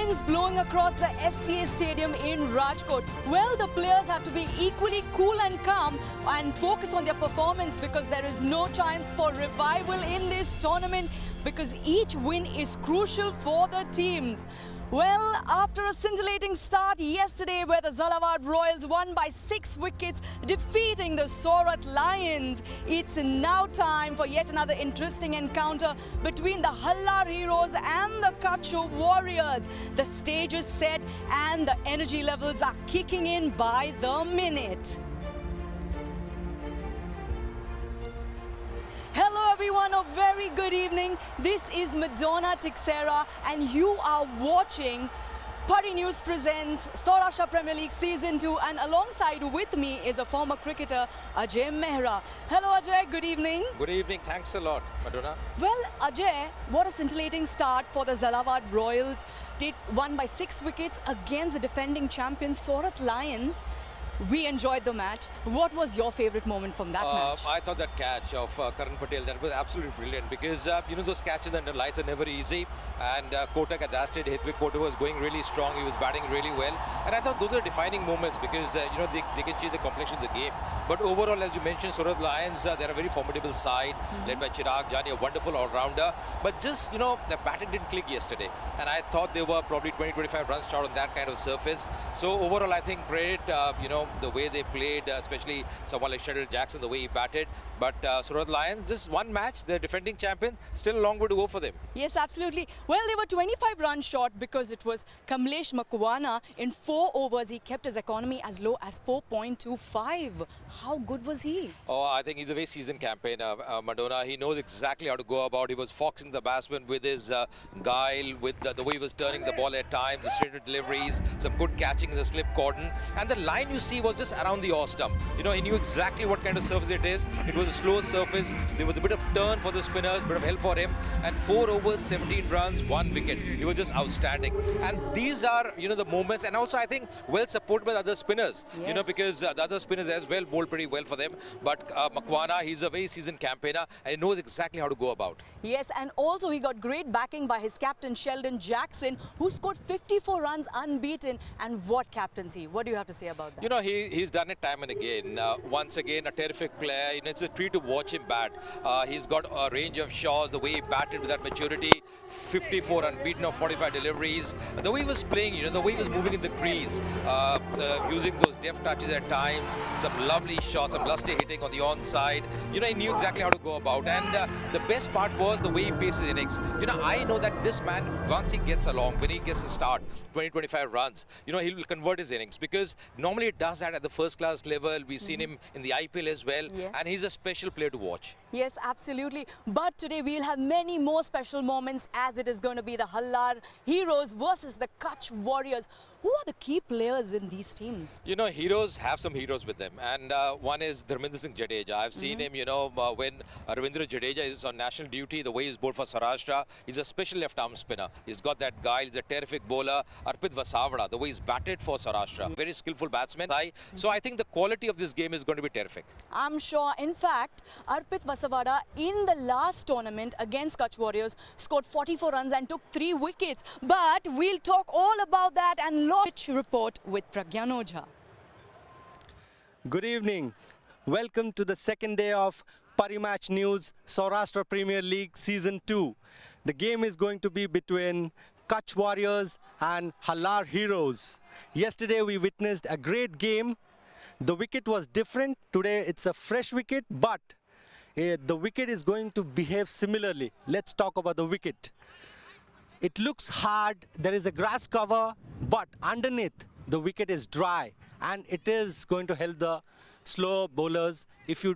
winds blowing across the SCA Stadium in Rajkot. Well, the players have to be equally cool and calm and focus on their performance because there is no chance for revival in this tournament because each win is crucial for the teams. Well, after a scintillating start yesterday where the Zalawad Royals won by 6 wickets, defeating the Sorath Lions, it's now time for yet another interesting encounter between the Halar Heroes and the Kutch Warriors. The stage is set and the energy levels are kicking in by the minute. Hello everyone, a very good evening. This is Madonna Tixera and you are watching Pari News presents Saurashtra Premier League Season 2 and alongside with me is a former cricketer, Ajay Mehra. Hello Ajay, good evening. Good evening, thanks a lot, Madonna. Well Ajay, what a scintillating start for the Zalawad Royals. They won by 6 wickets against the defending champions Sorath Lions. We enjoyed the match. What was your favorite moment from that match? I thought that catch of Karan Patel, that was absolutely brilliant because, you know, those catches under lights are never easy. And Kotak at that stage, Hithwik Kotak was going really strong. He was batting really well. And I thought those are defining moments because, you know, they can change the complexion of the game. But overall, as you mentioned, Sorath Lions, they're a very formidable side, led by Chirag Jani, a wonderful all-rounder. But just, you know, the batting didn't click yesterday. And I thought they were probably 20-25 runs short on that kind of surface. So overall, I think credit, you know, the way they played, especially someone like Shadil Jackson, the way he batted. But Sorath Lions, just one match, they're defending champions, still a long way to go for them. Yes, absolutely. Well, they were 25 runs short because it was Kamlesh Makwana. In 4 overs, he kept his economy as low as 4.25. How good was he? Oh, I think he's a very seasoned campaigner, Madonna. He knows exactly how to go about. He was foxing the batsman with his guile, with the way he was turning the ball at times, the straight deliveries, some good catching in the slip cordon. And the line you see was just around the off stump. You know, he knew exactly what kind of surface it is. It was a slow surface. There was a bit of turn for the spinners, bit of help for him. And 4 overs, 17 runs, 1 wicket. He was just outstanding. And these are, you know, the moments. And also, I think, well supported by the other spinners. Yes. You know, because the other spinners as well bowled pretty well for them. But Makwana, he's a very seasoned campaigner and he knows exactly how to go about. Yes, and also he got great backing by his captain, Sheldon Jackson, who scored 54 runs unbeaten. And what captaincy? What do you have to say about that? You know, he's done it time and again. Once again, a terrific player. You know, it's a treat to watch him bat. He's got a range of shots, the way he batted with that maturity, 54 unbeaten of 45 deliveries. The way he was playing, you know, the way he was moving in the crease, using those deft touches at times, some lovely shots, some lusty hitting on the onside. You know, he knew exactly how to go about. And the best part was the way he paced his innings. You know, I know that this man, once he gets along, when he gets a start, 20-25 runs, you know, he'll convert his innings because normally it does that at the first-class level. We've seen him in the IPL as well. Yes. And he's a special player to watch. Yes, absolutely. But today we'll have many more special moments as it is going to be the Halar Heroes versus the Kutch Warriors. Who are the key players in these teams? You know, heroes have some heroes with them. And one is Dharminder Singh Jadeja. I've seen him, you know, when Ravindra Jadeja is on national duty, the way he's bowled for Saurashtra, he's a special left-arm spinner. He's got that guile. He's a terrific bowler. Arpit Vasavada, the way he's batted for Saurashtra. Very skillful batsman. So I think the quality of this game is going to be terrific. I'm sure. In fact, Arpit Vasavada in the last tournament against Kutch Warriors scored 44 runs and took 3 wickets. But we'll talk all about that and report with Pragyan Ojha. Good evening. Welcome to the second day of Parimatch News Saurashtra Premier League Season 2. The game is going to be between Kutch Warriors and Halar Heroes. Yesterday we witnessed a great game. The wicket was different. Today it's a fresh wicket, but the wicket is going to behave similarly. Let's talk about the wicket. It looks hard, there is a grass cover, but underneath the wicket is dry and it is going to help the slow bowlers. If you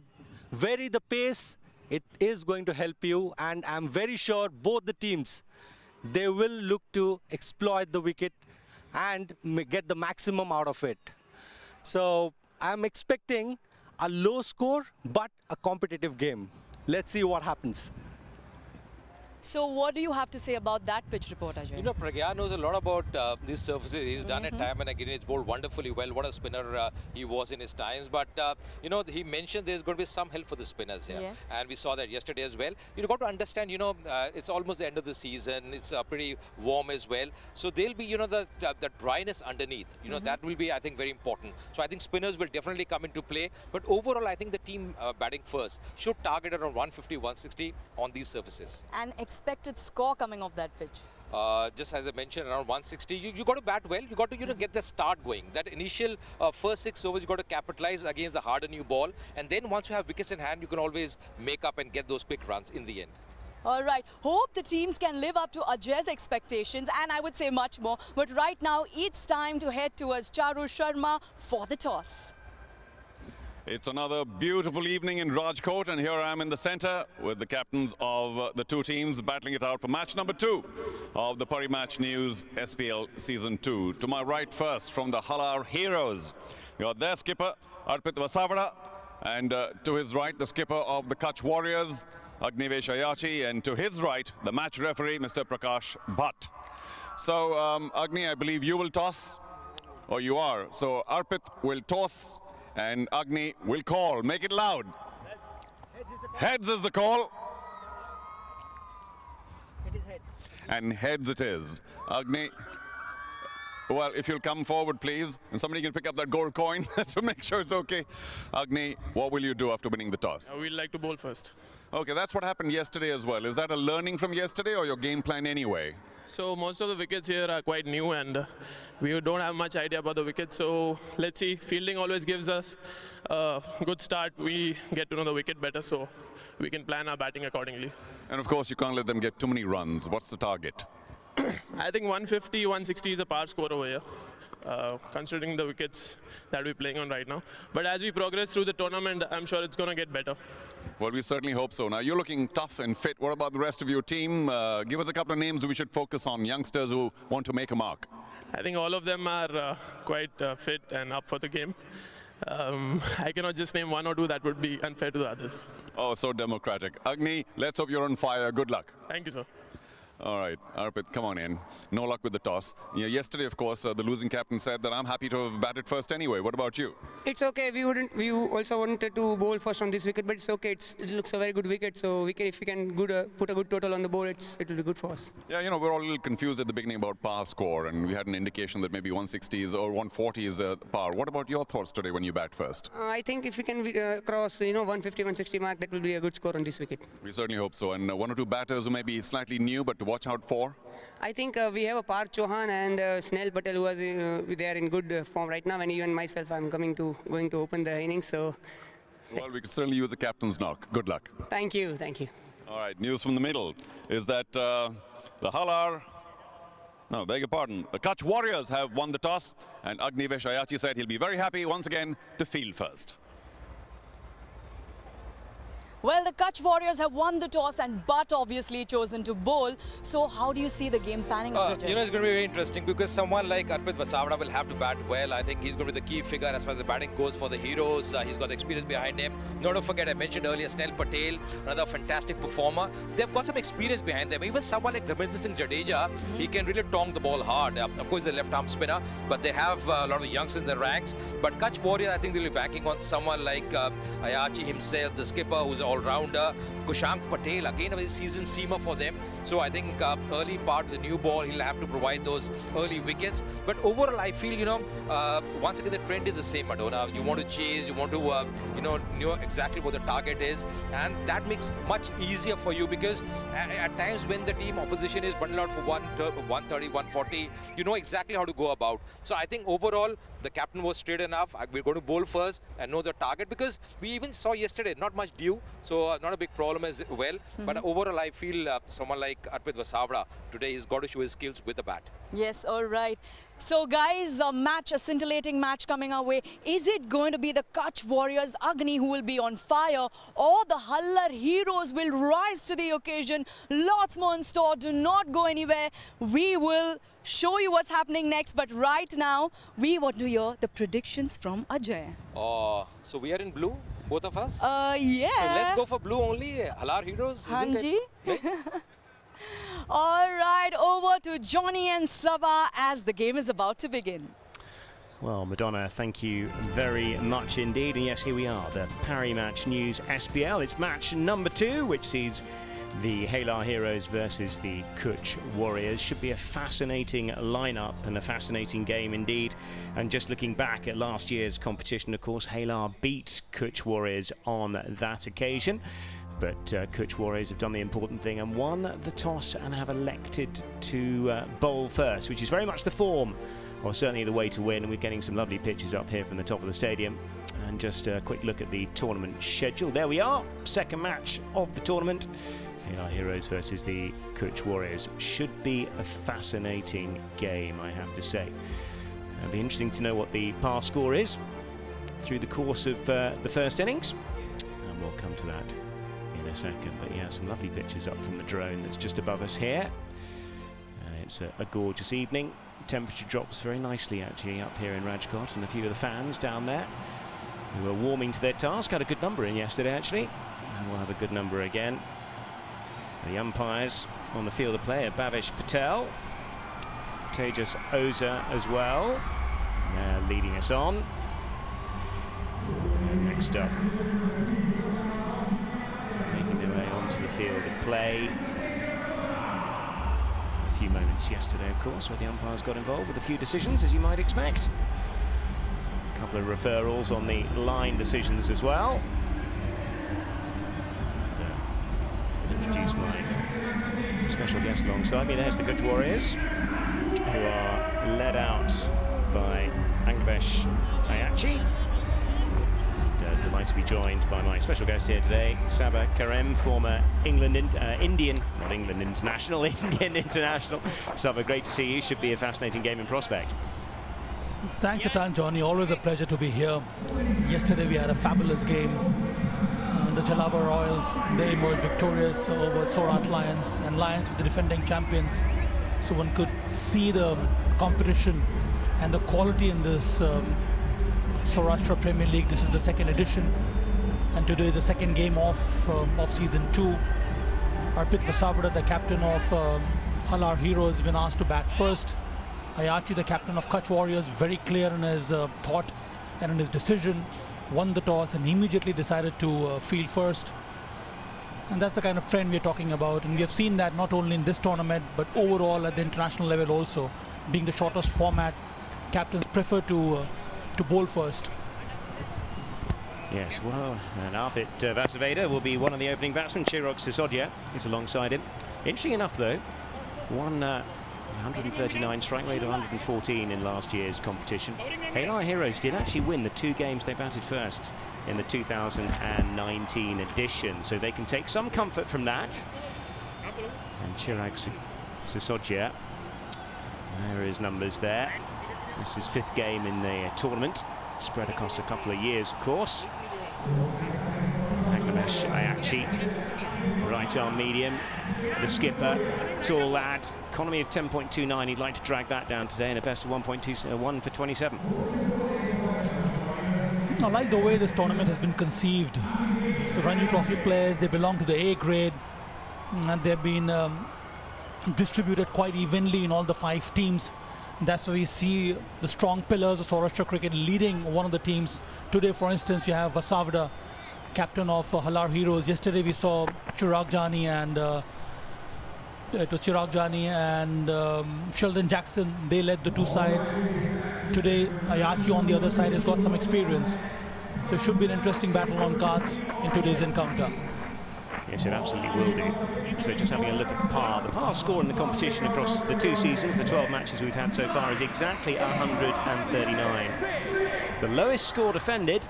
vary the pace, it is going to help you, and I'm very sure both the teams, they will look to exploit the wicket and get the maximum out of it. So I'm expecting a low score but a competitive game. Let's see what happens. So what do you have to say about that pitch report, Ajay? You know, Pragya knows a lot about these surfaces. He's done it time and again. He's bowled wonderfully well. What a spinner he was in his times. But, you know, he mentioned there's going to be some help for the spinners here. Yes. And we saw that yesterday as well. You've got to understand, you know, it's almost the end of the season. It's pretty warm as well. So there'll be, you know, the dryness underneath. You know, that will be, I think, very important. So I think spinners will definitely come into play. But overall, I think the team batting first should target around 150, 160 on these surfaces. An expected score coming off that pitch? Just as I mentioned, around 160. You got to bat well. You got to, you know, get the start going. That initial first 6 overs, you got to capitalize against the harder new ball. And then once you have wickets in hand, you can always make up and get those quick runs in the end. All right. Hope the teams can live up to Ajay's expectations, and I would say much more. But right now, it's time to head towards Charu Sharma for the toss. It's another beautiful evening in Rajkot, and here I am in the centre with the captains of the two teams battling it out for match number 2 of the Parimatch News SPL Season 2. To my right first, from the Halar Heroes, you got their skipper, Arpit Vasavada, and to his right, the skipper of the Kutch Warriors, Agnivesh Ayachi, and to his right, the match referee, Mr. Prakash Bhatt. So, Agni, I believe you will toss, or you are. So, Arpit will toss, and Agni will call. Make it loud. Heads is the call. It is heads. And heads it is. Agni, well, if you'll come forward, please, and somebody can pick up that gold coin to make sure it's okay. Agni, what will you do after winning the toss? We'd like to bowl first. Okay, that's what happened yesterday as well. Is that a learning from yesterday or your game plan anyway? So most of the wickets here are quite new, and we don't have much idea about the wickets. So let's see. Fielding always gives us a good start. We get to know the wicket better, so we can plan our batting accordingly. And of course, you can't let them get too many runs. What's the target? I think 150, 160 is a par score over here, considering the wickets that we're playing on right now. But as we progress through the tournament, I'm sure it's going to get better. Well, we certainly hope so. Now, you're looking tough and fit. What about the rest of your team? Give us a couple of names we should focus on, youngsters who want to make a mark. I think all of them are quite fit and up for the game. I cannot just name one or two. That would be unfair to the others. Oh, so democratic. Agni, let's hope you're on fire. Good luck. Thank you, sir. All right, Arpit, come on in. No luck with the toss. Yeah, yesterday, of course, the losing captain said that I'm happy to have batted first anyway. What about you? It's okay. We also wanted to bowl first on this wicket, but it's okay. It looks a very good wicket, so if we can put a good total on the board, it will be good for us. Yeah, you know, we're all a little confused at the beginning about par score, and we had an indication that maybe 160 is or 140 is par. What about your thoughts today when you bat first? I think if we can cross, 150, 160 mark, that will be a good score on this wicket. We certainly hope so. And one or two batters who may be slightly new, but to watch out for? I think we have a Parth Chauhan and Snell Patel who are they are in good form right now, and even myself, I'm going to open the innings. So, well, we could certainly use a captain's knock. Good luck. Thank you, thank you. All right, news from the middle is that the Halar, no, beg your pardon, the Kutch Warriors have won the toss, and Agnivesh Ayachi said he'll be very happy once again to field first. Well, the Kutch Warriors have won the toss and Bhatt obviously chosen to bowl. So how do you see the game panning out? You know, it's going to be very interesting because someone like Arpit Vasavada will have to bat well. I think he's going to be the key figure as far as the batting goes for the Heroes. He's got the experience behind him. Not to forget, I mentioned earlier, Snell Patel, another fantastic performer. They've got some experience behind them. Even someone like Dharmendra Singh Jadeja, he can really tong the ball hard. Of course, he's a left-arm spinner, but they have a lot of youngsters in the ranks. But Kutch Warriors, I think they'll be backing on someone like Ayachi himself, the skipper, who's all-rounder. Kushank Patel, again a very seasoned seamer for them. So I think early part of the new ball, he'll have to provide those early wickets. But overall, I feel, once again, the trend is the same, Madonna. You want to chase, you want to, know exactly what the target is. And that makes much easier for you because at times when the team opposition is bundled out for 130, 140, you know exactly how to go about. So I think overall, the captain was straight enough. We're going to bowl first and know the target because we even saw yesterday, not much dew. So not a big problem as well. But overall, I feel someone like Arpit Vasavada, today he's got to show his skills with the bat. Yes, all right. So guys, a scintillating match coming our way. Is it going to be the Kutch Warriors, Agni, who will be on fire, or the Halar Heroes will rise to the occasion? Lots more in store. Do not go anywhere. We will show you what's happening next. But right now, we want to hear the predictions from Ajay. So we are in blue, both of us? Yeah. So let's go for blue only, Halar Heroes, isn't Hanji? it? All right, over to Johnny and Sabah as the game is about to begin. Well, Madonna, thank you very much indeed. And yes, here we are, the Parimatch News SPL. It's match number 2, which sees the Halar Heroes versus the Kutch Warriors. Should be a fascinating lineup and a fascinating game indeed. And just looking back at last year's competition, of course, Halar beat Kutch Warriors on that occasion. But Kutch Warriors have done the important thing and won the toss and have elected to bowl first, which is very much the form, or certainly the way to win. And we're getting some lovely pictures up here from the top of the stadium. And just a quick look at the tournament schedule. There we are, second match of the tournament. Halar Heroes versus the Kutch Warriors. Should be a fascinating game, I have to say. It'll be interesting to know what the par score is through the course of the first innings. And we'll come to that in a second. But yeah, some lovely pictures up from the drone that's just above us here. It's a gorgeous evening. Temperature drops very nicely actually up here in Rajkot, and a few of the fans down there who are warming to their task had a good number in yesterday actually, and we'll have a good number again. The umpires on the field of play are Bhavesh Patel, Tejas Oza as well. They're leading us on. Next up, making their way onto the field of play. A few moments yesterday, of course, where the umpires got involved with a few decisions, as you might expect. A couple of referrals on the line decisions as well. Introduce my special guest alongside me. There's the Kutch Warriors, who are led out by Angabesh Ayachi. And, delighted to be joined by my special guest here today, Sabah Karem, former Indian international. Sabah, great to see you. Should be a fascinating game in prospect. Thanks a ton, Johnny. Always a pleasure to be here. Yesterday we had a fabulous game. The Zalawad Royals, they emerged victorious over Sorath Lions, and Lions were the defending champions. So one could see the competition and the quality in this Saurashtra Premier League. This is the second edition, and today the second game of season 2. Arpit Vasavada, the captain of Halar Heroes, has been asked to bat first. Ayachi, the captain of Kutch Warriors, very clear in his thought and in his decision. Won the toss and immediately decided to field first. And that's the kind of trend we're talking about, and we have seen that not only in this tournament but overall at the international level also. Being the shortest format, captains prefer to bowl first. Yes, well, and Arpit Vasavada will be one of the opening batsmen. Chirag Sisodia is alongside him. Interesting enough though, 139 strike rate of 114 in last year's competition. Halar Heroes did actually win the 2 games they batted first in the 2019 edition, so they can take some comfort from that. And Chirag Sisodia, there are his numbers there. This is 5th game in the tournament, spread across a couple of years, of course. Angabesh Ayachi, right arm medium, the skipper, tall lad, economy of 10.29. He'd like to drag that down today, and a best of 1 for 27. I like the way this tournament has been conceived. The Ranji Trophy players, they belong to the A grade, and they've been distributed quite evenly in all the 5 teams. That's why we see the strong pillars of Saurashtra cricket leading one of the teams. Today, for instance, you have Vasavada, captain of Halar Heroes. Yesterday we saw Chirag Jani and Sheldon Jackson. They led the 2 sides. Today Ayachi on the other side has got some experience. So it should be an interesting battle on cards in today's encounter. Yes, it absolutely will do. So just having a look at par. The par score in the competition across the 2 seasons, the 12 matches we've had so far, is exactly 139. The lowest score defended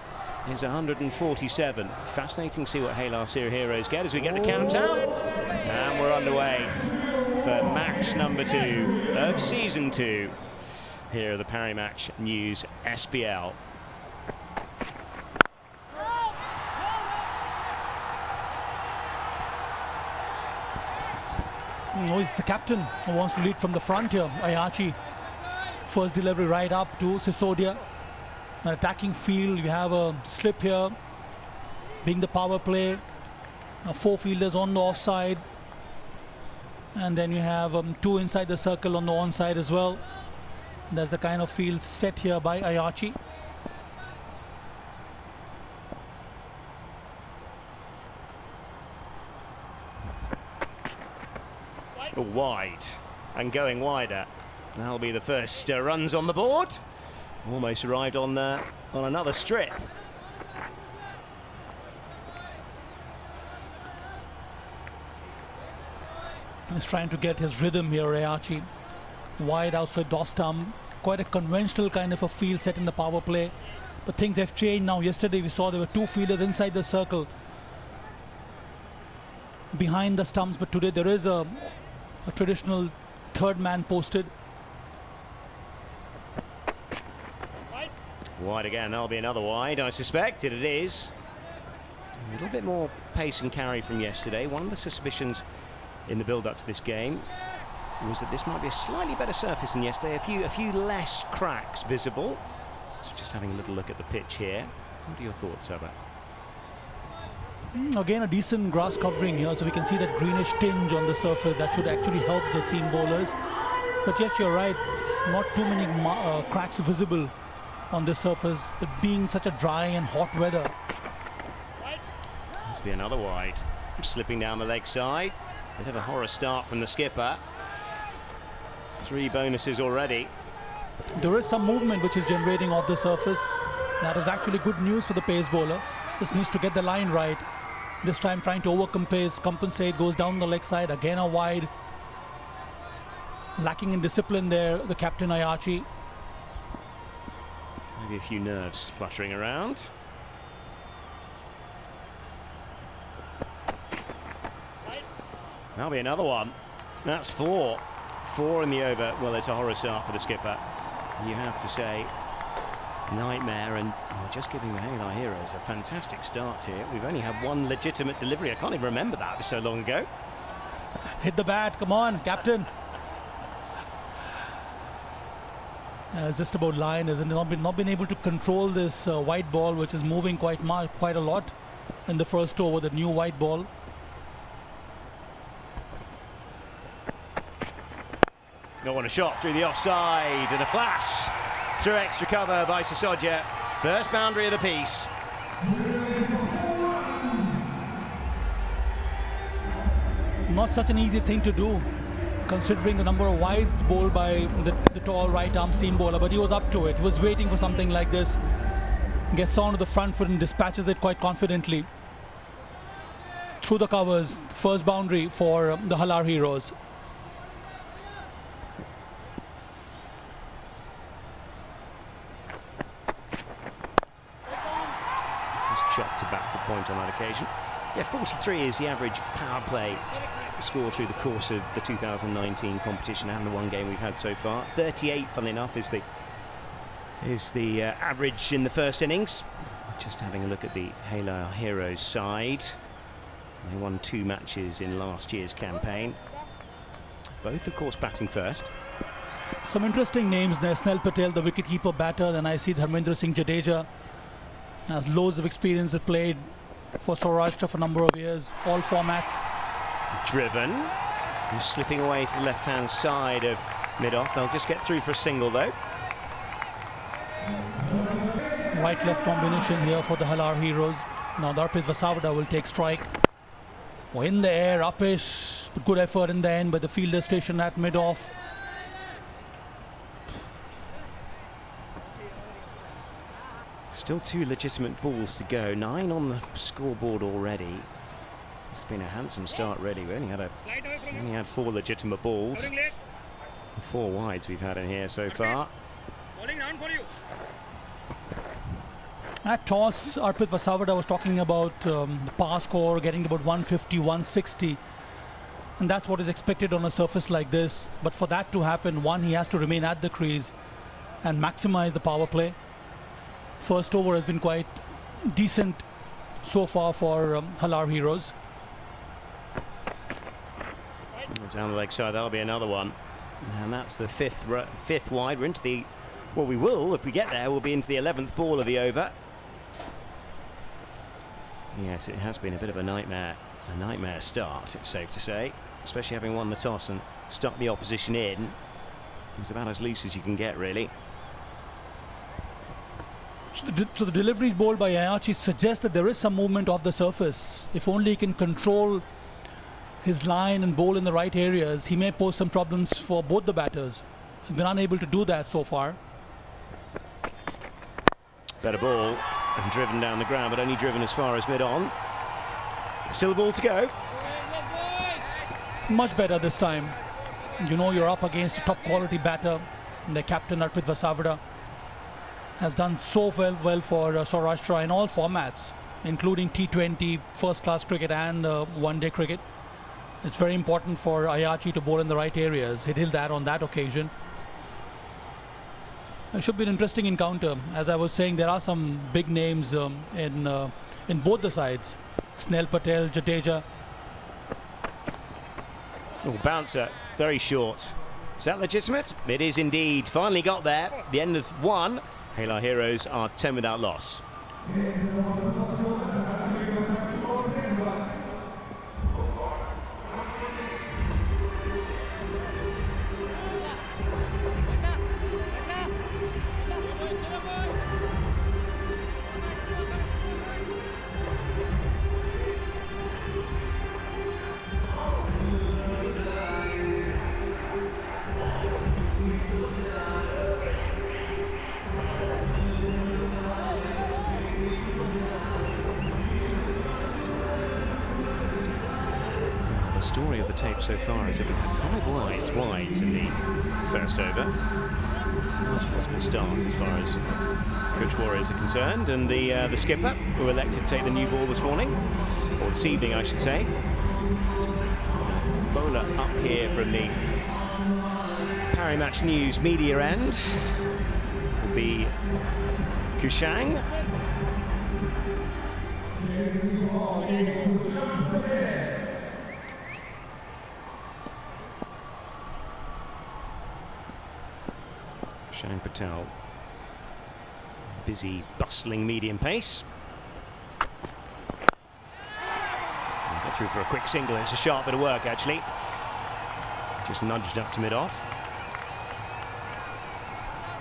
is 147. Fascinating to see what Halar Heroes get as we get the countdown. And we're underway for match number 2 of season 2 here at the Parimatch News SPL. Oh, it's the captain who wants to lead from the front here. Ayachi, first delivery right up to Sisodia. An attacking field, you have a slip here. Being the power play, 4 fielders on the offside. And then you have 2 inside the circle on the onside as well. That's the kind of field set here by Ayachi. Wide and going wider. That'll be the first runs on the board. Almost arrived on another strip. He's trying to get his rhythm here, Ayachi. Wide outside off stump. Quite a conventional kind of a field set in the power play. But things have changed now. Yesterday we saw there were 2 fielders inside the circle behind the stumps, but today there is a traditional third man posted. Wide again, that'll be another wide, I suspect. It is. A little bit more pace and carry from yesterday. One of the suspicions in the build-up to this game was that this might be a slightly better surface than yesterday. A few less cracks visible. So just having a little look at the pitch here. What are your thoughts, Abba? Again, a decent grass covering here, so we can see that greenish tinge on the surface. That should actually help the seam bowlers. But yes, you're right, not too many cracks visible on this surface, but being such a dry and hot weather. This will be another wide. Slipping down the leg side. Bit of a horror start from the skipper. 3 bonuses already. There is some movement which is generating off the surface. That is actually good news for the pace bowler. Just needs to get the line right. This time trying to compensate, goes down the leg side, again a wide. Lacking in discipline there, the captain Ayachi. Maybe a few nerves fluttering around. That'll be another one. That's 4. 4 in the over. Well, it's a horror start for the skipper. You have to say, nightmare, and just giving the Halar Heroes a fantastic start here. We've only had 1 legitimate delivery. I can't even remember that, it was so long ago. Hit the bat, come on, captain. It's just about line, isn't it? Not been able to control this white ball, which is moving quite a lot in the first over, the new white ball. No one a shot through the offside, and a flash through extra cover by Sisodia. First boundary of the piece. Not such an easy thing to do, considering the number of wides bowled by the tall right arm seam bowler, but he was up to it. He was waiting for something like this. Gets on to the front foot and dispatches it quite confidently. Through the covers, first boundary for the Halar Heroes. Chopped to back the point on that occasion. Yeah, 43 is the average power play score through the course of the 2019 competition and the 1 game we've had so far. 38, funnily enough, is the average in the first innings. Just having a look at the Halar Heroes side. They won 2 matches in last year's campaign. Both, of course, batting first. Some interesting names there. Snell Patel, the wicketkeeper batter. Then I see Dharmendra Singh Jadeja. Has loads of experience, have played for Saurashtra for a number of years, all formats. Driven. He's slipping away to the left-hand side of mid-off. They'll just get through for a single, though. Right-left combination here for the Halar Heroes. Now Arpit Vasavada will take strike. Oh, in the air, Upish. Good effort in the end by the fielder station at mid-off. Still 2 legitimate balls to go. 9 on the scoreboard already. It's been a handsome start, really. We only had 4 legitimate balls. 4 wides we've had in here so far. At toss, Arpit Vasavada was talking about the power score getting about 150, 160. And that's what is expected on a surface like this. But for that to happen, one, he has to remain at the crease and maximize the power play. First over has been quite decent so far for Halar Heroes. Down the leg side, that'll be another one. And that's the fifth wide. We're into the, well, we will, if we get there, we'll be into the 11th ball of the over. Yes, it has been a bit of a nightmare start, it's safe to say. especially having won the toss and stuck the opposition in. He's about as loose as you can get, really. So the deliveries bowled by Ayachi suggest that there is some movement off the surface. If only he can control his line and bowl in the right areas, he may pose some problems for both the batters. He's been unable to do that so far. Better ball and driven down the ground, but only driven as far as mid-on. Still a ball to go. Much better this time. You know you're up against a top quality batter. The captain Arpit Vasavada has done so well for Saurashtra in all formats, including T20, first-class cricket and one-day cricket. It's very important for Ayachi to bowl in the right areas. He did that on that occasion. It should be an interesting encounter. As I was saying, there are some big names in both the sides. Snell Patel, Jadeja. Oh, bouncer, very short. Is that legitimate? It is indeed. Finally got there. The end of one. Halar Heroes are 10 without loss. The story of the tape so far is that we had 5 wides in the first over. Worst possible start as far as Kutch Warriors are concerned, and the skipper, who elected to take the new ball this morning, or this evening I should say. Bowler up here from the Parimatch News media end will be Kushang. Shane Patel, busy, bustling medium pace. Get through for a quick single. It's a sharp bit of work, actually. Just nudged up to mid-off.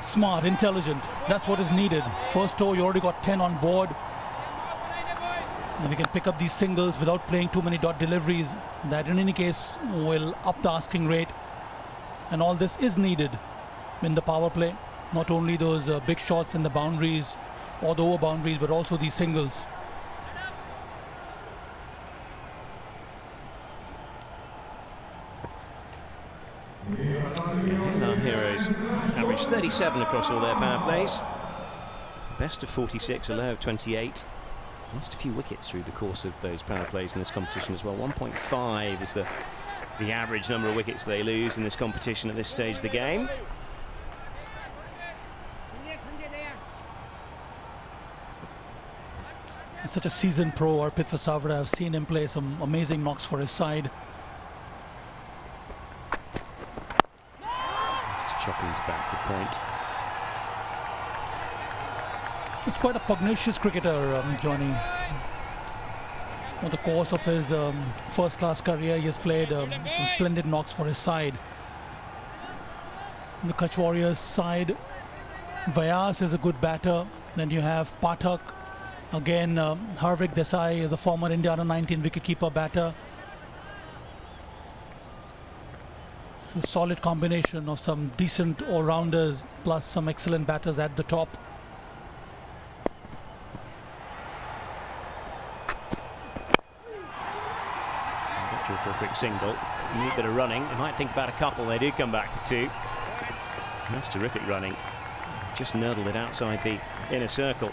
Smart, intelligent. That's what is needed. First over, you already got 10 on board. And you can pick up these singles without playing too many dot deliveries. That, in any case, will up the asking rate. And all this is needed in the power play. Not only those big shots in the boundaries or the over boundaries, but also these singles. Halar Heroes average 37 across all their power plays. Best of 46, a low of 28. Lost a few wickets through the course of those power plays in this competition as well. 1.5 is the average number of wickets they lose in this competition at this stage of the game. Such a seasoned pro, Arpit Vasavada. I've seen him play some amazing knocks for his side. Just chopping to back the point. He's quite a pugnacious cricketer, Johnny. Over the course of his first-class career, he has played some splendid knocks for his side. On the Kutch Warriors side, Vyas is a good batter. Then you have Pathak. Again, Harvik Desai, the former India under-19 wicketkeeper batter. It's a solid combination of some decent all-rounders plus some excellent batters at the top. Get through for a quick single. Neat bit of running. They might think about a couple. They do come back for 2. That's terrific running. Just nurdled it outside the inner circle.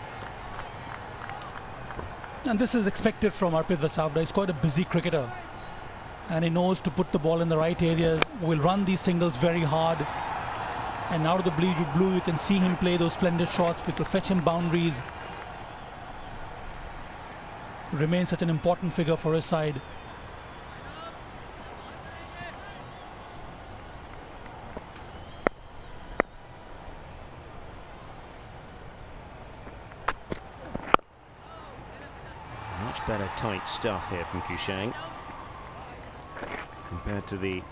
And this is expected from Arpit Vasavada. He's quite a busy cricketer. And he knows to put the ball in the right areas. Will run these singles very hard. And out of the blue, you can see him play those splendid shots which will fetch him boundaries. Remains such an important figure for his side. Much better tight stuff here from Kushang compared compared to the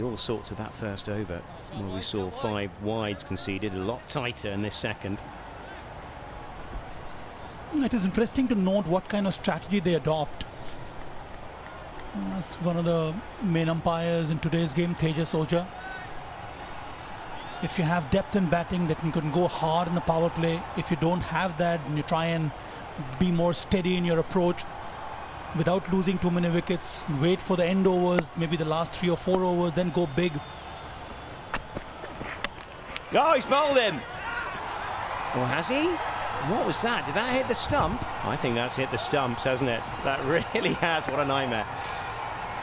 all sorts of that first over, where we saw 5 wides conceded, a lot tighter in this second. It is interesting to note what kind of strategy they adopt. That's one of the main umpires in today's game, Tejas Ojha. If you have depth in batting, then you can go hard in the power play. If you don't have that, then you try and be more steady in your approach without losing too many wickets. Wait for the end overs, maybe the last 3 or 4 overs, then go big. Oh, he's bowled him! Or has he? What was that? Did that hit the stump? I think that's hit the stumps, hasn't it? That really has. What a nightmare.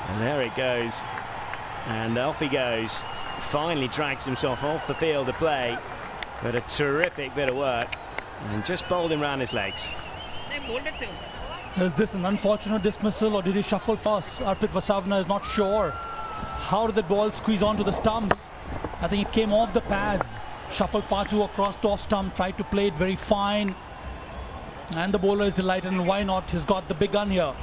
And there it goes. And off he goes. Finally drags himself off the field to play. But a terrific bit of work. And just bowled him round his legs. Is this an unfortunate dismissal or did he shuffle fast? Arpit Vasavana is not sure. How did the ball squeeze onto the stumps? I think it came off the pads. Shuffled far too across the off stump, tried to play it very fine. And the bowler is delighted, and why not? He's got the big gun here.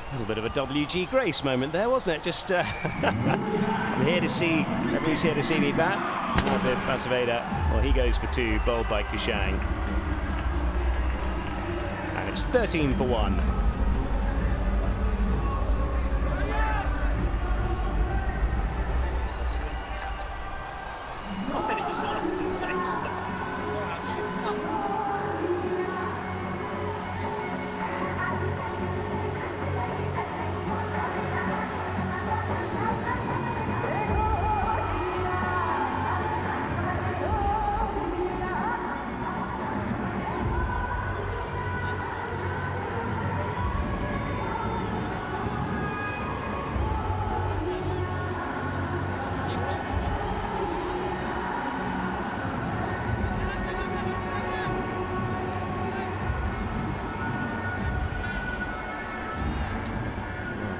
A little bit of a W.G. Grace moment there, wasn't it? Just I'm here to see, everybody's here to see me bat. Arpit Vasavana, well, he goes for 2, bowled by Kushang. And it's 13 for 1.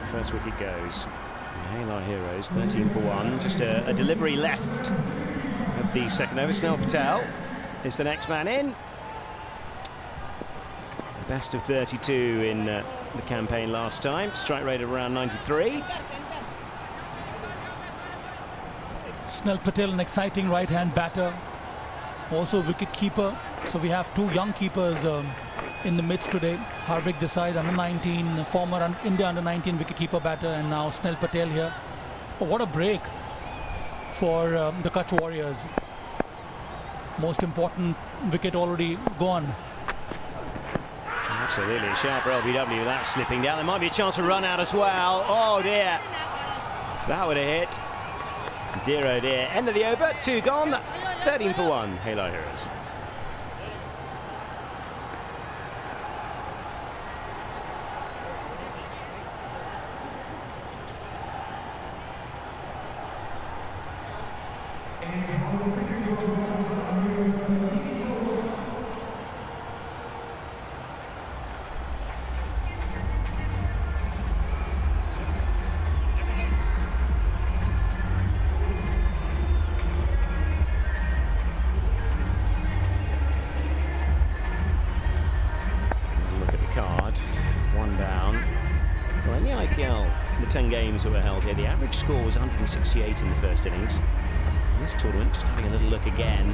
First wicket goes. Halar Heroes, 13 for 1. Just a delivery left of the second over. Snell Patel is the next man in. Best of 32 in the campaign last time. Strike rate of around 93. Snell Patel, an exciting right-hand batter. Also wicket keeper. So we have 2 young keepers in the midst today. Harvik Desai, under 19, former India under 19 wicketkeeper batter, and now Snell Patel here. Oh, what a break for the Kutch Warriors. Most important wicket already gone. Absolutely, sharp for LBW, that's slipping down. There might be a chance to run out as well. Oh dear, that would have hit. Dear oh dear. End of the over, 2 gone, 13 for 1, Halar Heroes. The 10 games that were held here, the average score was 168 in the first innings. In this tournament, just having a little look again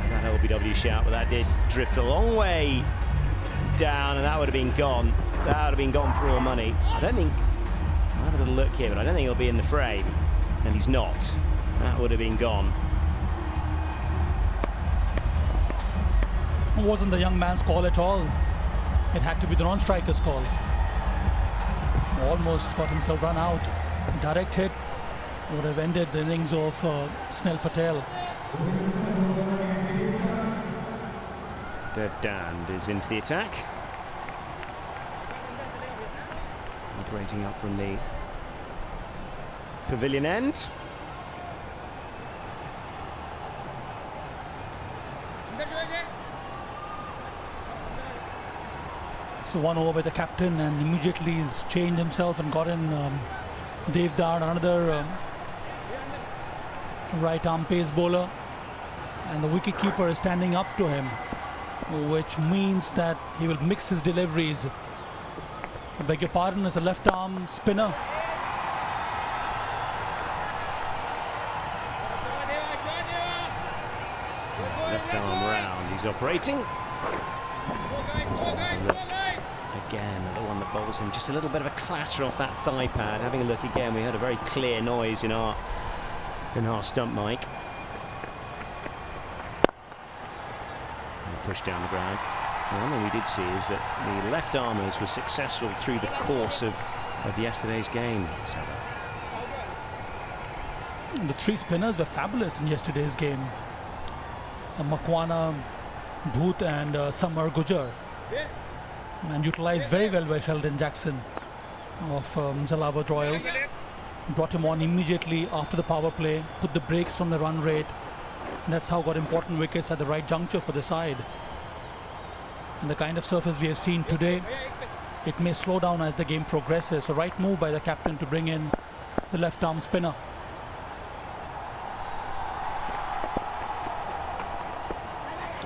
at that LBW shout, but that did drift a long way down, and that would have been gone. That would have been gone for all money. I don't think, I'll have a little look here, but I don't think he'll be in the frame, and he's not. That would have been gone. It wasn't the young man's call at all. It had to be the non-striker's call. Almost got himself run out. Direct hit would have ended the innings of Snell Patel. Dev Dand is into the attack. Operating up from the pavilion end. So 1 over by the captain, and immediately he's changed himself and got in Dev Dand, another right arm pace bowler, and the wicket keeper is standing up to him, which means that he will mix his deliveries. I beg your pardon, is a left arm spinner. Left arm round, he's operating. Just have a look again at the one that bowls him. Just a little bit of a clatter off that thigh pad. Having a look again, we heard a very clear noise in our stump mic. And push down the ground. And one thing we did see is that the left armers were successful through the course of yesterday's game. So the three spinners were fabulous in yesterday's game. Makwana, Bhoot and Samar Gujar, and utilised very well by Sheldon Jackson of Zalawad Royals. Brought him on immediately after the power play, put the brakes on the run rate. That's how got important wickets at the right juncture for the side. And the kind of surface we have seen today, it may slow down as the game progresses. So right move by the captain to bring in the left arm spinner.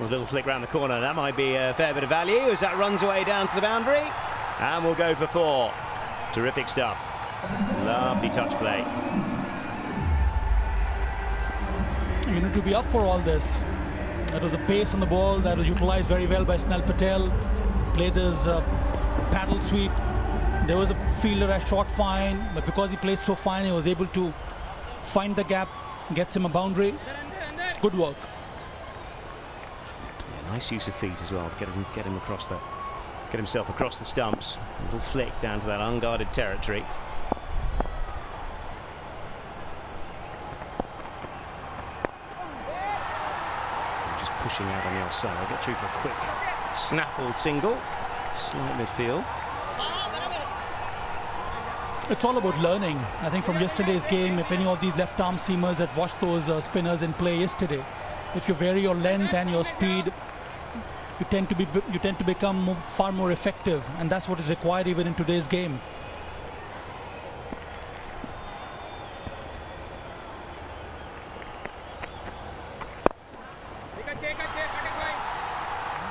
a little flick round the corner, that might be a fair bit of value as that runs away down to the boundary, and we'll go for 4. Terrific stuff. Lovely touch play. You need to be up for all this. That was a pace on the ball that was utilised very well by Snell Patel. Played this paddle sweep. There was a fielder at short fine, but because he played so fine, he was able to find the gap, gets him a boundary. Good work. Yeah, nice use of feet as well to get him across the, get himself across the stumps. A little flick down to that unguarded territory. Just pushing out on the offside. I'll get through for a quick snaffled single. Slight midfield. It's all about learning. I think from yesterday's game, if any of these left-arm seamers had watched those spinners in play yesterday, if you vary your length and your speed, you tend to become far more effective, and that's what is required even in today's game.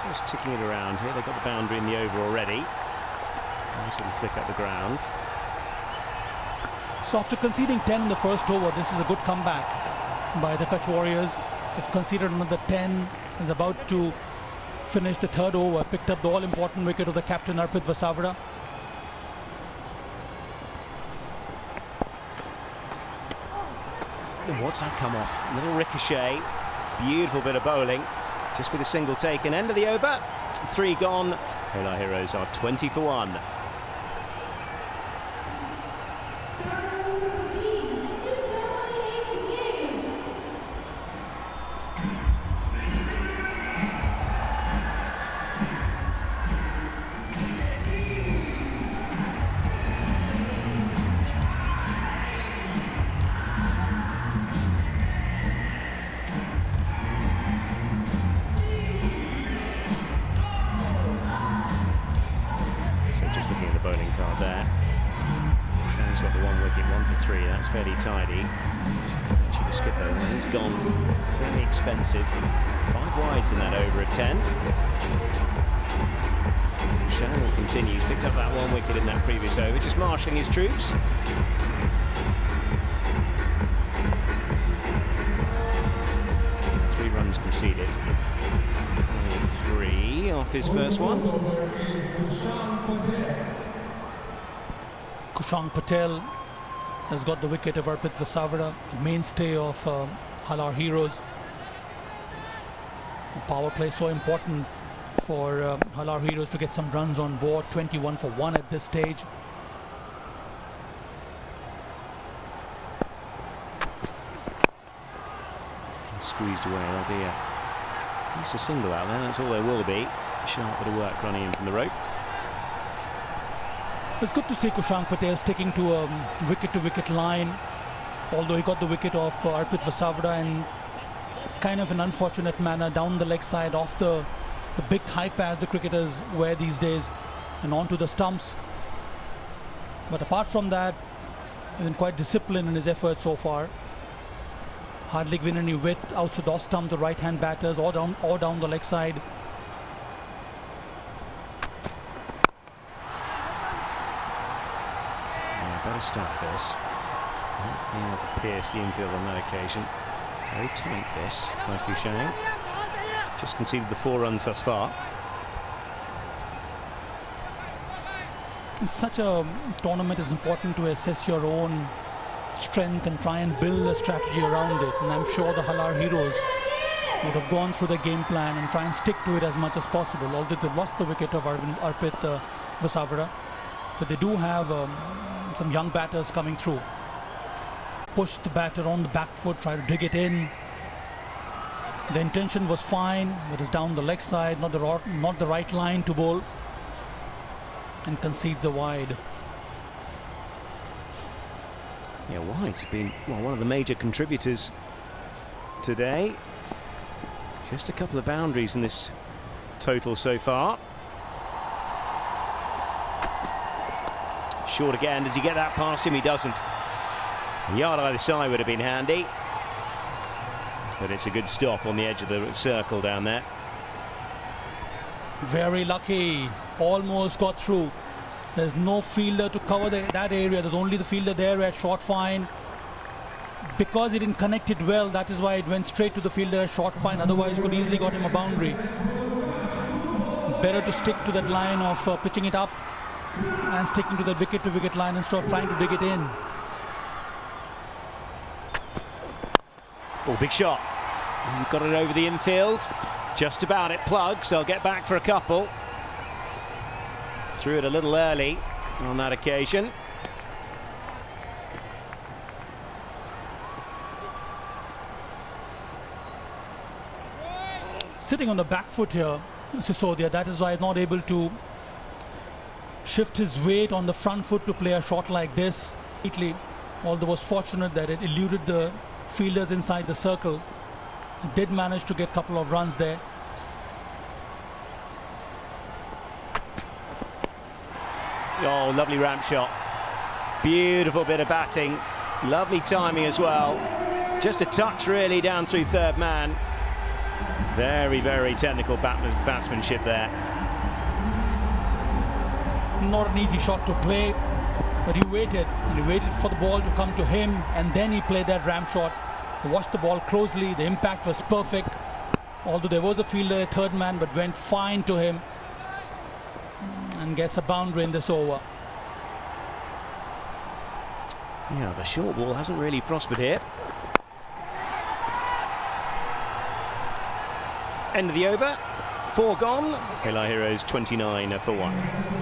Just ticking it around here. They've got the boundary in the over already. Nice little flick up the ground. So after conceding 10 in the first over, this is a good comeback by the Kutch Warriors. They've conceded another 10, is about to finish the third over, picked up the all-important wicket of the captain Arpit Vasavada. And what's that come off? A little ricochet. Beautiful bit of bowling. Just with a single taken. End of the over. 3 gone. Halar Heroes are 20 for 1. Bowling card there. Shang's got the 1 wicket, 1 for 3. That's fairly tidy. Actually, the skipper, he's gone fairly expensive. 5 wides in that over at 10. Shang will continue. He's picked up that 1 wicket in that previous over, just marshalling his troops. Three runs conceded. 3 off his first one. Kushan Patel has got the wicket of Arpit Vasavada, mainstay of Halar Heroes. The power play so important for Halar Heroes to get some runs on board. 21 for 1 at this stage. Squeezed away. There'll be at least a single out there. That's all there will be. Sharp bit of work running in from the rope. It's good to see Kushan Patel sticking to a wicket-to-wicket line, although he got the wicket of Arpit Vasavada in kind of an unfortunate manner down the leg side off the big thigh pads the cricketers wear these days and onto the stumps. But apart from that, he's been quite disciplined in his efforts so far. Hardly given any width outside off stump the right-hand batters or down the leg side. Lovely stuff, this. Not being able to pierce the infield on that occasion. Very tight, this, by Kutch. Just conceded the 4 runs thus far. In such a tournament, it's important to assess your own strength and try and build a strategy around it. And I'm sure the Halar heroes would have gone through the game plan and try and stick to it as much as possible. Although they've lost the wicket of Arpit Vasavara, but they do have some young batters coming through. Push the batter on the back foot, try to dig it in. The intention was fine, but it's down the leg side, not the right line to bowl, and concedes a wide. Yeah, wides have been one of the major contributors today. Just a couple of boundaries in this total so far. Short again. Does he get that past him? He doesn't. A yard either side would have been handy, but it's a good stop on the edge of the circle down there. Very lucky. Almost got through. There's no fielder to cover that area. There's only the fielder there at short fine. Because he didn't connect it well, that is why it went straight to the fielder at short fine. Otherwise, could easily got him a boundary. Better to stick to that line of pitching it up and sticking to that wicket-to-wicket line instead of trying to dig it in. Oh, big shot. He's got it over the infield. Just about it plugs. They'll get back for a couple. Threw it a little early on that occasion. Sitting on the back foot here, Sisodia, that is why he's not able to shift his weight on the front foot to play a shot like this. Although was fortunate that it eluded the fielders inside the circle. It did manage to get a couple of runs there. Oh, lovely ramp shot. Beautiful bit of batting. Lovely timing as well. Just a touch really down through third man. Very, very technical batsmanship there. Not an easy shot to play, but he waited. He waited for the ball to come to him, and then he played that ramp shot. He watched the ball closely. The impact was perfect. Although there was a fielder at third man, but went fine to him and gets a boundary in this over. Yeah, the short ball hasn't really prospered here. End of the over, 4 gone. Halar Heroes 29 for 1.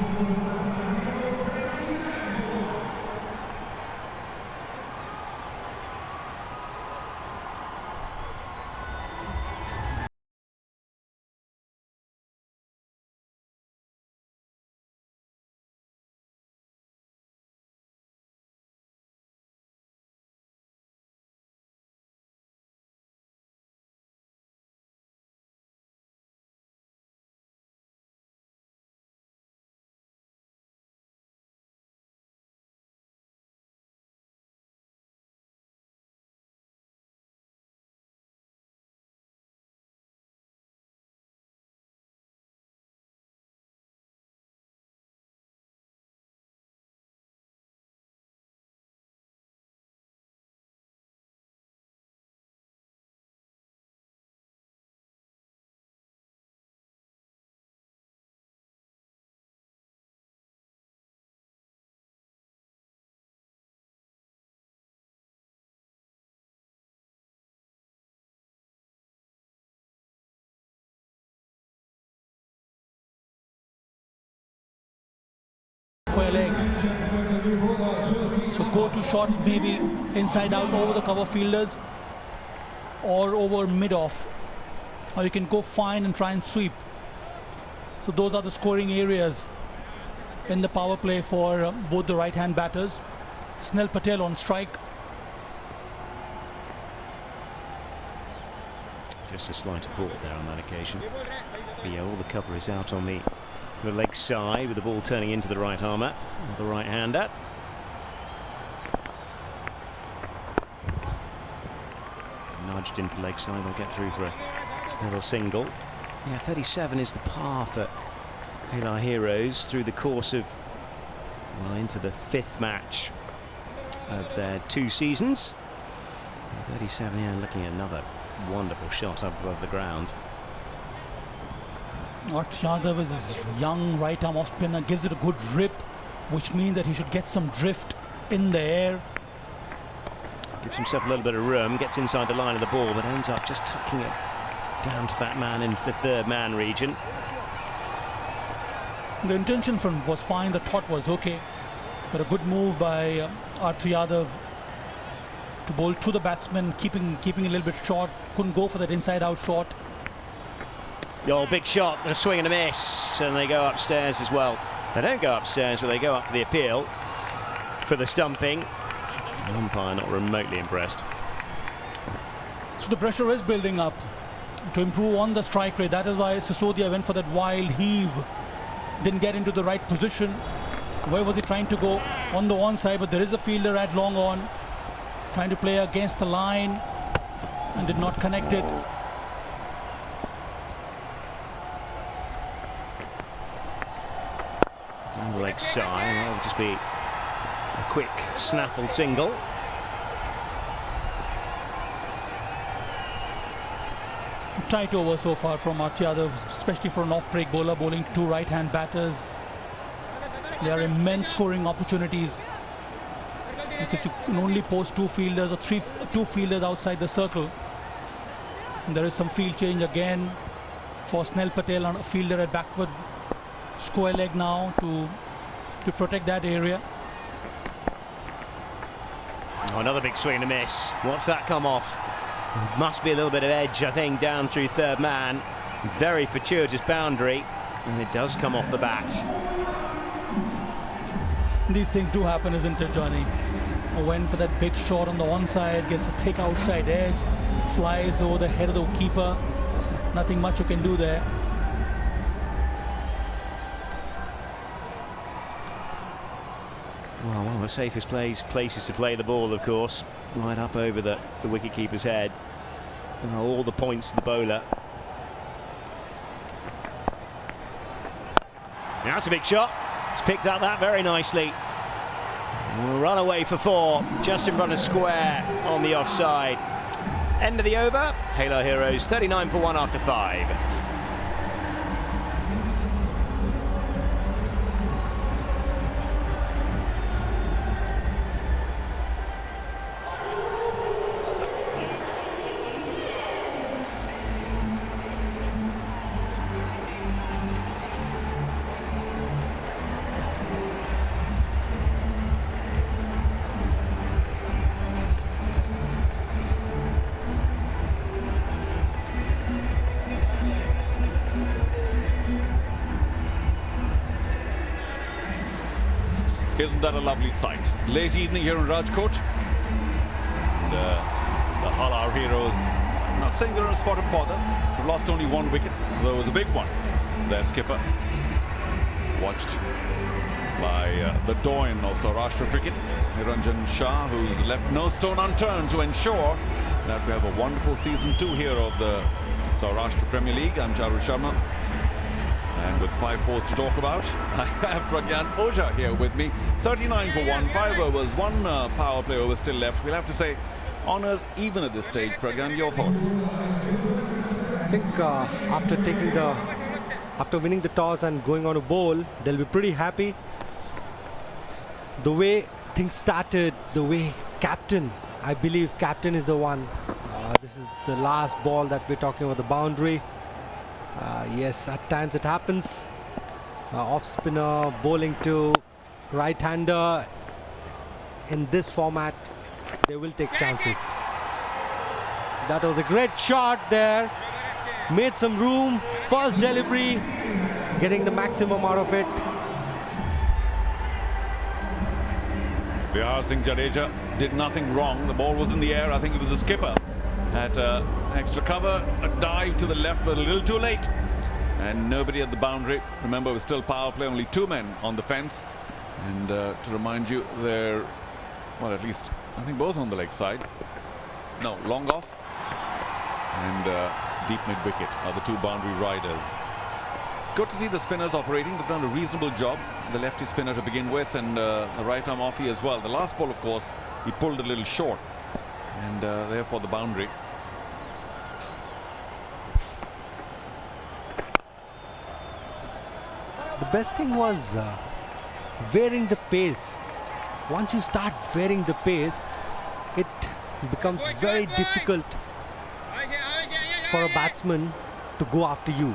Leg. So go to shot maybe inside out over the cover fielders or over mid off, or you can go fine and try and sweep. So those are the scoring areas in the power play for both the right hand batters. Snell Patel on strike. Just a slight abort there on that occasion. But yeah, all the cover is out on the leg side, with the ball turning into the right armour, or the right hander. Nudged into leg side, they'll get through for a little single. Yeah, 37 is the par for Halar Heroes through the course of, well, into the 5th match of their 2 seasons. 37, yeah, looking at another wonderful shot up above the ground. Yadav is young right arm off spinner, gives it a good rip, which means that he should get some drift in the air. Gives himself a little bit of room, gets inside the line of the ball, but ends up just tucking it down to that man in the third man region. The intention was fine, the thought was okay, but a good move by Yadav to bowl to the batsman, keeping a little bit short, couldn't go for that inside-out shot. Oh, big shot, and a swing and a miss, and they go upstairs as well. They don't go upstairs, but they go up for the appeal for the stumping. The umpire not remotely impressed. So the pressure is building up to improve on the strike rate. That is why Sisodia went for that wild heave. Didn't get into the right position. Where was he trying to go? On the one side, but there is a fielder at long on, trying to play against the line and did not connect it. Down the leg side, that will just be a quick snaffle single. Tight over so far from Yadav, especially for an off-break bowler bowling to 2 right-hand batters. There are immense scoring opportunities because you can only post 2 fielders or 2 fielders outside the circle. And there is some field change again for Snell Patel on a fielder at backward square leg now to protect that area. Oh, another big swing and a miss. What's that come off? Must be a little bit of edge, I think, down through third man. Very fortuitous boundary, and it does come off the bat. These things do happen, isn't it, Johnny? Went for that big shot on the one side, gets a thick outside edge, flies over the head of the keeper. Nothing much you can do there. Well, one of the safest places to play the ball, of course, right up over the wicket-keeper's head. And all the points to the bowler. Now that's a big shot. It's picked up that very nicely. We'll run away for 4, just in front of square on the offside. End of the over. Halar Heroes 39 for 1 after 5. Isn't that a lovely sight? Late evening here in Rajkot. And, the Halar Heroes, I'm not saying they're in a spot of bother. They've lost only 1 wicket, though it was a big one. Their skipper, watched by the doyen of Saurashtra cricket, Niranjan Shah, who's left no stone unturned to ensure that we have a wonderful season 2 here of the Saurashtra Premier League. I'm Charu Sharma. And with 5 fours to talk about, I have Pragyan Ojha here with me. 39 for 1, 5 overs, 1 power play over still left. We'll have to say honours even at this stage. Pragyan, your thoughts? I think after winning the toss and going on a bowl, they'll be pretty happy. The way things started, the way captain, I believe captain is the one. This is the last ball that we're talking about, the boundary. Yes, at times it happens. Off spinner bowling to right-hander. In this format, they will take chances. That was a great shot there. Made some room. First delivery, getting the maximum out of it. Vihar Singh Jadeja did nothing wrong. The ball was in the air. I think it was the skipper at extra cover, a dive to the left, but a little too late, and nobody at the boundary. Remember, it was still power play, only 2 men on the fence, and to remind you, they're, well, at least I think both on the leg side. No, long off and deep mid wicket are the 2 boundary riders. Good to see the spinners operating. They've done a reasonable job. the lefty spinner to begin with, and the right-arm offie as well. The last ball, of course, he pulled a little short, and therefore the boundary. The best thing was varying the pace. Once you start varying the pace, it becomes very difficult for a batsman to go after you.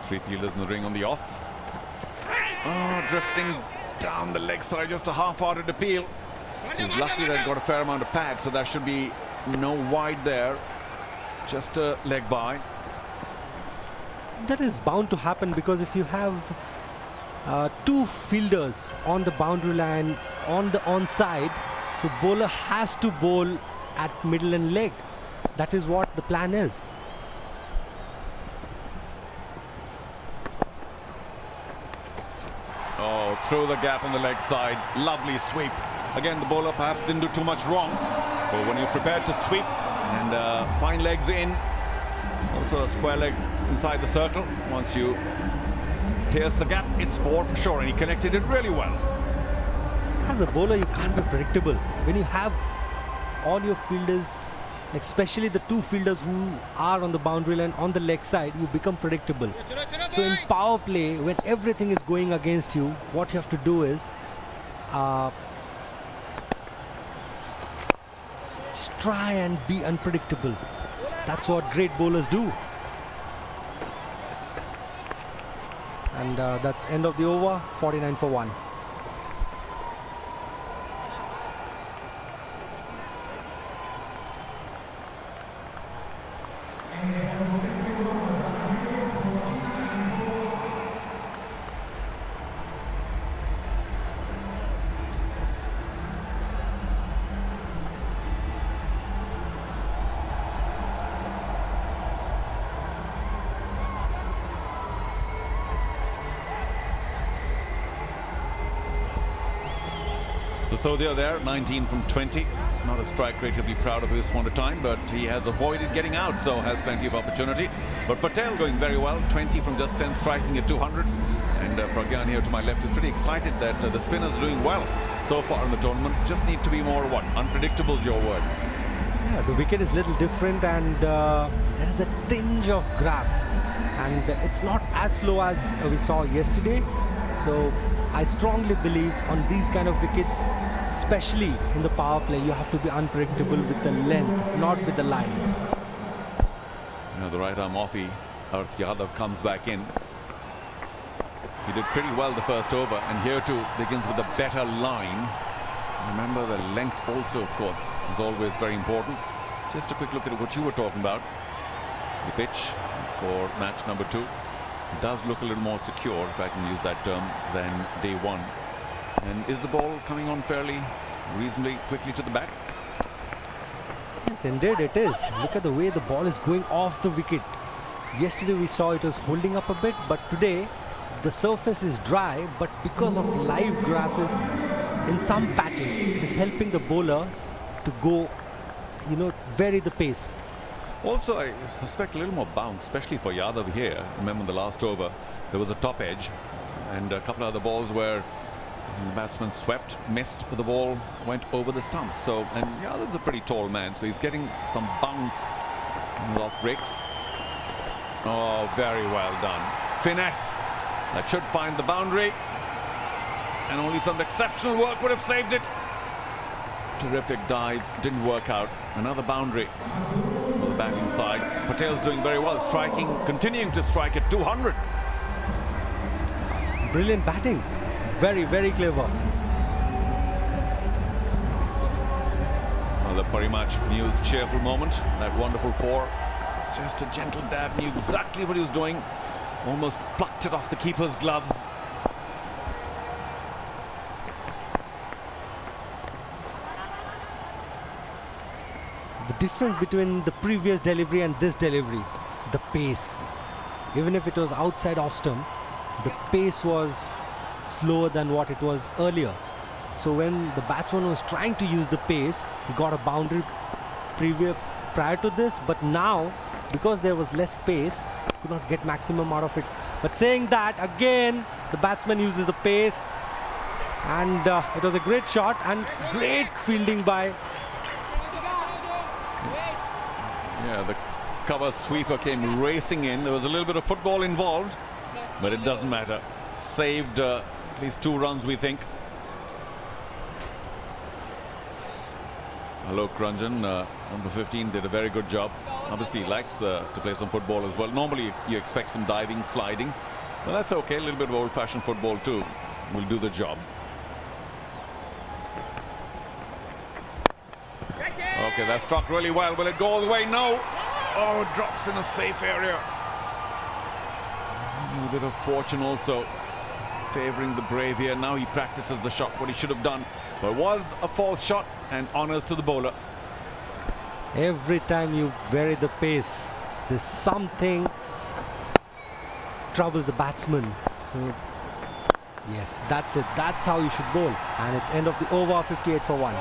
Three fielders in the ring on the off. Oh, drifting down the leg side, just a half-hearted appeal. He's lucky that he got a fair amount of pad, so there should be no wide there. Just a leg by. That is bound to happen, because if you have two fielders on the boundary line on the onside, so bowler has to bowl at middle and leg. That is what the plan is. Oh, through the gap on the leg side. Lovely sweep. Again, the bowler perhaps didn't do too much wrong, but when you're prepared to sweep and find legs in, also a square leg inside the circle, once you pierce the gap, it's four for sure, and he connected it really well. As a bowler, you can't be predictable. When you have all your fielders, especially the two fielders who are on the boundary line on the leg side, you become predictable. So in power play, when everything is going against you, what you have to do is just try and be unpredictable. That's what great bowlers do. And that's end of the over, 49 for 1. So Sodia there, 19 from 20. Not a strike rate to be proud of at this point of time, but he has avoided getting out, so has plenty of opportunity. But Patel going very well, 20 from just 10, striking at 200. And Pragyan here to my left is pretty excited that the spinner's doing well so far in the tournament. Just need to be more, what, unpredictable is your word. Yeah, the wicket is a little different, and there is a tinge of grass. And it's not as slow as we saw yesterday. So I strongly believe on these kind of wickets, especially in the power play, you have to be unpredictable with the length, not with the line. Now the right arm offie, Arth Yadav comes back in. He did pretty well the first over, and here too begins with a better line. Remember, the length also, of course, is always very important. Just a quick look at what you were talking about. The pitch for match number 2 does look a little more secure, if I can use that term, than day one. And is the ball coming on fairly, reasonably quickly to the back? Yes, indeed it is. Look at the way the ball is going off the wicket. Yesterday we saw it was holding up a bit, but today the surface is dry, but because of live grasses in some patches, it is helping the bowlers to go, vary the pace. Also, I suspect a little more bounce, especially for Yadav here. Remember the last over, there was a top edge and a couple of other balls where the batsman swept, missed, but the ball went over the stumps. So, and Yadav's a pretty tall man, so he's getting some bounce off breaks. Oh, very well done. Finesse. That should find the boundary. And only some exceptional work would have saved it. Terrific dive, didn't work out. Another boundary on the batting side. Patel's doing very well, striking, continuing to strike at 200. Brilliant batting. Very, very clever. Well, the Parimatch News cheerful moment. That wonderful 4. Just a gentle dab, knew exactly what he was doing. Almost plucked it off the keeper's gloves. The difference between the previous delivery and this delivery, the pace. Even if it was outside off stump, the pace was slower than what it was earlier. So when the batsman was trying to use the pace, he got a boundary prior to this, but now, because there was less pace, could not get maximum out of it But saying that, again, the batsman uses the pace. And it was a great shot and great fielding by... Yeah, the cover sweeper came racing in. There was a little bit of football involved, but it doesn't matter. Saved at least 2 runs, we think. Alok Ranjan, number 15, did a very good job. Obviously, he likes to play some football as well. Normally, you expect some diving, sliding. But that's okay. A little bit of old-fashioned football, too, will do the job. Okay, that struck really well. Will it go all the way? No. Oh, it drops in a safe area. A little bit of fortune also favouring the brave here. Now he practices the shot, what he should have done. But it was a false shot, and honours to the bowler. Every time you vary the pace, there's something troubles the batsman. So, yes, that's it. That's how you should bowl. And it's end of the over, 58 for 1.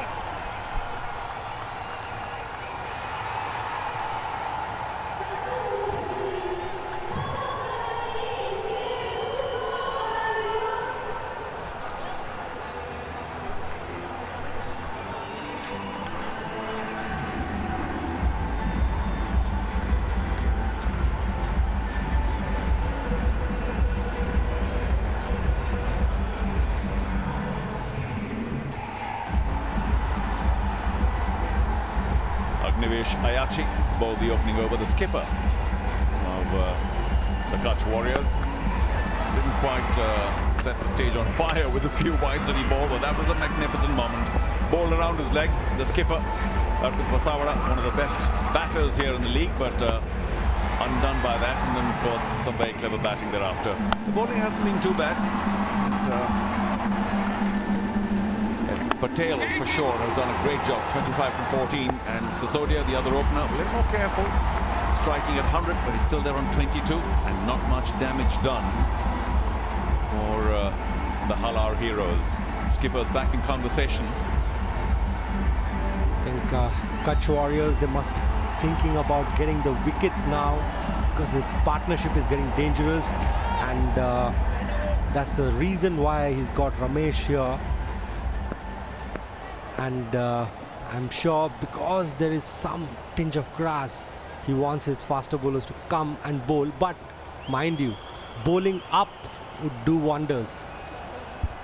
Ayachi bowled the opening over, the skipper of the Kutch Warriors. Didn't quite set the stage on fire with the few wides that he bowled, but that was a magnificent moment. Bowled around his legs, the skipper, Saurashtra, one of the best batters here in the league, but undone by that, and then of course some very clever batting thereafter. The bowling hasn't been too bad. Patel, for sure, has done a great job, 25 from 14, and Sisodia, the other opener, a little more careful, striking at 100, but he's still there on 22, and not much damage done for the Halar heroes. Skipper's back in conversation. I think Kutch Warriors, they must be thinking about getting the wickets now, because this partnership is getting dangerous, and that's the reason why he's got Ramesh here. And I'm sure because there is some tinge of grass, he wants his faster bowlers to come and bowl. But mind you, bowling up would do wonders.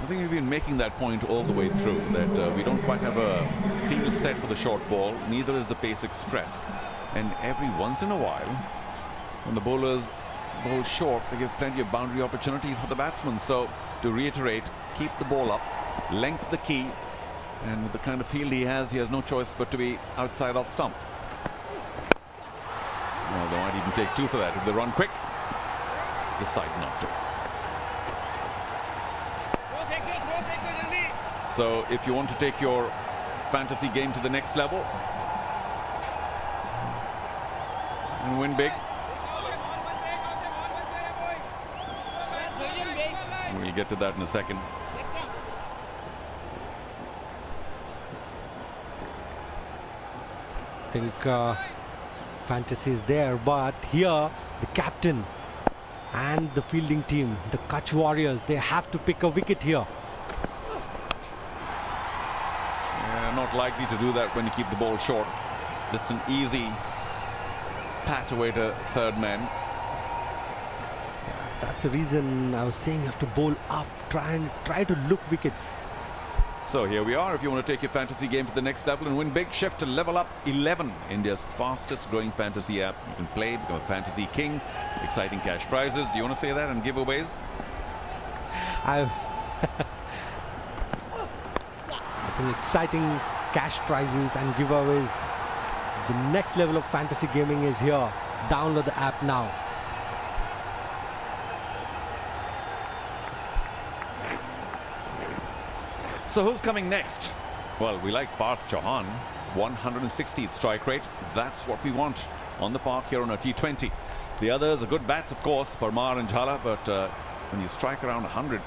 I think we've been making that point all the way through, that we don't quite have a field set for the short ball, neither is the pace express. And every once in a while, when the bowlers bowl short, they give plenty of boundary opportunities for the batsmen. So, to reiterate, keep the ball up, length the key, and with the kind of field he has no choice but to be outside off stump. Well, they might even take 2 for that if they run quick. Decide not to. So if you want to take your fantasy game to the next level and win big, we'll get to that in a second. I think fantasy is there, but here the captain and the fielding team, the Kutch Warriors, they have to pick a wicket here. Yeah, not likely to do that when you keep the ball short. Just an easy pat away to third man. That's the reason I was saying you have to bowl up, try to look wickets. So here we are. If you want to take your fantasy game to the next level and win big, shift to Level Up 11, India's fastest growing fantasy app. You can play, become a fantasy king, exciting cash prizes. Do you want to say that, and giveaways? I think exciting cash prizes and giveaways. The next level of fantasy gaming is here. Download the app now. So who's coming next? Well, we like Parth Chauhan, 160th strike rate. That's what we want on the park here on a T20. The others are good bats, of course, Parmar and Jhala, but when you strike around 100,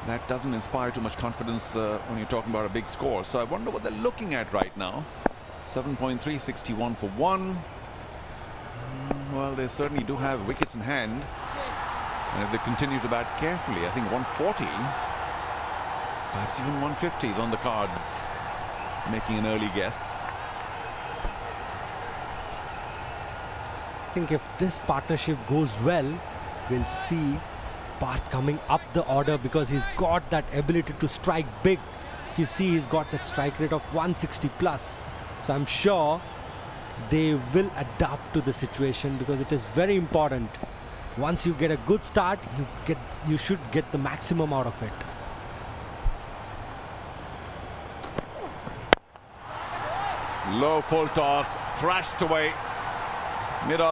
that doesn't inspire too much confidence when you're talking about a big score. So I wonder what they're looking at right now. 7.3, 61 for 1. Well, they certainly do have wickets in hand. And if they continue to bat carefully, I think 140, perhaps even 150 is on the cards, making an early guess. I think if this partnership goes well, we'll see Parth coming up the order because he's got that ability to strike big. If you see, he's got that strike rate of 160 plus. So I'm sure they will adapt to the situation because it is very important. Once you get a good start, you should get the maximum out of it. Low full toss, thrashed away. Mid-off.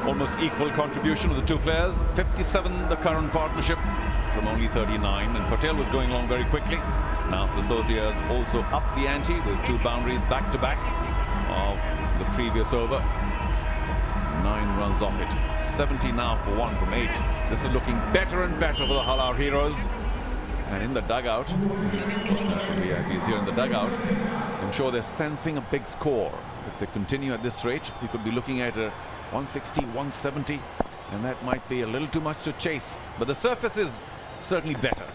Almost equal contribution of the two players. 57 the current partnership from only 39, and Patel was going along very quickly. Now Sisodia has also upped the ante with 2 boundaries back to back of the previous over. 9 runs off it. 70 now for 1 from 8. This is looking better and better for the Halar heroes. And in the dugout, VIPs here in the dugout, I'm sure they're sensing a big score. If they continue at this rate, we could be looking at a 160, 170, and that might be a little too much to chase. But the surface is certainly better.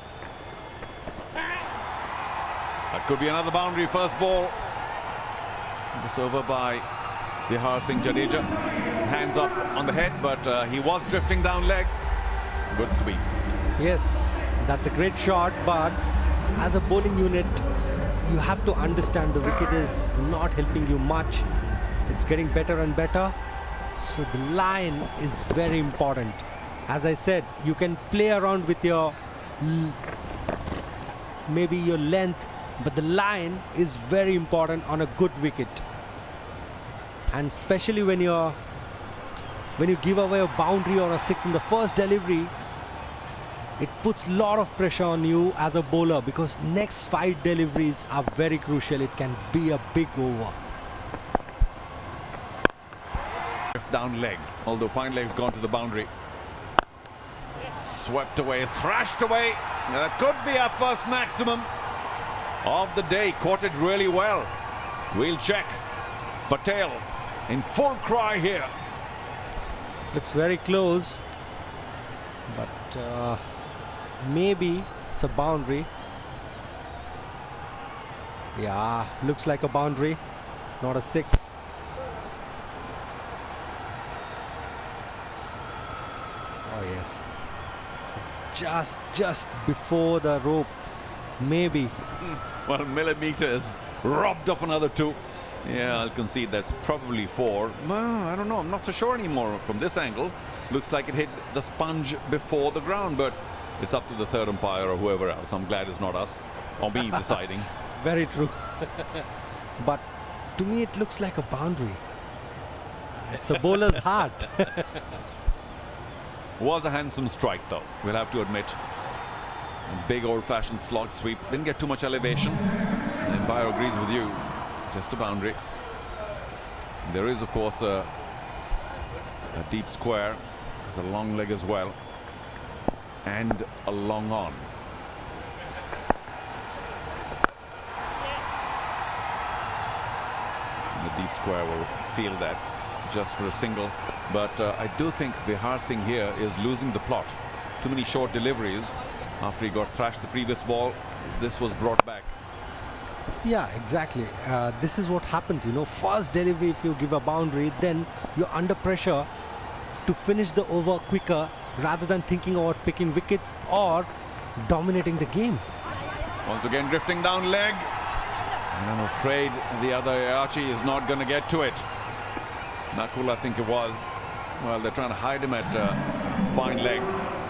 That could be another boundary. First ball. This over by Bihar Singh Jadeja. Hands up on the head, but he was drifting down leg. Good sweep. Yes, that's a great shot, but as a bowling unit, you have to understand the wicket is not helping you much. It's getting better and better. So the line is very important. As I said, you can play around with your maybe your length, but the line is very important on a good wicket. And especially when you give away a boundary or a 6 in the first delivery, it puts a lot of pressure on you as a bowler because next 5 deliveries are very crucial. It can be a big over. Down leg, although fine leg's gone to the boundary. Swept away, thrashed away. Now that could be our first maximum of the day. Caught it really well. We'll check. Patel in full cry here. Looks very close, but maybe it's a boundary. Yeah, looks like a boundary, not a 6. Oh yes, it's just before the rope, maybe. 1 millimeters, robbed of another 2. Yeah, I'll concede that's probably 4. Well, I don't know, I'm not so sure anymore from this angle. Looks like it hit the sponge before the ground, but it's up to the third umpire or whoever else. I'm glad it's not us or me deciding. Very true. But to me it looks like a boundary. It's a bowler's heart. Was a handsome strike though, we'll have to admit. A big old-fashioned slog sweep. Didn't get too much elevation. The umpire agrees with you. Just a boundary. There is of course a deep square. There's a long leg as well. And a long on. The deep square will feel that just for a single. But I do think Bihar Singh here is losing the plot. Too many short deliveries. After he got thrashed the previous ball, this was brought back. Yeah, exactly. This is what happens, you know. First delivery, if you give a boundary, then you're under pressure to finish the over quicker rather than thinking about picking wickets or dominating the game. Once again drifting down leg. And I'm afraid the other Archie is not going to get to it. Nakul, I think it was. Well, they're trying to hide him at fine leg.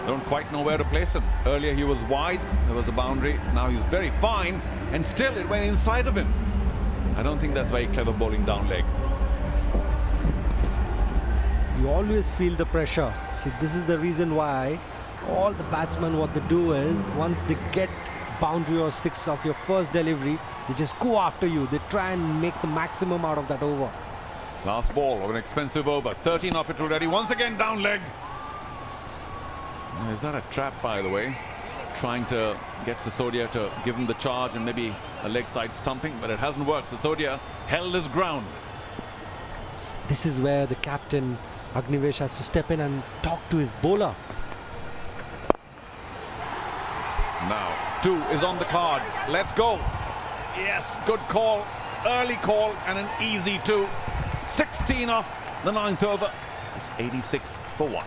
Don't quite know where to place him. Earlier he was wide, there was a boundary. Now he's very fine, and still it went inside of him. I don't think that's very clever bowling down leg. You always feel the pressure. See, this is the reason why all the batsmen, what they do is, once they get boundary or 6 of your first delivery, they just go after you. They try and make the maximum out of that over. Last ball of an expensive over. 13 off it already. Once again down leg. Is that a trap, by the way? trying to get Sisodia to give him the charge and maybe a leg side stumping, but it hasn't worked. Sisodia held his ground. This is where the captain Agnivesh has to step in and talk to his bowler. Now 2 is on the cards. Let's go. Yes, good call, early call, and an easy 2. 16 off the 9th over. It's 86 for 1.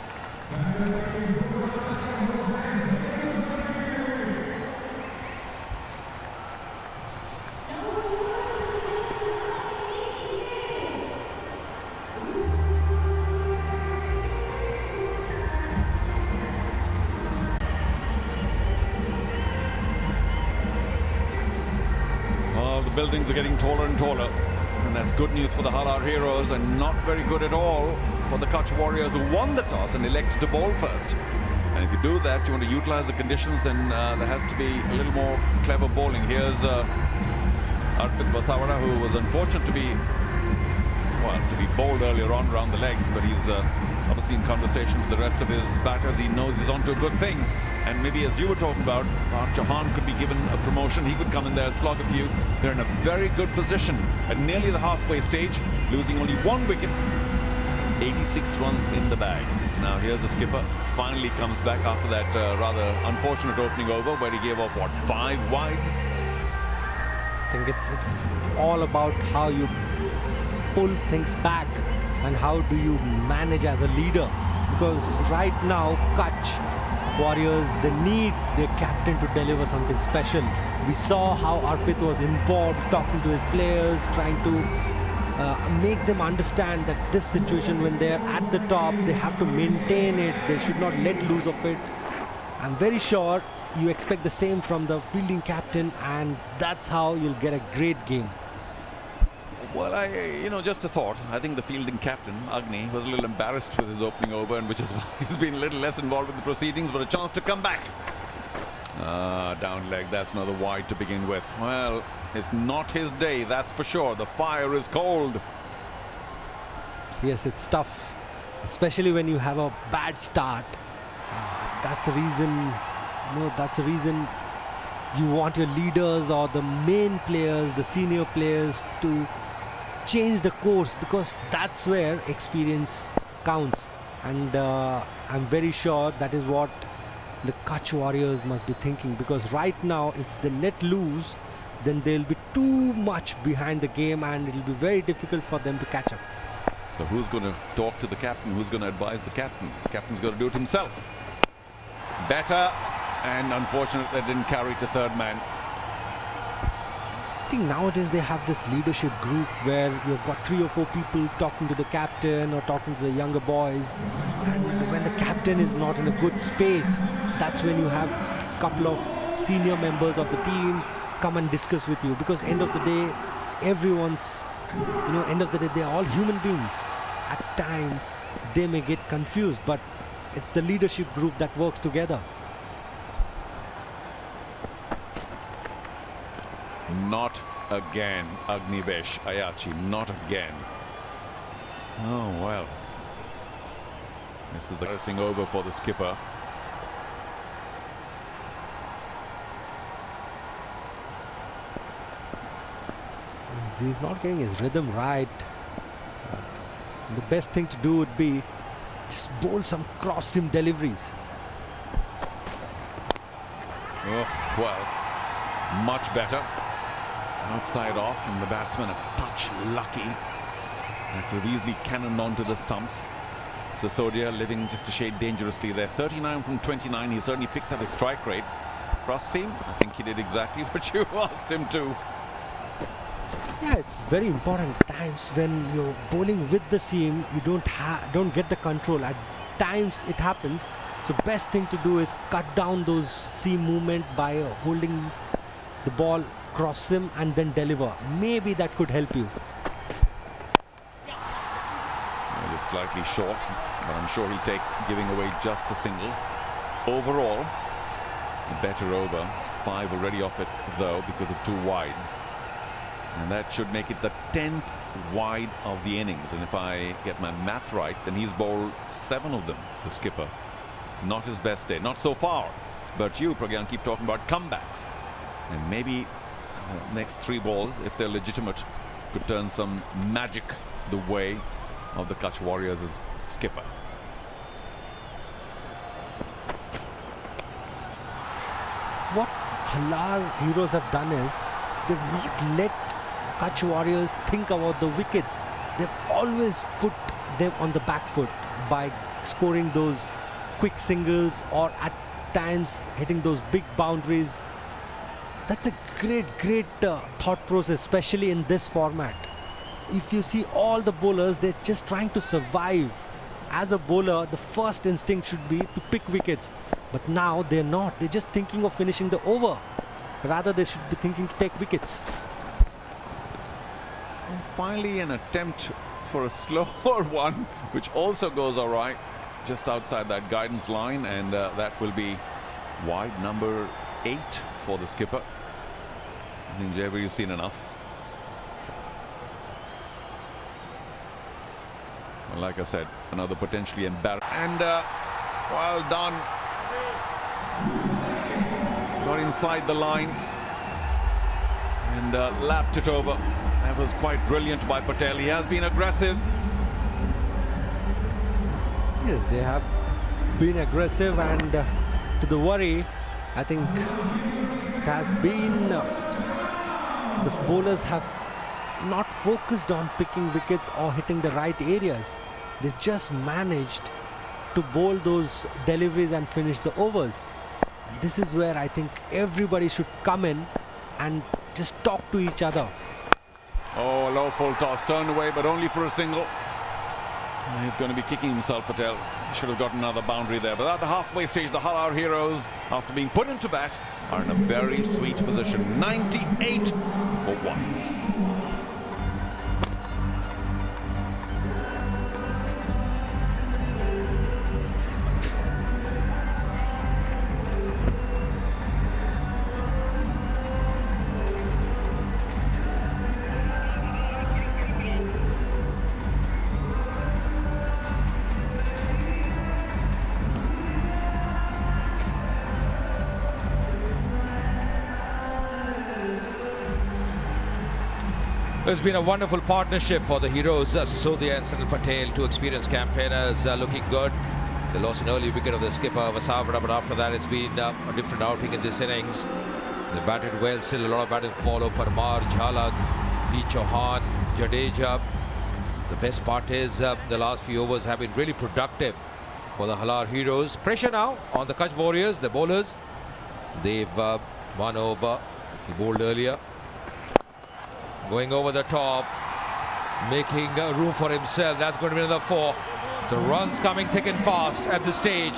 Well, the buildings are getting taller and taller. And that's good news for the Halar heroes and not very good at all for the Kutch warriors who won the toss and elected to bowl first. And if you do that, you want to utilize the conditions, then there has to be a little more clever bowling. Here's Arpit Basawada, who was unfortunate to be bowled earlier on around the legs, but he's obviously in conversation with the rest of his batters. He knows he's onto a good thing. And maybe, as you were talking about, Chauhan could be given a promotion. He could come in there and slog a few. They're in a very good position at nearly the halfway stage, losing only 1 wicket. 86 runs in the bag. Now here's the skipper. Finally comes back after that rather unfortunate opening over where he gave off, what, 5 wides? I think it's all about how you pull things back and how do you manage as a leader. Because right now, Kutch Warriors, they need their captain to deliver something special. We saw how Arpit was involved, talking to his players, trying to make them understand that this situation, when they're at the top, they have to maintain it. They should not let loose of it. I'm very sure you expect the same from the fielding captain, and that's how you'll get a great game. Well, just a thought. I think the fielding captain, Agni, was a little embarrassed with his opening over, and which is why he's been a little less involved with the proceedings, but a chance to come back. Down leg, that's another wide to begin with. Well, it's not his day, that's for sure. The fire is cold. Yes, it's tough, especially when you have a bad start. That's the reason you want your leaders or the main players, the senior players, to change the course, because that's where experience counts. And I'm very sure that is what the Kutch Warriors must be thinking, because right now if they let loose, then they'll be too much behind the game and it'll be very difficult for them to catch up. So who's going to talk to the captain? Who's going to advise the captain? The captain's got to do it himself. Better, and unfortunately that didn't carry to third man. I think nowadays they have this leadership group where you've got 3 or 4 people talking to the captain or talking to the younger boys, and when the captain is not in a good space, that's when you have a couple of senior members of the team come and discuss with you, because end of the day they're all human beings. At times they may get confused, but it's the leadership group that works together. Not again, Agnivesh Ayachi, not again. Oh well. This is a embarrassing over for the skipper. He's not getting his rhythm right. The best thing to do would be just bowl some cross-seam deliveries. Oh, well, much better. Outside off, and the batsman a touch lucky. That could have easily cannoned onto the stumps. Sisodia living just a shade dangerously there. 39 from 29. He certainly picked up his strike rate. Cross seam, I think he did exactly what you asked him to. Yeah, it's very important times when you're bowling with the seam, you don't get the control. At times it happens. So best thing to do is cut down those seam movement by holding the ball cross him and then deliver. Maybe that could help you. Well, it's slightly short, but I'm sure he'd take giving away just a single. Overall, a better over. 5 already off it though because of 2 wides. And that should make it the 10th wide of the innings. And if I get my math right, then he's bowled 7 of them, the skipper. Not his best day, not so far. But you, Pragyan, keep talking about comebacks. And maybe next 3 balls, if they're legitimate, could turn some magic the way of the Kutch Warriors as skipper. What Halar heroes have done is they've not let Kutch Warriors think about the wickets. They've always put them on the back foot by scoring those quick singles or at times hitting those big boundaries. That's a great thought process, especially in this format. If you see all the bowlers, they're just trying to survive. As a bowler, the first instinct should be to pick wickets. But now they're not. They're just thinking of finishing the over. Rather, they should be thinking to take wickets. And finally, an attempt for a slower one, which also goes all right, just outside that guidance line. And that will be wide number 8 for the skipper. I think, Javier, you've seen enough. Well, like I said, another potentially embarrassing. And well done. Got inside the line and lapped it over. That was quite brilliant by Patel. He has been aggressive. Yes, they have been aggressive, and to the worry, I think it has been the bowlers have not focused on picking wickets or hitting the right areas. They just managed to bowl those deliveries and finish the overs. This is where I think everybody should come in and just talk to each other. Oh, a low full toss, turned away, but only for a single. He's going to be kicking himself, Patel. Should have gotten another boundary there. But at the halfway stage, the Halar heroes, after being put into bat, are in a very sweet position. 98 for 1. It's been a wonderful partnership for the heroes, Sisodia and Sunil Patel, 2 experienced campaigners, looking good. They lost an early wicket of the skipper, Vasavada, but after that it's been a different outing in this innings. They batted well, still a lot of batting to follow. Parimatch, Halar, P. Chauhan, Jadeja. The best part is the last few overs have been really productive for the Halar heroes. Pressure now on the Kutch Warriors, the bowlers. They've won over, he bowled earlier. Going over the top, making room for himself. That's going to be another 4. So runs coming thick and fast at this stage.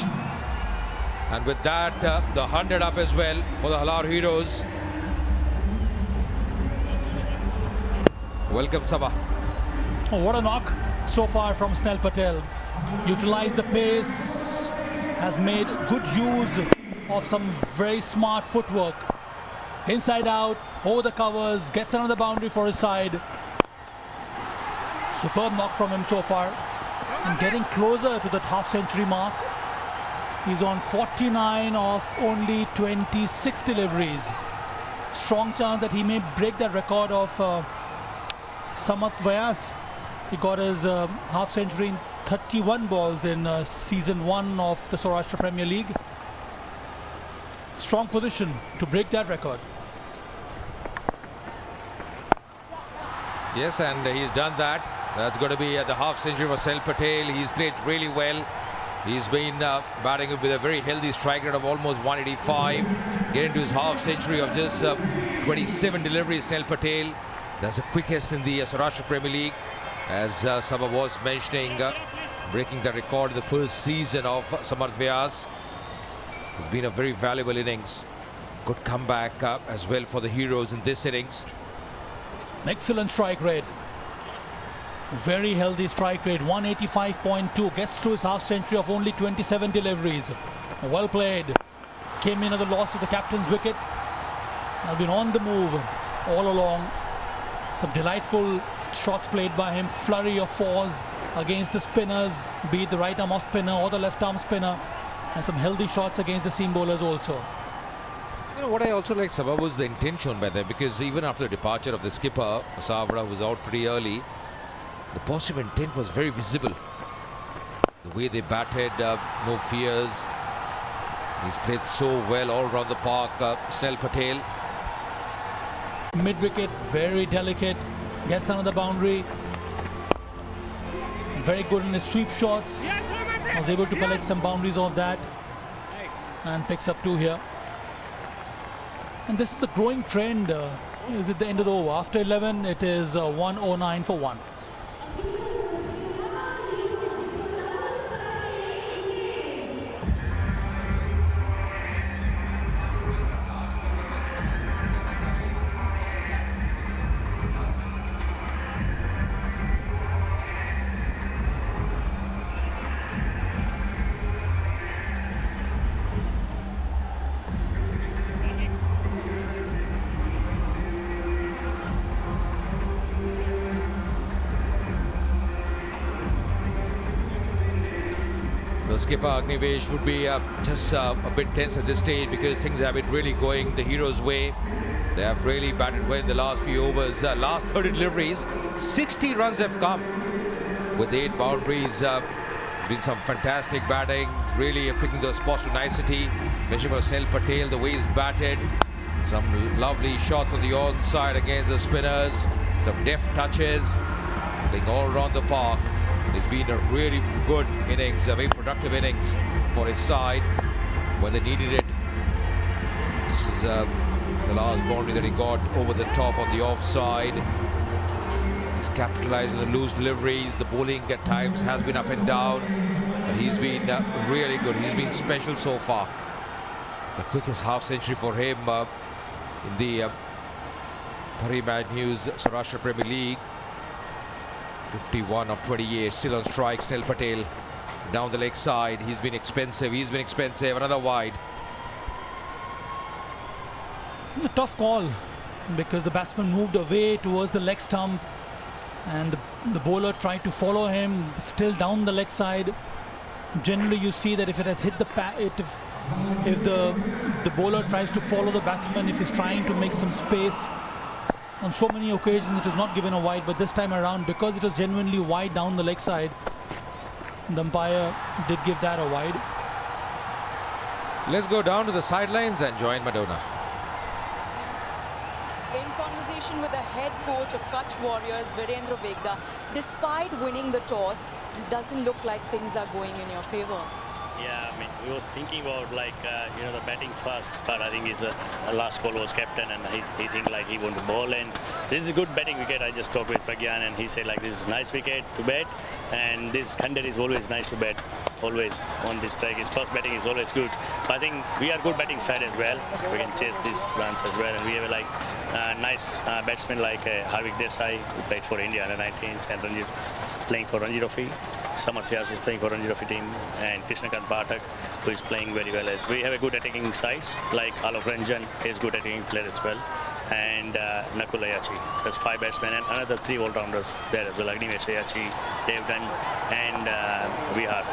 And with that, the 100 up as well for the Halar heroes. Welcome, Sabah. Oh, what a knock so far from Snell Patel. Utilized the pace, has made good use of some very smart footwork. Inside out, over the covers, gets another boundary for his side. Superb knock from him so far. And getting closer to that half-century mark. He's on 49 of only 26 deliveries. Strong chance that he may break that record of Samat Vyas. He got his half-century in 31 balls in season 1 of the Saurashtra Premier League. Strong position to break that record. Yes, and he's done that. That's going to be the half-century for Snell Patel. He's played really well. He's been batting with a very healthy strike rate of almost 185. Getting to his half-century of just 27 deliveries, Snell Patel. That's the quickest in the Saurashtra Premier League. As Sabah was mentioning, breaking the record in the first season of Samarth Vyas. It's been a very valuable innings. Good comeback as well for the heroes in this innings. An excellent strike rate. Very healthy strike rate, 185.2. Gets to his half-century of only 27 deliveries. Well played. Came in at the loss of the captain's wicket. Has been on the move all along. Some delightful shots played by him. Flurry of 4s against the spinners, be it the right arm off spinner or the left arm spinner. and some healthy shots against the seam bowlers also. You know what I also like, Sabah, was the intent shown by them, because even after the departure of the skipper, Saurashtra, who was out pretty early, the positive intent was very visible. The way they batted, no fears. He's played so well all around the park. Snell Patel. Mid-wicket, very delicate, gets another boundary. Very good in his sweep shots. Was able to collect some boundaries off that and picks up 2 here. And this is a growing trend. Is it the end of the over? After 11, it is 109 for 1. Skipper Agnivesh would be just a bit tense at this stage, because things have been really going the Heroes' way. They have really batted well in the last few overs. Last 30 deliveries, 60 runs have come with 8 boundaries. Been some fantastic batting, really picking those spots to nicety. Mentioning about Snell Patel, the way he's batted. Some lovely shots on the onside against the spinners. Some deft touches, playing all around the park. It's been a really good innings, a very productive innings for his side when they needed it. This is the last boundary that he got over the top on the offside. He's capitalized on the loose deliveries. The bowling at times has been up and down, but he's been really good. He's been special so far. The quickest half century for him in the Parimatch News Saurashtra Premier League. 51 of 28, still on strike. Snell Patel down the leg side. He's been expensive. Another wide. A tough call, because the batsman moved away towards the leg stump and the bowler tried to follow him, still down the leg side. Generally you see that if it has hit the if the bowler tries to follow the batsman, if he's trying to make some space, on so many occasions it is not given a wide, but this time around, because it was genuinely wide down the leg side, the umpire did give that a wide. Let's go down to the sidelines and join Madonna. In conversation with the head coach of Kutch Warriors, Virendra Vegda, despite winning the toss, it doesn't look like things are going in your favor. Yeah, I mean, we was thinking about the batting first, but I think his last call was captain, and he think like he want to bowl, and this is a good batting wicket. I just talked with Pragyan, and he said like this is a nice wicket to bat, and this 100 is always nice to bat, always on this strike. His first batting is always good. But I think we are good batting side as well. We can chase these runs as well, and we have nice batsmen like Harvik Desai, who played for India under 19s, and Ranjit playing for Ranji Trophy. Samathyas is playing for Ranji Trophy team, and Krishnakant Bhatak, who is playing very well. As we have a good attacking sides like Alok Ranjan is good attacking player as well, and Nakul Ayachi. There's 5 batsmen and another 3 all-rounders there as well. Agnivesh Ayachi, Devgan, and Vihar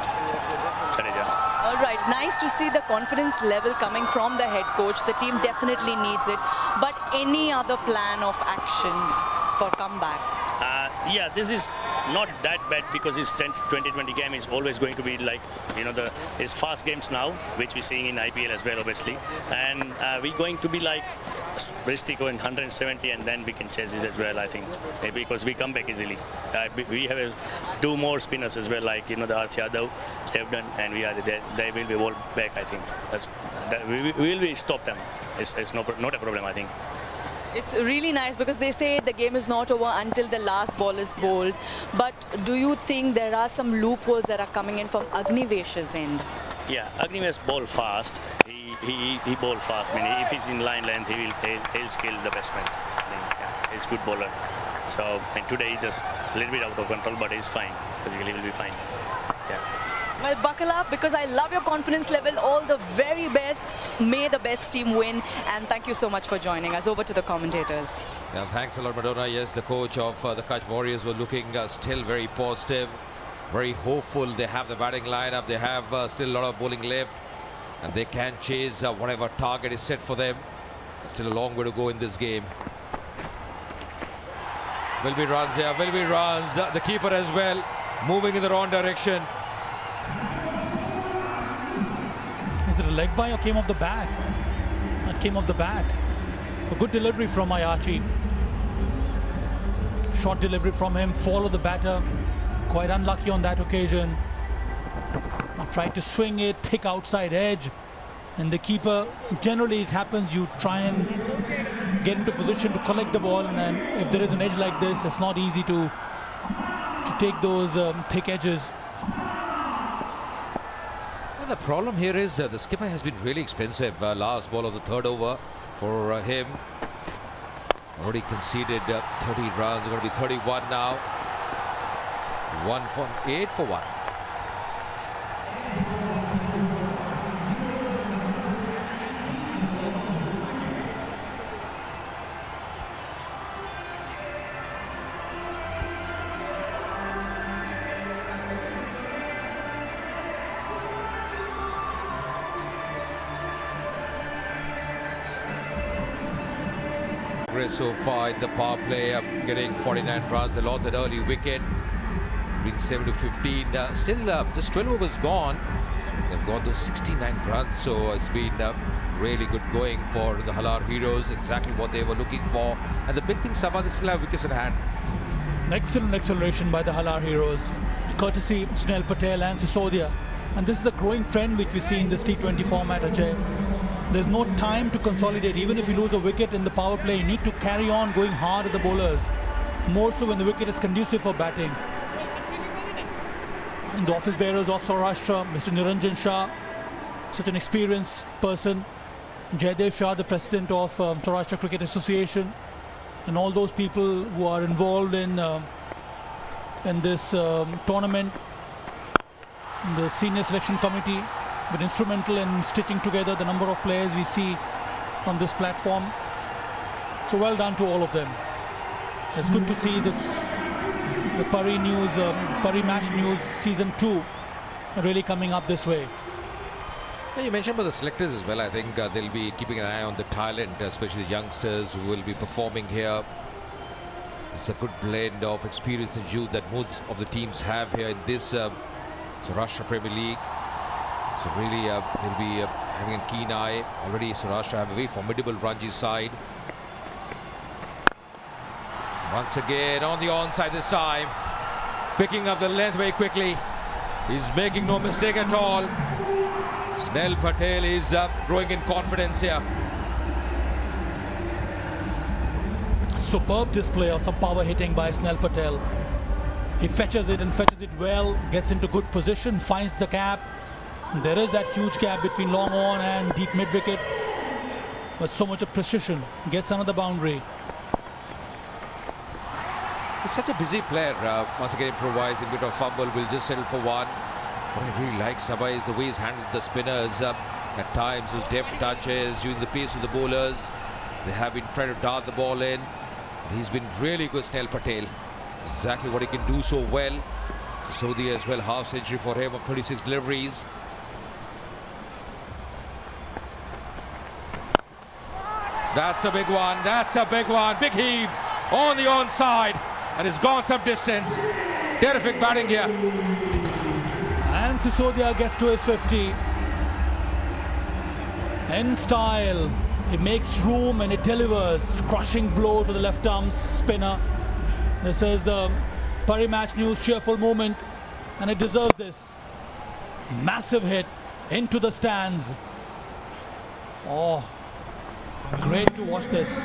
Chareja. All right, nice to see the confidence level coming from the head coach. The team definitely needs it. But any other plan of action for comeback? Yeah, this is not that bad, because his 20-20 game is always going to be like, his fast games now, which we're seeing in IPL as well, obviously. And we're going to be like realistic on 170, and then we can chase this as well, I think, because we come back easily. We have 2 more spinners as well, like, the Arth Yadav, they've done, and they will be all back, I think. We will be stop them. It's not a problem, I think. It's really nice, because they say the game is not over until the last ball is bowled. But do you think there are some loopholes that are coming in from Agnivesh's end? Yeah, Agnivesh ball fast. He ball fast. I mean, if he's in line length, he'll skill the batsmen. He's a good bowler. So today he's just a little bit out of control, but he's fine. Basically, he will be fine. Yeah. Well, buckle up, because I love your confidence level. All the very best. May the best team win. And thank you so much for joining us. Over to the commentators. Yeah, thanks a lot, Madonna. Yes, the coach of the Kutch Warriors were looking still very positive, very hopeful. They have the batting lineup. They have still a lot of bowling left. and they can chase whatever target is set for them. Still a long way to go in this game. Will be runs here, will be runs. The keeper as well, moving in the wrong direction. Is it a leg by or came off the bat? It came off the bat. A good delivery from Ayachi. Short delivery from him, follow the batter. Quite unlucky on that occasion. Tried to swing it, thick outside edge. And the keeper, generally it happens, you try and get into position to collect the ball, and if there is an edge like this, it's not easy to take those thick edges. Well, the problem here is the skipper has been really expensive. Last ball of the third over for him. Already conceded 30 runs, going to be 31 now. 8 for 1. So far in the power play, getting 49 runs. They lost that early wicket, being 7 to 15. Still, just 12 overs gone. They've got those 69 runs, so it's been really good going for the Halar Heroes. Exactly what they were looking for. And the big thing, Sabha, they still have wickets in hand. Excellent acceleration by the Halar Heroes, courtesy Sunil Patel and Sisodia. And this is a growing trend which we see in this T20 format, Ajay. There's no time to consolidate. Even if you lose a wicket in the power play, you need to carry on going hard at the bowlers. More so when the wicket is conducive for batting. And the office bearers of Saurashtra, Mr. Niranjan Shah, such an experienced person. Jaidev Shah, the president of Saurashtra Cricket Association. And all those people who are involved in this tournament. The senior selection committee been instrumental in stitching together the number of players we see on this platform. So well done to all of them. It's good to see this, the Parimatch News Season 2 really coming up this way. Yeah, you mentioned about the selectors as well. I think they'll be keeping an eye on the talent, especially the youngsters who will be performing here. It's a good blend of experience and youth that most of the teams have here in this Saurashtra Premier League. So really, they'll be having a keen eye. Already Saurashtra have a very formidable Ranji side. Once again on the onside this time. Picking up the length very quickly. He's making no mistake at all. Sunil Patel is growing in confidence here. Superb display of some power hitting by Sunil Patel. He fetches it and fetches it well, gets into good position, finds the gap. There is that huge gap between long on and deep mid wicket, but so much of precision. Gets another boundary. He's such a busy player. Once again improvising, bit of fumble, will just settle for one. What I really like, Sabha, is the way he's handled the spinners. At times, those deft touches, using the pace of the bowlers. They have been trying to dart the ball in. He's been really good, Sunil Patel. Exactly what he can do so well. Saudi as well, half century for him of 36 deliveries. That's a big one, that's a big one. Big heave on the onside, and it's gone some distance. Terrific batting here. And Sisodia gets to his 50. In style, it makes room and it delivers. Crushing blow to the left arm spinner. This is the Parimatch News cheerful moment, and it deserves this. Massive hit into the stands. Oh, great to watch this.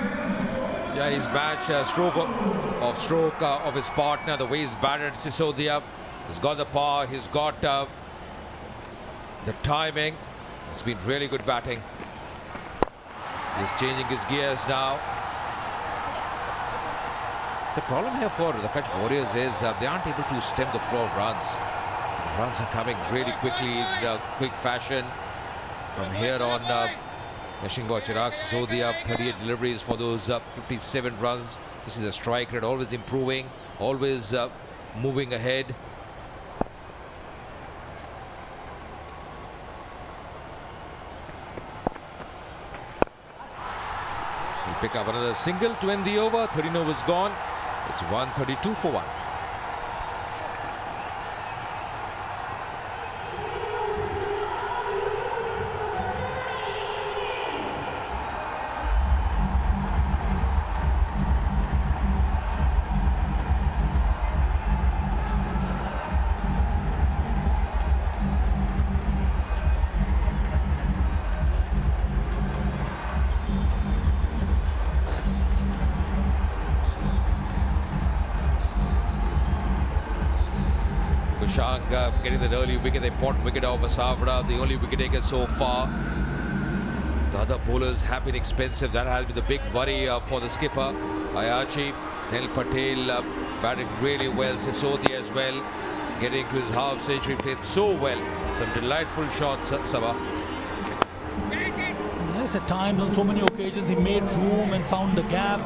Yeah, he's matched stroke of his partner. The way he's batted Sisodia. He's got the power, he's got the timing. It's been really good batting. He's changing his gears now. The problem here for the Kutch Warriors is they aren't able to stem the flow of runs. The runs are coming really quickly in quick fashion. From here on, Yashingwa Chirag Sisodia, 38 deliveries for those 57 runs. This is a strike rate, always improving, always moving ahead. pick up another single to end the over. 13 overs gone. It's 132 for 1. Getting that early wicket, the important wicket over Savra, the only wicket taker so far. The other bowlers have been expensive. That has been the big worry for the skipper. Ayachi, Snell Patel batting really well. Sisodi as well, getting to his half century, played so well. Some delightful shots, Sabah. Yes, at times, on so many occasions, he made room and found the gap.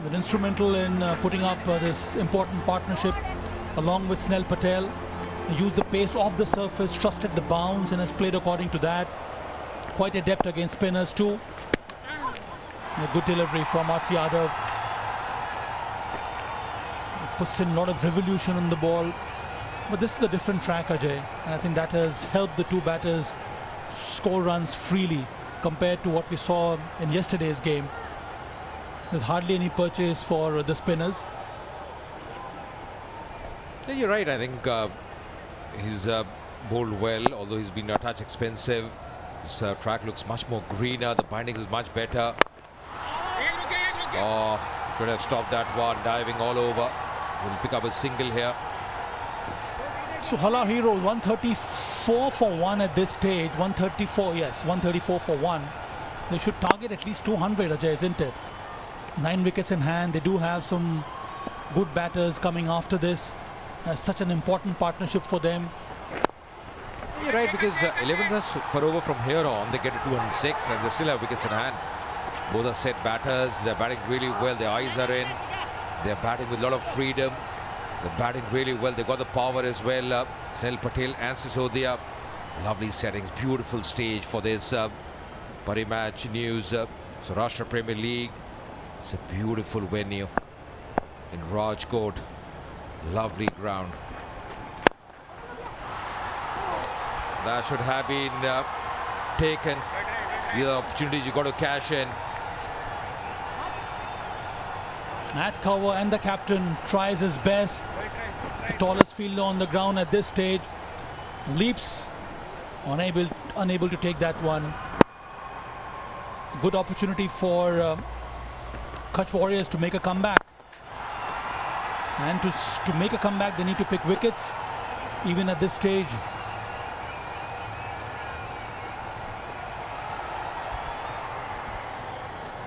Been instrumental in putting up this important partnership along with Snell Patel. He used the pace of the surface, trusted the bounce, and has played according to that. Quite adept against spinners too. A good delivery from Arti Yadav. Puts in a lot of revolution on the ball. But this is a different track, Ajay. I think that has helped the two batters score runs freely compared to what we saw in yesterday's game. There's hardly any purchase for the spinners. Yeah, you're right. I think he's bowled well, although he's been a touch expensive. This track looks much more greener. The binding is much better. Oh, should have stopped that one. Diving all over. Will pick up a single here. So Halar Hero 134 for 1 at this stage. 134, yes, 134 for 1. They should target at least 200, Ajay, isn't it? 9 wickets in hand. They do have some good batters coming after this. Such an important partnership for them. You're right, because 11 runs per over from here on, they get to 206 and they still have wickets in hand. Both are set batters. They're batting really well. Their eyes are in. They're batting with a lot of freedom. They're batting really well. They got the power as well. Snell Patel and Sisodia. Lovely settings. Beautiful stage for this Parimatch News Saurashtra Premier League. It's a beautiful venue in Rajkot. Lovely ground. That should have been taken. The opportunities you got to cash in. At cover, and the captain tries his best. The tallest fielder on the ground at this stage. Leaps, unable to take that one. Good opportunity for Kutch Warriors to make a comeback. And to make a comeback, they need to pick wickets, even at this stage.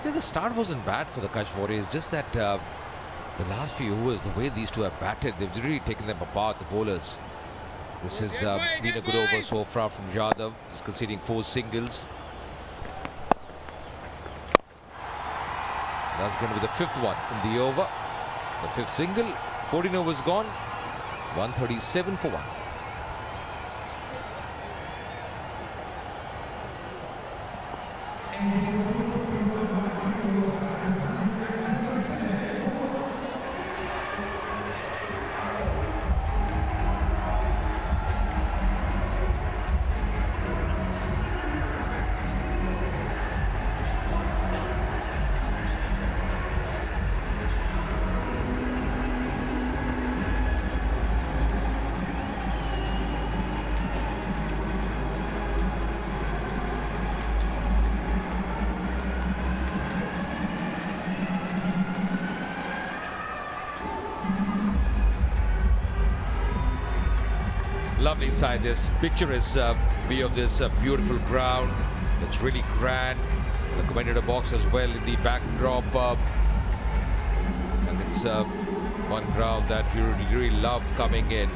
Yeah, the start wasn't bad for the Kutch Warriors, just that the last few overs, the way these two have batted, they've really taken them apart, the bowlers. This has been a good over so far from Yadav, just conceding 4 singles. That's going to be the 5th one in the over. The 5th single, 14 overs gone, 137 for 1. Lovely side, this picturesque view of this beautiful ground. It's really grand. The commentator box as well in the backdrop. And it's one ground that we really love coming in.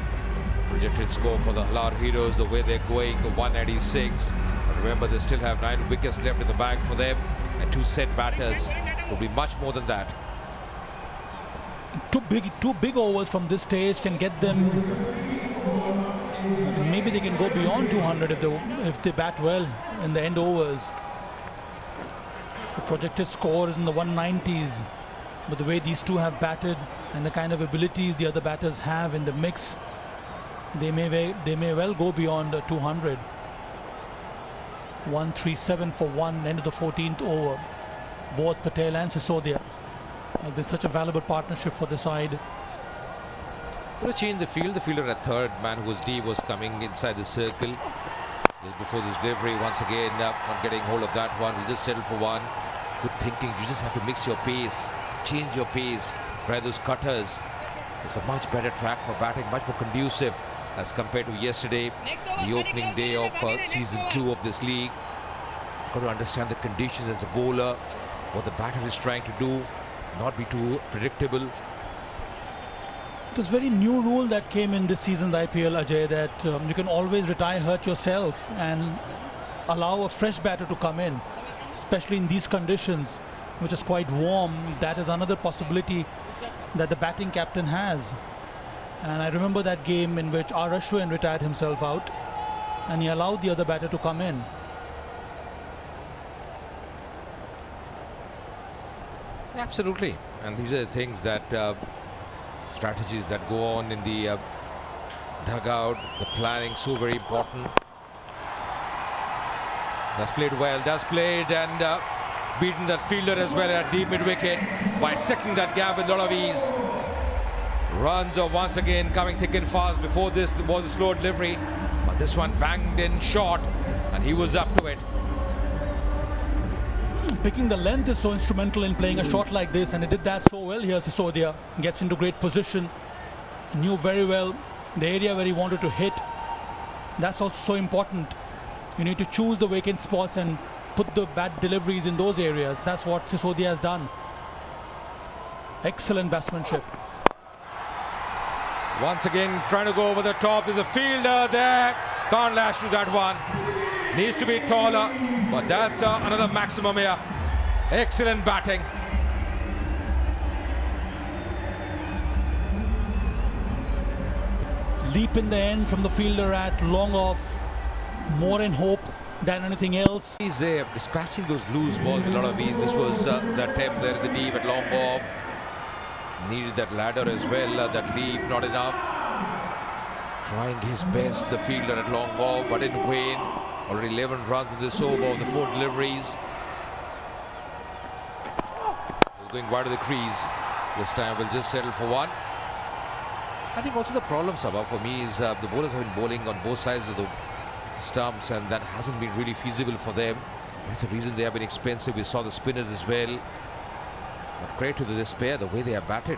Projected score for the Halar Heroes, the way they're going, 196. But remember, they still have 9 wickets left in the bag for them, and 2 set batters. Will be much more than that. Two big overs from this stage can get them. Maybe they can go beyond 200 if they bat well in the end overs. The projected score is in the 190s. But the way these two have batted and the kind of abilities the other batters have in the mix, they may well go beyond 200. 137 for one, end of the 14th over. Both Patel and Sisodia. There's such a valuable partnership for the side. To change the field, the fielder at third, man who was D was coming inside the circle. Just before this delivery, once again, not getting hold of that one. He just settled for one. Good thinking. You just have to mix your pace, change your pace. Try those cutters. It's a much better track for batting, much more conducive as compared to yesterday, the opening day of season 2 of this league. Got to understand the conditions as a bowler, what the batter is trying to do, not be too predictable. It was a very new rule that came in this season, the IPL, Ajay, that you can always retire hurt yourself and allow a fresh batter to come in, especially in these conditions, which is quite warm. That is another possibility that the batting captain has. And I remember that game in which R. Ashwin retired himself out and he allowed the other batter to come in. Absolutely. And these are the things that strategies that go on in the dugout, the planning, so very important. That's played well, that's played, and beaten that fielder as well at deep mid-wicket by seconding that gap with a lot of ease. Runs are once again coming thick and fast. Before this was a slow delivery, but this one banged in short and he was up to it. Picking the length is so instrumental in playing a shot like this, and he did that so well here. Sisodia gets into great position, knew very well the area where he wanted to hit. That's also so important. You need to choose the vacant spots and put the bad deliveries in those areas. That's what Sisodia has done. Excellent batsmanship. Once again trying to go over the top. There's a fielder there, can't lash to that one, needs to be taller, but that's another maximum here. Excellent batting. Leap in the end from the fielder at long off, more in hope than anything else. He's there dispatching those loose balls with a lot of ease. This was the attempt there at the deep at long off. Needed that ladder as well, that leap, not enough. Trying his best, the fielder at long off, but in vain. Already 11 runs in this over of the 4 deliveries. He's going wide of the crease. This time we'll just settle for one. I think also the problem, Sabha, for me is the bowlers have been bowling on both sides of the stumps, and that hasn't been really feasible for them. That's the reason they have been expensive. We saw the spinners as well. But credit to this pair, the way they have batted.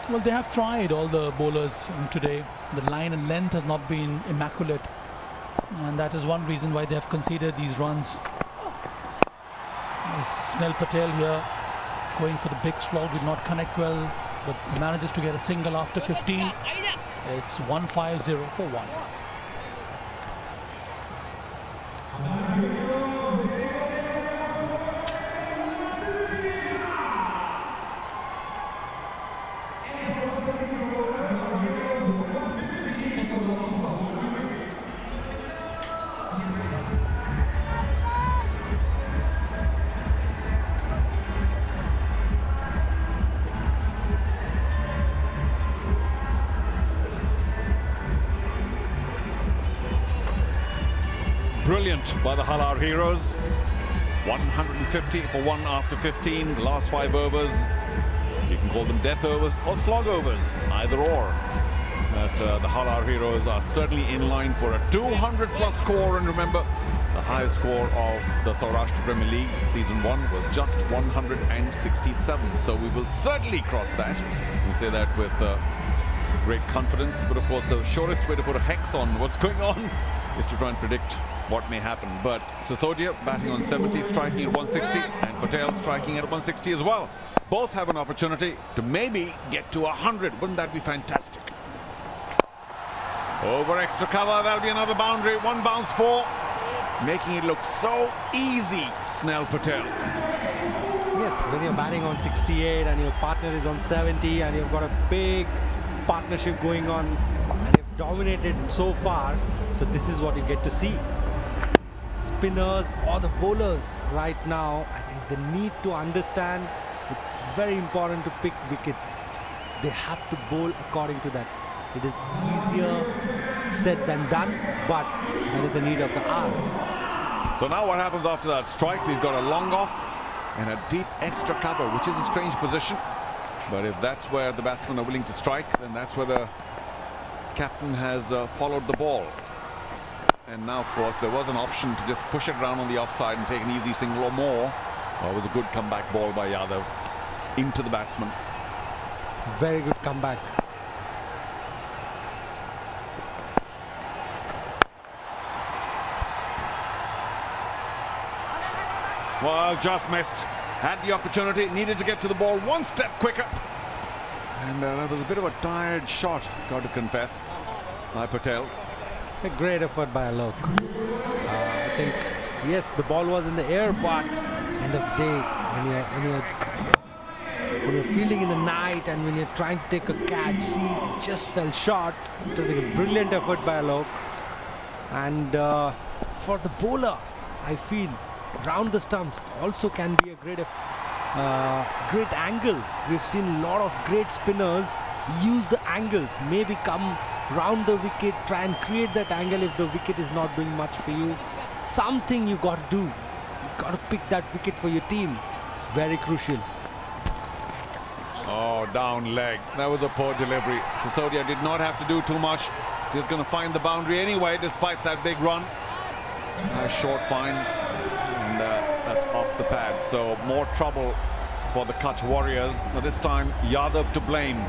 Well, they have tried, all the bowlers today. The line and length has not been immaculate, and that is one reason why they have conceded these runs. Snell Patel here going for the big slog, did not connect well, but manages to get a single after 15. It's 150 for one. Brilliant by the Halar heroes. 150 for one after 15, the last 5 overs. You can call them death overs or slog overs, either or. But the Halar heroes are certainly in line for a 200+ score, and remember, the highest score of the Saurashtra Premier League season 1 was just 167. So we will certainly cross that. We say that with great confidence, but of course the surest way to put a hex on what's going on is to try and predict what may happen. But Sisodia batting on 70, striking at 160, and Patel striking at 160 as well. Both have an opportunity to maybe get to 100. Wouldn't that be fantastic? Over extra cover, that'll be another boundary. 1 bounce 4, making it look so easy. Snell Patel. Yes, when you're batting on 68 and your partner is on 70 and you've got a big partnership going on and you've dominated so far, so this is what you get to see. spinners or the bowlers right now, I think they need to understand it's very important to pick wickets. They have to bowl according to that. It is easier said than done, but that is the need of the hour. So now what happens after that strike? We've got a long off and a deep extra cover, which is a strange position. But if that's where the batsmen are willing to strike, then that's where the captain has followed the ball. And now, of course, there was an option to just push it around on the offside and take an easy single or more. Well, it was a good comeback ball by Yadav into the batsman. Very good comeback. Well, just missed. Had the opportunity, needed to get to the ball one step quicker. And that was a bit of a tired shot, got to confess, by Patel. A great effort by Alok. I think, yes, the ball was in the air, but end of the day, when you're fielding in the night and when you're trying to take a catch, see, it just fell short. It was a brilliant effort by Alok. And for the bowler, I feel round the stumps also can be a great angle. We've seen a lot of great spinners use the angles, maybe come round the wicket, try and create that angle if the wicket is not doing much for you. Something you got to do. You got to pick that wicket for your team. It's very crucial. Oh, down leg. That was a poor delivery. Sisodia did not have to do too much. He was going to find the boundary anyway, despite that big run. A short fine, and that's off the pad. So more trouble for the Kutch Warriors. But this time, Yadav to blame.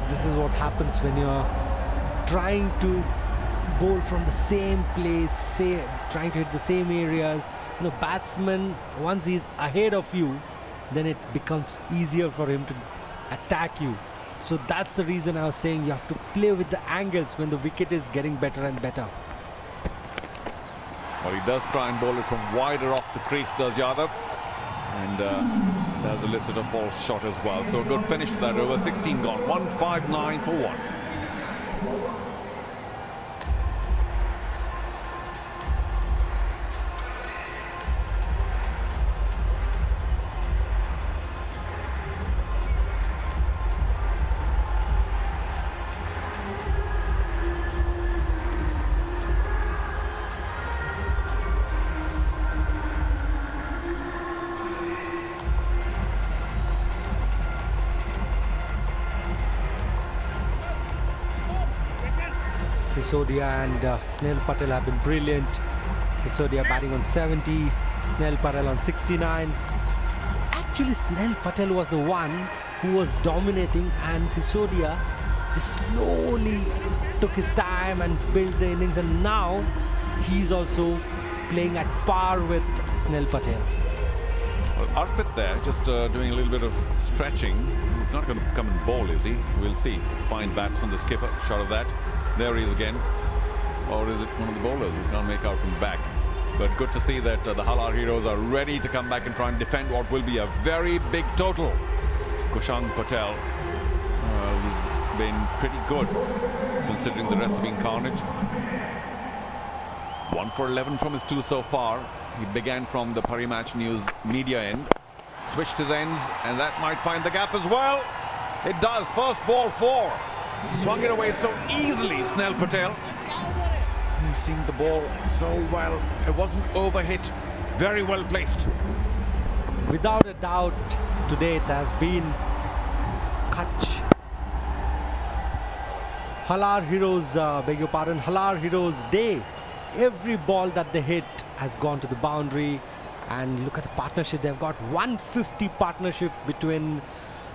This is what happens when you're trying to bowl from the same place, trying to hit the same areas. You know, batsman, once he's ahead of you, then it becomes easier for him to attack you. So that's the reason I was saying you have to play with the angles when the wicket is getting better and better. Well, he does try and bowl it from wider off the crease, does Yadav. And does elicit a false shot as well. So a good finish to that over. 16 gone. 159 for 1. Sisodia and Snell Patel have been brilliant. Sisodia batting on 70, Snell Patel on 69. Actually, Snell Patel was the one who was dominating, and Sisodia just slowly took his time and built the innings, and now he's also playing at par with Snell Patel. Well, Arpit there just doing a little bit of stretching. He's not going to come and bowl, is he? We'll see. Fine batsman, the skipper. Shot of that. There he is again. Or is it one of the bowlers who can't make out from the back? But good to see that the Halar heroes are ready to come back and try and defend what will be a very big total. Kushang Patel, he's been pretty good considering the rest have been carnage. 1 for 11 from his 2 so far. He began from the Parimatch News media end, switched his ends, and that might find the gap as well. It does. First ball 4. Swung it away so easily, Snell Patel. You've seen the ball so well. It wasn't overhit. Very well placed. Without a doubt, today it has been Kutch. Halar Heroes, beg your pardon, Halar Heroes Day. Every ball that they hit has gone to the boundary. And look at the partnership. They've got 150 partnership between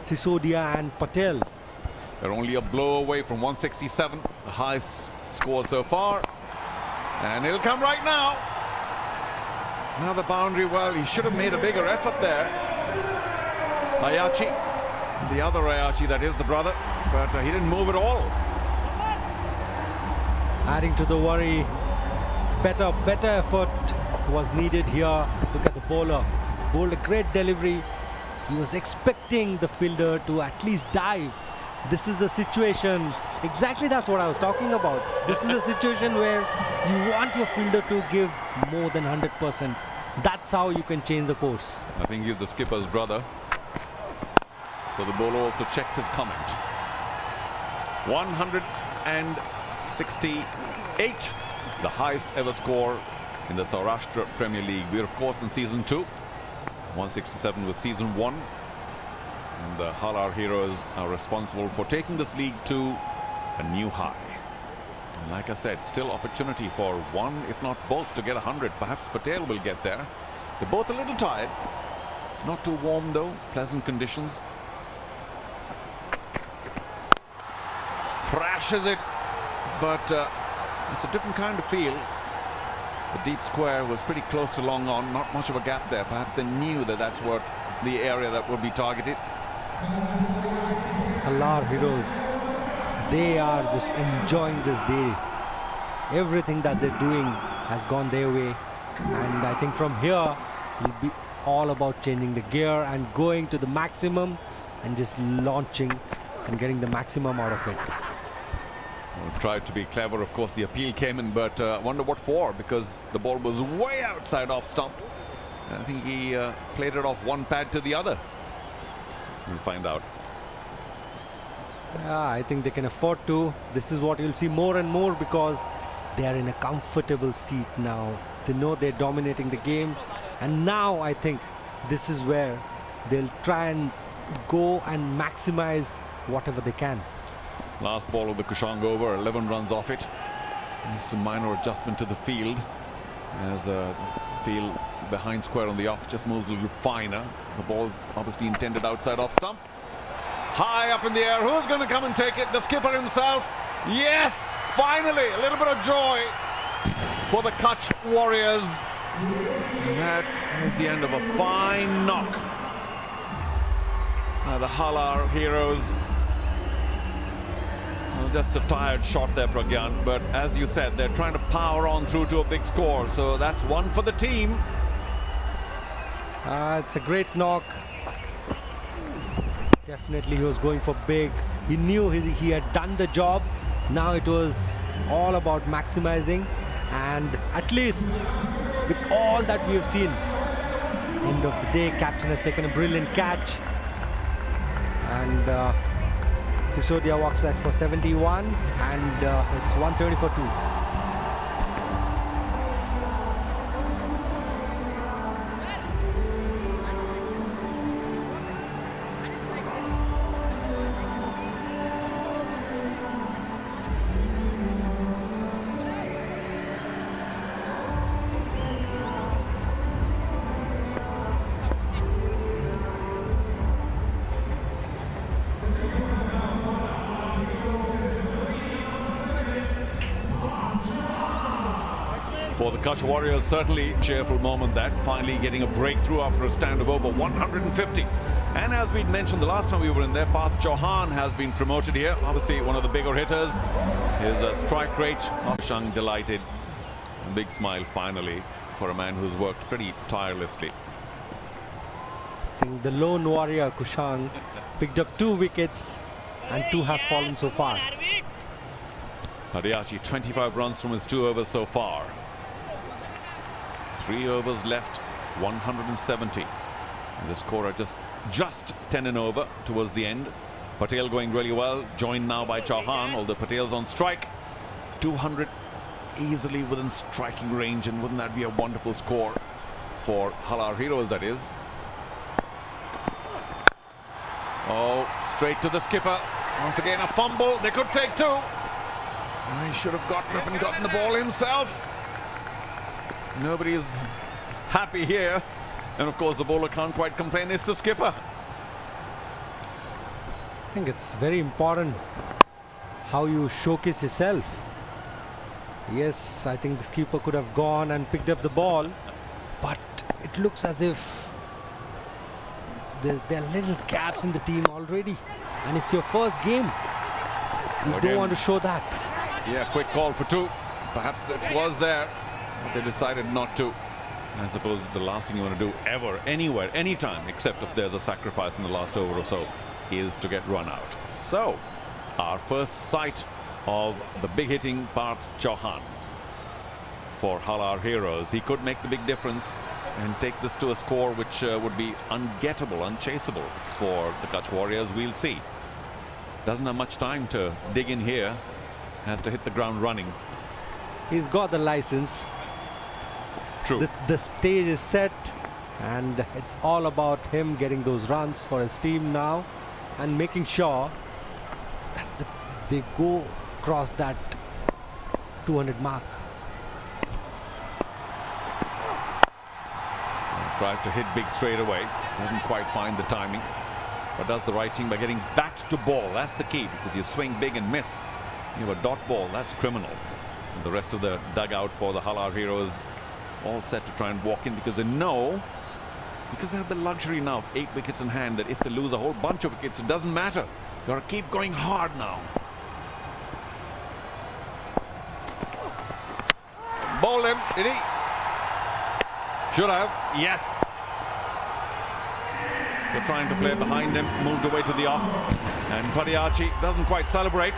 Sisodia and Patel. They're only a blow away from 167, the highest score so far. And it'll come right now. Another boundary. Well, he should have made a bigger effort there. Ayachi, the other Ayachi, that is the brother, but he didn't move at all. Adding to the worry, better effort was needed here. Look at the bowler. Bowled a great delivery. He was expecting the fielder to at least dive. This is the situation Exactly, that's what I was talking about. This is a situation where you want your fielder to give more than 100%. That's how you can change the course. I think he's the skipper's brother. So the bowler also checked his comment. 168, the highest ever score in the Saurashtra Premier League. We're of course in season 2. 167 was season 1. And the Halar heroes are responsible for taking this league to a new high. And like I said, still opportunity for one, if not both, to get 100. Perhaps Patel will get there. They're both a little tired. It's not too warm though, pleasant conditions. Thrashes it, but it's a different kind of feel. The deep square was pretty close to long on, not much of a gap there. Perhaps they knew that that's what the area that would be targeted. Halar heroes, they are just enjoying this day. Everything that they're doing has gone their way, and I think from here it'll be all about changing the gear and going to the maximum and just launching and getting the maximum out of it. Well, tried to be clever, of course the appeal came in, but I wonder what for, because the ball was way outside off stump. I think he played it off one pad to the other. We'll find out. Yeah, I think they can afford to. This is what you'll see more and more, because they are in a comfortable seat now. They know they're dominating the game, and now I think this is where they'll try and go and maximize whatever they can. Last ball of the Kushang over, 11 runs off it. And some minor adjustment to the field, as field behind square on the off just moves a little finer. The ball's obviously intended outside off stump. High up in the air, who's going to come and take it? The skipper himself. Yes, finally, a little bit of joy for the Kutch Warriors. That is the end of a fine knock. The Halar heroes. Well, just a tired shot there, Pragyan, but as you said, they're trying to power on through to a big score, so that's one for the team. It's a great knock. Definitely he was going for big. He knew he had done the job. Now it was all about maximizing, and at least with all that we have seen, end of the day, captain has taken a brilliant catch, and Sisodia walks back for 71, and it's 170 for 2. For the Kutch Warriors, certainly a cheerful moment, that finally getting a breakthrough after a stand of over 150. And as we'd mentioned the last time we were in there, Parth Chauhan has been promoted here. Obviously one of the bigger hitters. His strike rate, Shang delighted. A big smile finally for a man who's worked pretty tirelessly. I think the lone warrior Kushang picked up 2 wickets, and 2 have fallen so far. Hariachi, 25 runs from his 2 overs so far. 3 overs left, 170. And the scorer just 10 and over towards the end. Patel going really well, joined now by Chauhan, although Patel's on strike. 200 easily within striking range, and wouldn't that be a wonderful score for Halar heroes, that is. Oh, straight to the skipper. Once again a fumble, they could take 2. He should have gotten up and gotten the ball himself. Nobody's happy here, and of course the bowler can't quite complain. It's the skipper. I think it's very important how you showcase yourself. Yes, I think the skipper could have gone and picked up the ball, but it looks as if there are little gaps in the team already, and it's your first game. You don't want to show that. Yeah, quick call for 2. Perhaps it was there, but they decided not to. I suppose the last thing you want to do ever, anywhere, anytime, except if there's a sacrifice in the last over or so, is to get run out. So, our first sight of the big hitting Parth Chauhan. For Halar Heroes, he could make the big difference and take this to a score which would be ungettable, unchaseable for the Kutch Warriors. We'll see. Doesn't have much time to dig in here. Has to hit the ground running. He's got the license. True. The stage is set, and it's all about him getting those runs for his team now and making sure that they go across that 200 mark. Tried to hit big straight away. Doesn't quite find the timing, but does the right thing by getting back to ball. That's the key, because you swing big and miss. You have a dot ball, that's criminal. And the rest of the dugout for the Halar Heroes all set to try and walk in, because they know, because they have the luxury now of 8 wickets in hand, that if they lose a whole bunch of wickets, it doesn't matter. You got to keep going hard now. Bowled him, did he? Should have, yes. They're trying to play behind him, moved away to the off, and Parimatch doesn't quite celebrate,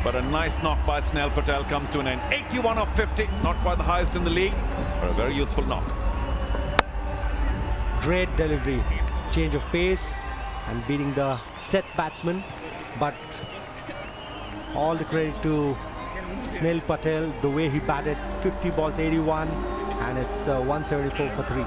but a nice knock by Snell Patel comes to an end. 81 of 50, not quite the highest in the league, but a very useful knock. Great delivery, change of pace and beating the set batsman, but all the credit to Snell Patel, the way he batted. 50 balls, 81, and it's 174 for 3.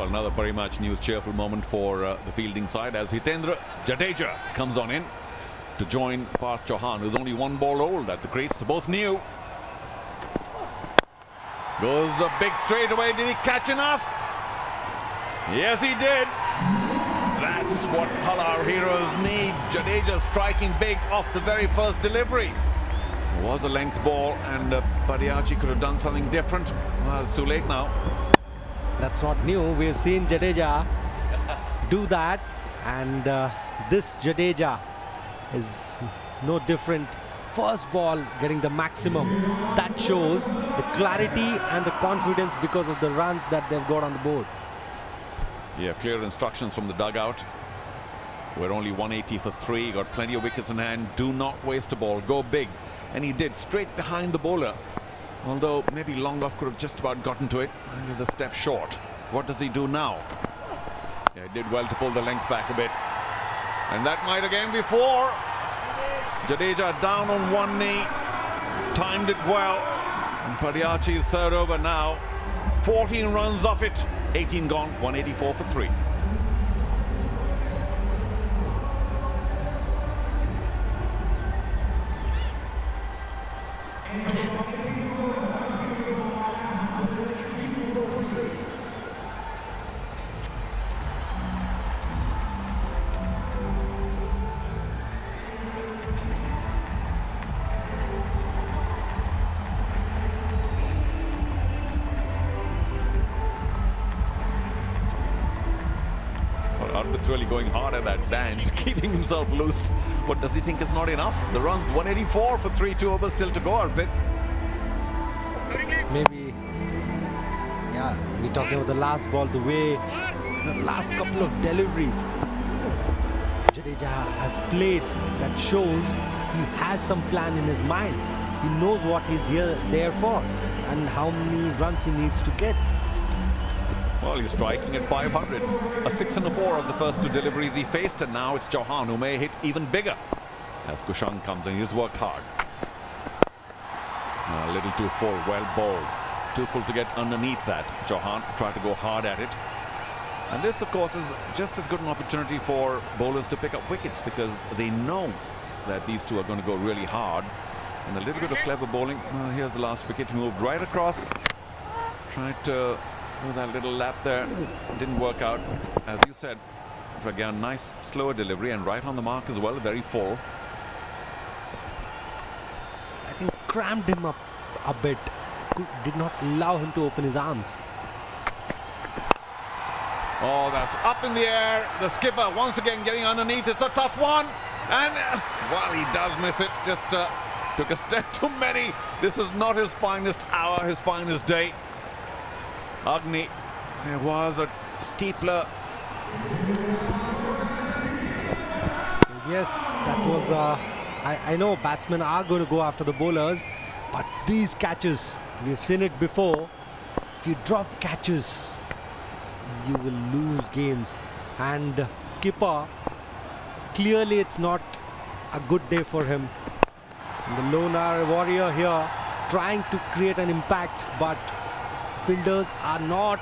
Another Parimatch news cheerful moment for the fielding side, as Hitendra Jadeja comes on in to join Parth Chauhan, who's only 1 ball old at the crease. Both new. Goes a big straightaway. Did he catch enough? Yes, he did. That's what Halar Heroes need. Jadeja striking big off the very first delivery. It was a length ball, and Parimatch could have done something different. Well, it's too late now. That's not new. We've seen Jadeja do that, and this Jadeja is no different. First ball getting the maximum. That shows the clarity and the confidence because of the runs that they've got on the board. Yeah, clear instructions from the dugout. We're only 180 for 3. Got plenty of wickets in hand. Do not waste a ball. Go big. And he did, straight behind the bowler. Although maybe Longoff could have just about gotten to it. He was a step short. What does he do now? Yeah, he did well to pull the length back a bit. And that might again be 4. Jadeja down on one knee. Timed it well. And Parimatch's third over now. 14 runs off it. 18 gone. 184 for 3. It's really going hard at that band, keeping himself loose. What does he think is not enough? The runs, 184 for 3, 2 overs still to go, Arpit. Maybe, yeah, we're talking about the last ball, the way, the last couple of deliveries Jadeja has played, that shows he has some plan in his mind. He knows what he's there for and how many runs he needs to get. Well, he's striking at 500. A 6 and a 4 of the first 2 deliveries he faced, and now it's Chauhan who may hit even bigger as Kushan comes in. He's worked hard. A little too full, well bowled. Too full to get underneath that. Chauhan tried to go hard at it. And this, of course, is just as good an opportunity for bowlers to pick up wickets, because they know that these two are going to go really hard. And a little bit of clever bowling. Here's the last wicket. He moved right across. Tried to do that little lap there. Didn't work out. As you said, again, nice slower delivery and right on the mark as well. Very full. I think crammed him up a bit. Did not allow him to open his arms. Oh, that's up in the air. The skipper once again getting underneath. It's a tough one. And, well, he does miss it. Just took a step too many. This is not his finest hour, his finest day. Agni, there was a steepler. Yes, that was I know batsmen are going to go after the bowlers, but these catches, we've seen it before. If you drop catches, you will lose games. And skipper, clearly it's not a good day for him. And the lone warrior here trying to create an impact, but fielders are not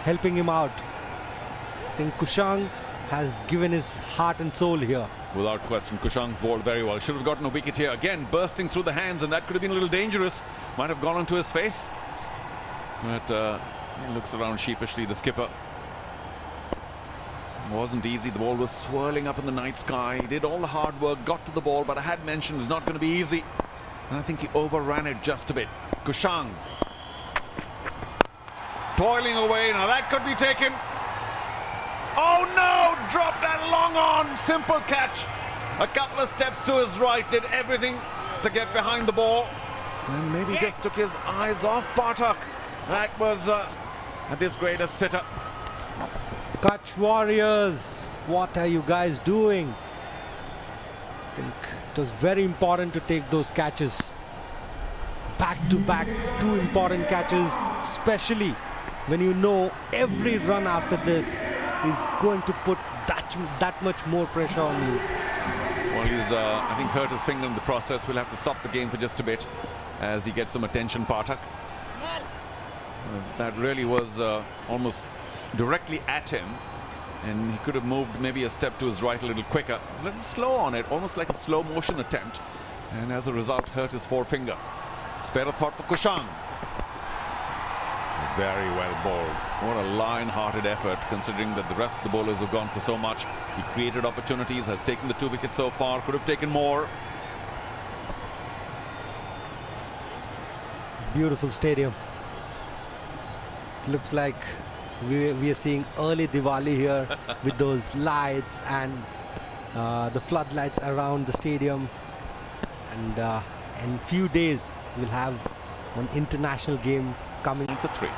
helping him out. I think Kushang has given his heart and soul here. Without question, Kushang's bowled very well. Should have gotten a wicket here. Again, bursting through the hands, and that could have been a little dangerous. Might have gone onto his face. But he looks around sheepishly, the skipper. It wasn't easy. The ball was swirling up in the night sky. He did all the hard work, got to the ball, but I had mentioned it's not going to be easy. And I think he overran it just a bit. Kushang toiling away. Now that could be taken. Oh no! Dropped that long on. Simple catch. A couple of steps to his right. Did everything to get behind the ball. And maybe just took his eyes off Pathak. That was a disgraced sitter. Kutch Warriors, what are you guys doing? I think it was very important to take those catches. Back to back, two important catches, especially when you know every run after this is going to put that much more pressure on you. Well, he's, I think, hurt his finger in the process. We'll have to stop the game for just a bit as he gets some attention, Pathak. That really was almost directly at him, and he could have moved maybe a step to his right a little quicker. A little slow on it, almost like a slow motion attempt, and as a result hurt his forefinger. Spare a thought for Kushang. Very well bowled. What a lion-hearted effort, considering that the rest of the bowlers have gone for so much. He created opportunities, has taken the 2 wickets so far, could have taken more. Beautiful stadium. It looks like we are seeing early Diwali here with those lights and the floodlights around the stadium. And in few days we'll have an international game coming to 3.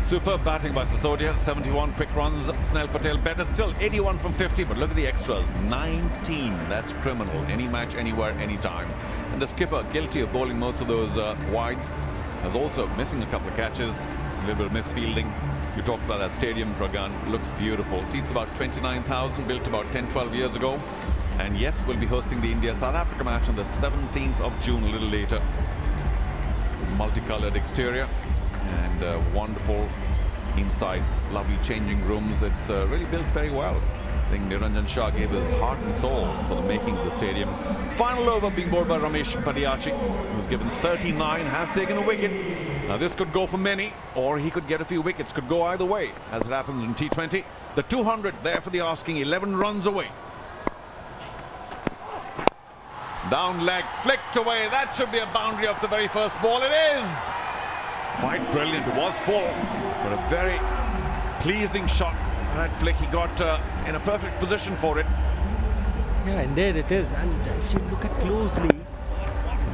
Superb batting by Sisodia, 71 quick runs. Snell Patel better still, 81 from 50, but look at the extras, 19. That's criminal. Any match, anywhere, anytime. And the skipper, guilty of bowling most of those wides, is also missing a couple of catches, a little bit of misfielding. You talked about that stadium, Pragan, looks beautiful. Seats about 29,000, built about 10-12 years ago. And yes, we'll be hosting the India-South Africa match on the 17th of June, a little later. Multicolored exterior and wonderful inside, lovely changing rooms. It's really built very well. I think Niranjan Shah gave his heart and soul for the making of the stadium. Final over being bowled by Ramesh Padiachi, who's given 39, has taken a wicket. Now this could go for many, or he could get a few wickets, could go either way, as it happens in T20. The 200 there for the asking, 11 runs away. Down leg, flicked away. That should be a boundary off the very first ball. It is! Quite brilliant. It was full, but a very pleasing shot. That flick, he got in a perfect position for it. Yeah, indeed it is. And if you look at closely,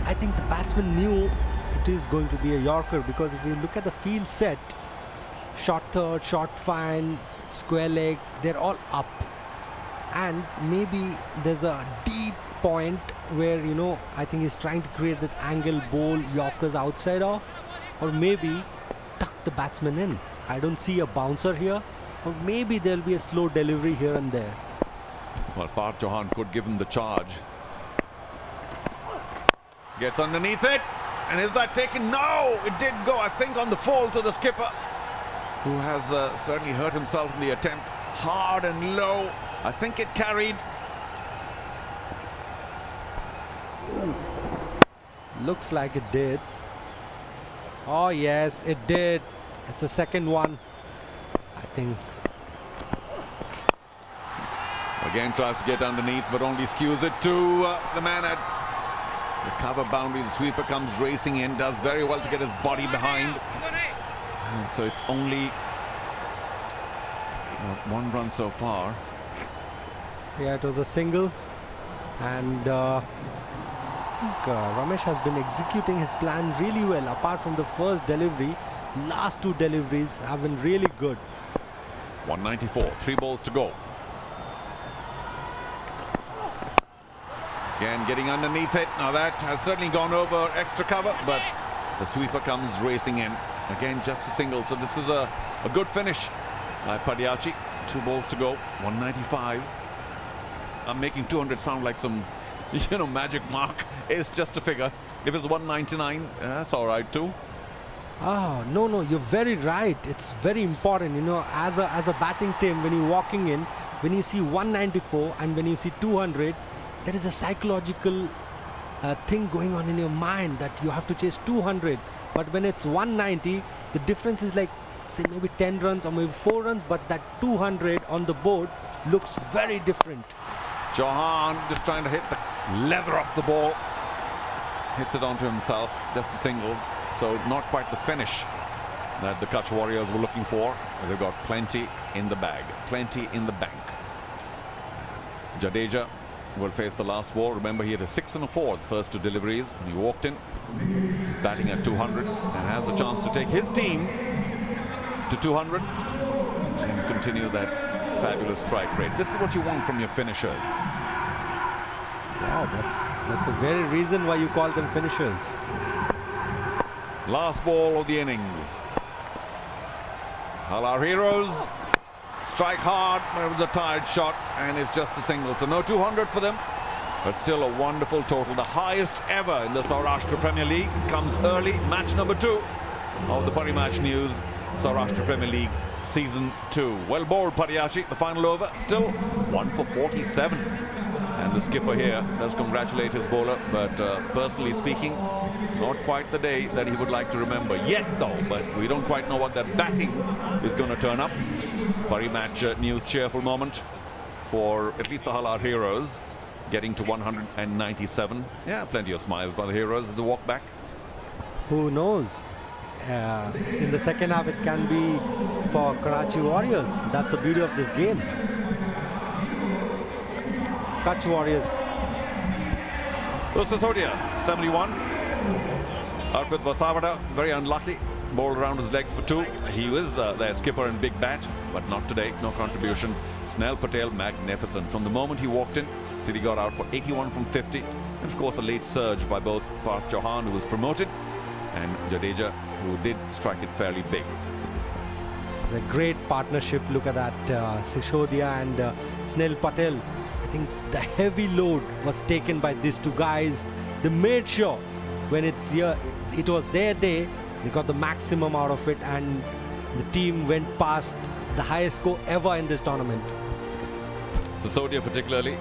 I think the batsman knew it is going to be a Yorker, because if you look at the field set, short third, short fine, square leg, they're all up. and maybe there's a deep point where, you know, I think he's trying to create that angle bowl Yorkers outside of, or maybe tuck the batsman in. I don't see a bouncer here, or maybe there'll be a slow delivery here and there. Well, Parth Chauhan could give him the charge. Gets underneath it, and is that taken? No, it did go, I think, on the fall to the skipper, who has certainly hurt himself in the attempt. Hard and low. I think it carried. Looks like it did. Oh yes, it did. It's the second one, I think. Again tries to get underneath, but only skews it to the man at the cover boundary. The sweeper comes racing in, does very well to get his body behind. And so it's only one run so far. Yeah, it was a single, and I think Ramesh has been executing his plan really well. Apart from the first delivery, last two deliveries have been really good. 194, 3 balls to go. Again getting underneath it. Now that has certainly gone over extra cover, but the sweeper comes racing in. Again just a single, so this is a good finish by Padiachi. 2 balls to go, 195. I'm making 200 sound like some, you know, magic mark. It's just a figure. If it's 199, that's all right too. Ah, no, you're very right. It's very important, you know, as a batting team, when you're walking in, when you see 194 and when you see 200, there is a psychological thing going on in your mind that you have to chase 200. But when it's 190, the difference is like, say, maybe 10 runs or maybe 4 runs, but that 200 on the board looks very different. Chauhan just trying to hit the leather off the ball. Hits it onto himself, just a single. So not quite the finish that the Kutch Warriors were looking for. They've got plenty in the bag, plenty in the bank. Jadeja will face the last ball. Remember, he had a 6 and a 4 the first 2 deliveries when he walked in. He's batting at 200 and has a chance to take his team to 200 and continue that fabulous strike rate. This is what you want from your finishers. Wow, that's a very reason why you call them finishers. Last ball of the innings. Halar heroes strike hard, but it was a tired shot and it's just a single. So no 200 for them, but still a wonderful total. The highest ever in the Saurashtra Premier League comes early. Match number 2 of the Parimatch News Saurashtra Premier League Season 2. Well bowled, Padiachi. The final over, still 1 for 47. And the skipper here does congratulate his bowler, but personally speaking, not quite the day that he would like to remember yet, though. But we don't quite know what that batting is going to turn up. Parimatch News cheerful moment for at least the Halar heroes, getting to 197. Yeah, plenty of smiles by the heroes as they walk back. Who knows? In the second half, it can be for Karachi Warriors. That's the beauty of this game. Kutch Warriors. So Sisodia, 71. Out with Vasavada, very unlucky. Bowled around his legs for 2. He was their skipper and big bat, but not today. No contribution. Snell Patel, magnificent. From the moment he walked in till he got out for 81 from 50. And of course, a late surge by both Parth Chauhan, who was promoted, and Jadeja, who did strike it fairly big. It's a great partnership. Look at that, Sisodia and Snell Patel. I think the heavy load was taken by these 2 guys. They made sure when it's here, it was their day, they got the maximum out of it, and the team went past the highest score ever in this tournament. Sisodia particularly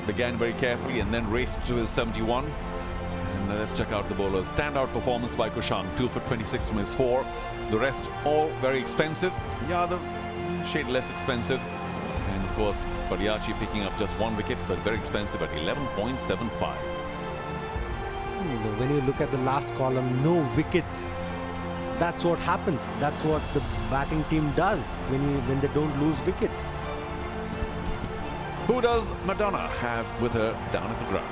began very carefully and then raced to his 71. And let's check out the bowlers. Standout performance by Kushang, 2 for 26 from his 4. The rest all very expensive. Yadav, shade less expensive. And of course, Padiachi picking up just 1 wicket, but very expensive at 11.75. When you look at the last column, no wickets. That's what happens. That's what the batting team does when they don't lose wickets. Who does Madonna have with her down at the ground?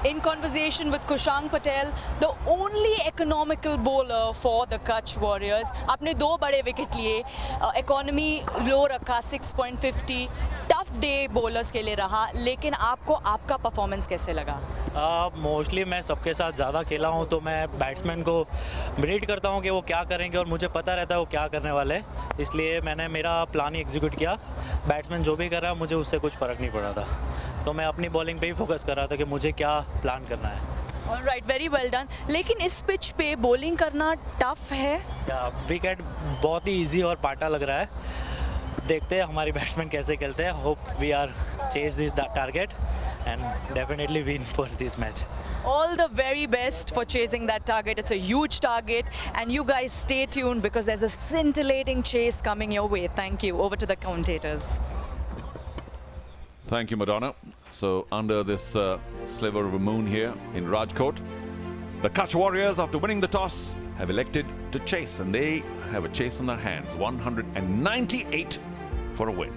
in conversation with Kushan Patel, the only economical bowler for the Kutch Warriors. आपने 2 बड़े wicket लिए, economy low रखा 6.50, tough day bowlers के लिए रहा, लेकिन आपको आपका performance कैसे लगा? मोस्टली मैं सबके साथ ज़्यादा खेला हूँ, तो मैं बैट्समैन को रीड करता हूँ कि वो क्या करेंगे और मुझे पता रहता है वो क्या करने वाले हैं, इसलिए मैंने मेरा प्लान ही एग्जीक्यूट किया। बैट्समैन जो भी कर रहा है मुझे उससे कुछ फ़र्क नहीं पड़ा था, तो मैं अपनी बॉलिंग पे ही फोकस कर रहा था कि मुझे क्या प्लान करना है। Alright, very well done. लेकिन इस पिच पे बॉलिंग करना टफ है? विकेट बहुत ही ईजी और पाटा लग रहा है, देखते हैं हमारी बैट्समैन कैसे खेलते हैं। Hope we are chase this target and definitely win for this match. All the very best for chasing that target. It's a huge target, and you guys stay tuned because there's a scintillating chase coming your way. Thank you. Over to the commentators. Thank you, Madonna. So under this sliver of a moon here in Rajkot, the Kutch Warriors, after winning the toss, have elected to chase, and they have a chase in their hands. 198 for a win.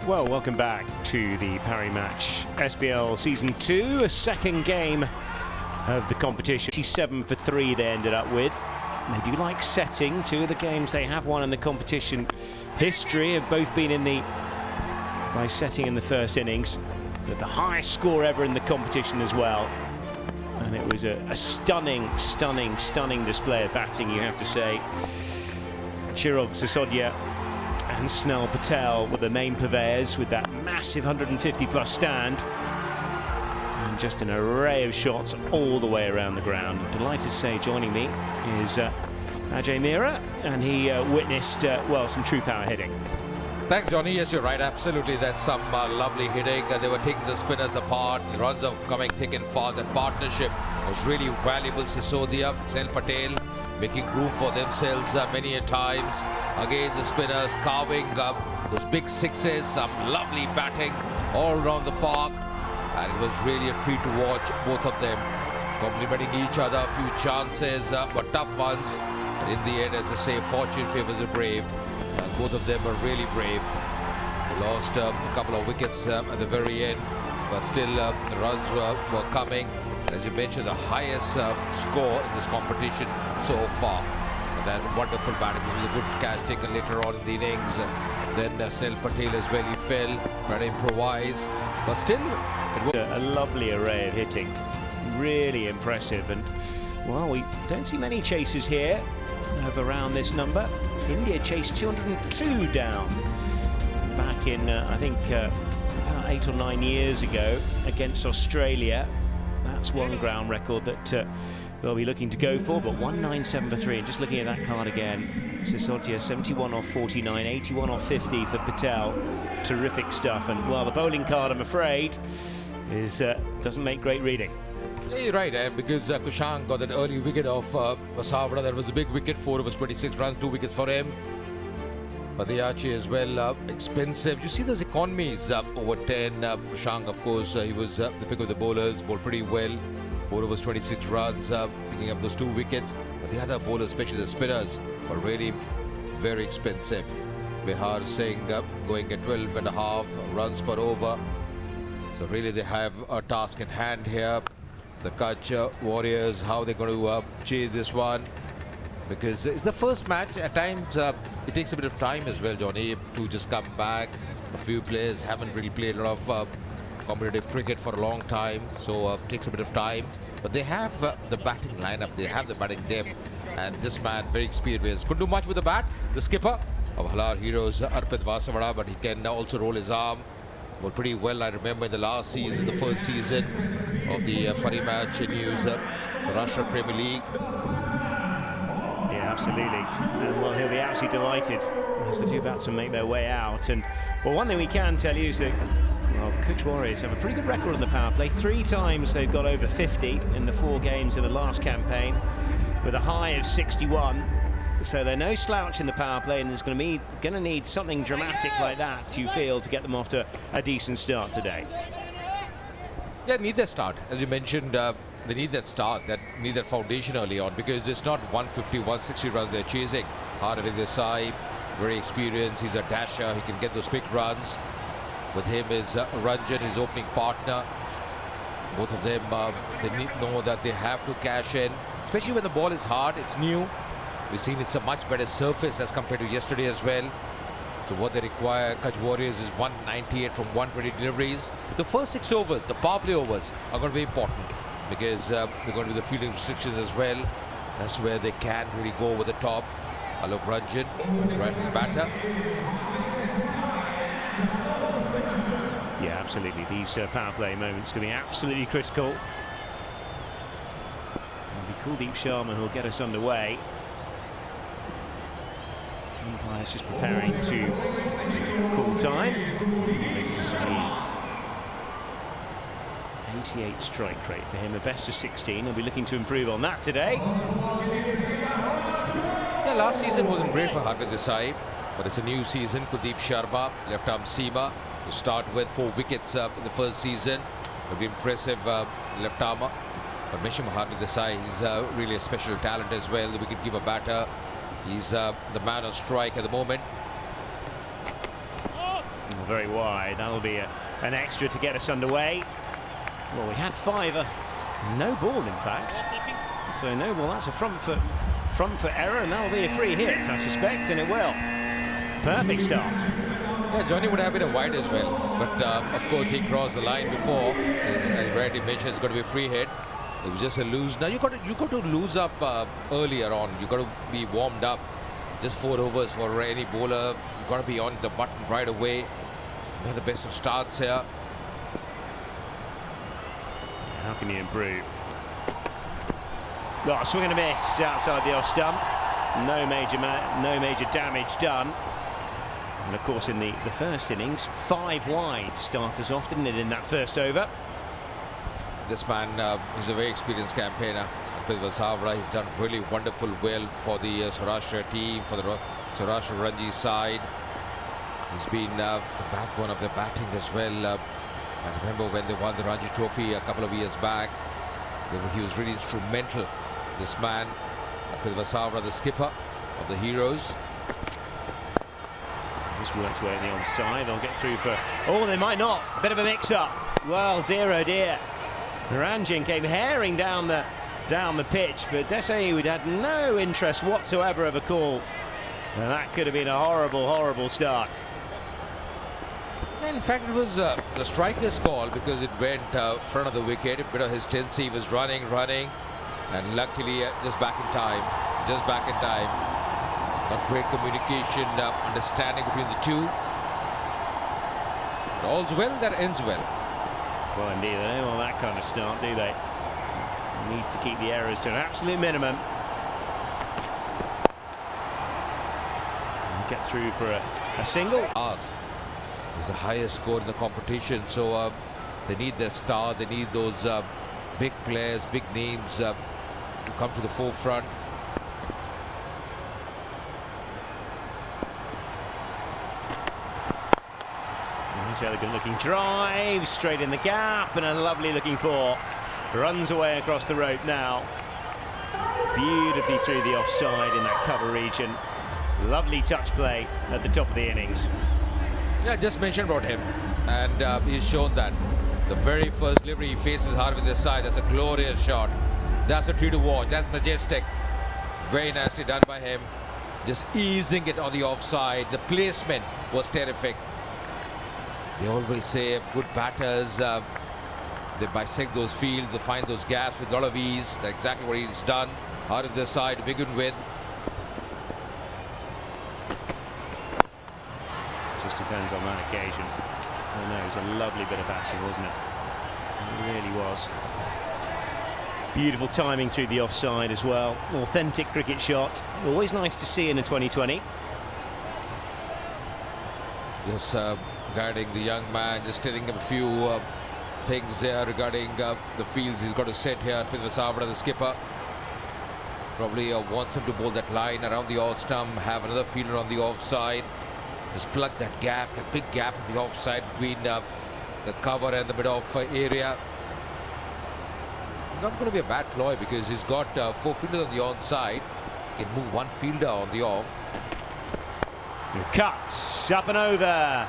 Well, welcome back to the Parimatch SPL Season 2, a second game of the competition. 7 for 3 they ended up with. They do like setting. 2 of the games they have won in the competition history have both been in the by setting in the first innings. But the highest score ever in the competition as well. And it was a stunning display of batting, you have to say. Chirag Sisodia and Snell Patel were the main purveyors with that massive 150-plus stand. And just an array of shots all the way around the ground. Delighted to say joining me is Ajay Mira, and he witnessed, well, some true power hitting. Thanks, Johnny. Yes, you're right. Absolutely. That's some lovely hitting. They were taking the spinners apart. The runs are coming thick and fast. That partnership was really valuable. Sisodia, Snell Patel making room for themselves many a times. Again, the spinners carving up those big sixes. Some lovely batting all around the park. And it was really a treat to watch both of them complementing each other. A few chances, but tough ones. But in the end, as I say, fortune favors the brave. And both of them are really brave. They lost a couple of wickets at the very end, but still the runs were coming. As you mentioned, the highest score in this competition so far. And that wonderful batting. It was a good catch taken later on in the innings. Then Snell Patel as well, he fell, trying to improvise. But still, it was a lovely array of hitting. Really impressive. And, well, we don't see many chases here of around this number. India chased 202 down back in, I think, about 8 or 9 years ago against Australia. That's one ground record that they'll be looking to go for, but 197 for 3. And just looking at that card again, Sisodia 71 off 49, 81 off 50 for Patel. Terrific stuff. And, well, the bowling card, I'm afraid, is doesn't make great reading. Yeah, you're right, because Kushan got that early wicket of Saurashtra. That was a big wicket, 4 overs, 26 runs, 2 wickets for him. But the Archie as well, expensive. You see those economies over 10. Kushan, of course, he was the pick of the bowlers, bowled pretty well. 4 overs, 26 runs, picking up those 2 wickets. But the other bowlers, especially the spinners, were really very expensive. Bihar Singh going at 12.5 runs per over. So really they have a task in hand here. The Kutch Warriors, how they're going to chase this one, because it's the first match. At times it takes a bit of time as well, Johnny, to just come back. A few players haven't really played a lot of competitive cricket for a long time, so it takes a bit of time. But they have the batting lineup, they have the batting depth, and this man very experienced. Couldn't do much with the bat. The skipper of Halar Heroes, Arpit Vasavada, but he can also roll his arm. Well, pretty well. I remember in the last season, the first season of the Parimatch News Saurashtra Premier League. Yeah, absolutely. And, well, he'll be absolutely delighted as the two batsmen make their way out. And, well, one thing we can tell you is that, well, the Kutch Warriors have a pretty good record on the power play. 3 times they've got over 50 in the 4 games in the last campaign, with a high of 61. So they're no slouch in the power play, and there's going to need something dramatic like that, you feel, to get them off to a decent start today. Yeah, need that start. As you mentioned, they need that start, need that foundation early on, because it's not 150, 160 runs they're chasing. Harder in the side, very experienced. He's a dasher. He can get those quick runs. With him is Ranjan, his opening partner. Both of them, they know that they have to cash in, especially when the ball is hard. It's new. We've seen it's a much better surface as compared to yesterday as well. So what they require, Kutch Warriors, is 198 from 120 deliveries. The first 6 overs, the power play overs, are going to be important, because they're going to be the fielding restrictions as well. That's where they can really go over the top. Alok Ranjan, right batter. Yeah, absolutely. These power play moments can be absolutely critical. It'll be Kuldeep Sharma who'll get us underway. Umpire's just preparing to call time. 88 strike rate for him, a best of 16. He'll be looking to improve on that today. Yeah, last season wasn't great for Hardik Desai, but it's a new season. Kuldeep Sharma, left arm seamer, to start with 4 wickets in the first season. A very impressive left armer. But Misham Hardik Desai, he's really a special talent as well, the wicket-keeper batter. He's the man on strike at the moment. Very wide. That'll be an extra to get us underway. Well, we had 5, no ball in fact. So no ball, that's a front foot error, and that'll be a free hit, I suspect, and it will. Perfect start. Yeah, Johnny would have been a wide as well, but of course he crossed the line before. As Reddy mentioned, it's going to be a free hit. It was just a lose. Now you got to lose up earlier on. You got to be warmed up. Just 4 overs for any bowler. You got to be on the button right away. Not the best of starts here. How can you improve? Well, swing and a miss outside the off stump. No major damage done. And of course, in the first innings, 5 wide starters off, didn't it, in that first over? This man is a very experienced campaigner. Zalawad, he's done really wonderful well for the Saurashtra team, for the Saurashtra Ranji side. He's been the backbone of the batting as well. I remember when they won the Ranji Trophy a couple of years back. He was really instrumental. This man, Zalawad, the skipper of the Heroes. Just worked away on the onside. They'll get through for... Oh, they might not. Bit of a mix-up. Well, dear, oh dear. Ranjin came herring down the pitch, but Desai would had no interest whatsoever of a call. And that could have been a horrible, horrible start. In fact, it was the striker's call because it went front of the wicket. A bit of hesitancy. He was running, and luckily just back in time. Not great communication, understanding between the two. But all's well that ends well. Well, indeed, they don't want that kind of start, do they? Need to keep the errors to an absolute minimum. And get through for a single. It's the highest score in the competition, so they need their star. They need those big players, big names to come to the forefront. Elegant looking drive, straight in the gap, and a lovely looking 4. Runs away across the rope now. Beautifully through the offside in that cover region. Lovely touch play at the top of the innings. Yeah, just mentioned about him, and he's shown that. The very first delivery, he faces hard with his side. That's a glorious shot. That's a treat to watch. That's majestic. Very nicely done by him. Just easing it on the offside. The placement was terrific. They always say good batters, they bisect those fields, they find those gaps with a lot of ease. That's exactly what he's done. Out of the side, begin with. Just depends on that occasion. I know, it was a lovely bit of batting, wasn't it? It really was. Beautiful timing through the offside as well. Authentic cricket shot. Always nice to see in a 2020. Just guiding the young man, just telling him a few things regarding the fields he's got to set here. Zalawad, the skipper, probably wants him to bowl that line around the off stump, have another fielder on the offside, just plug that gap, that big gap in the offside between the cover and the mid-off area. Not going to be a bad ploy because he's got 4 fielders on the onside. He can move 1 fielder on the off. Cuts up and over.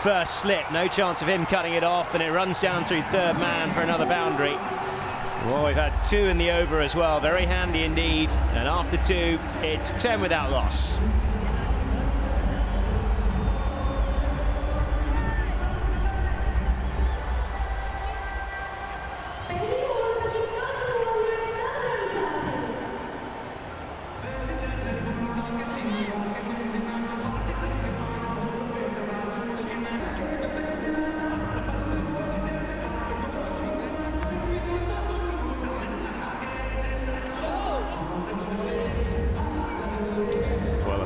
First slip, no chance of him cutting it off, and it runs down through third man for another boundary. Well, we've had 2 in the over as well, very handy indeed, and after 2 it's 10 without loss.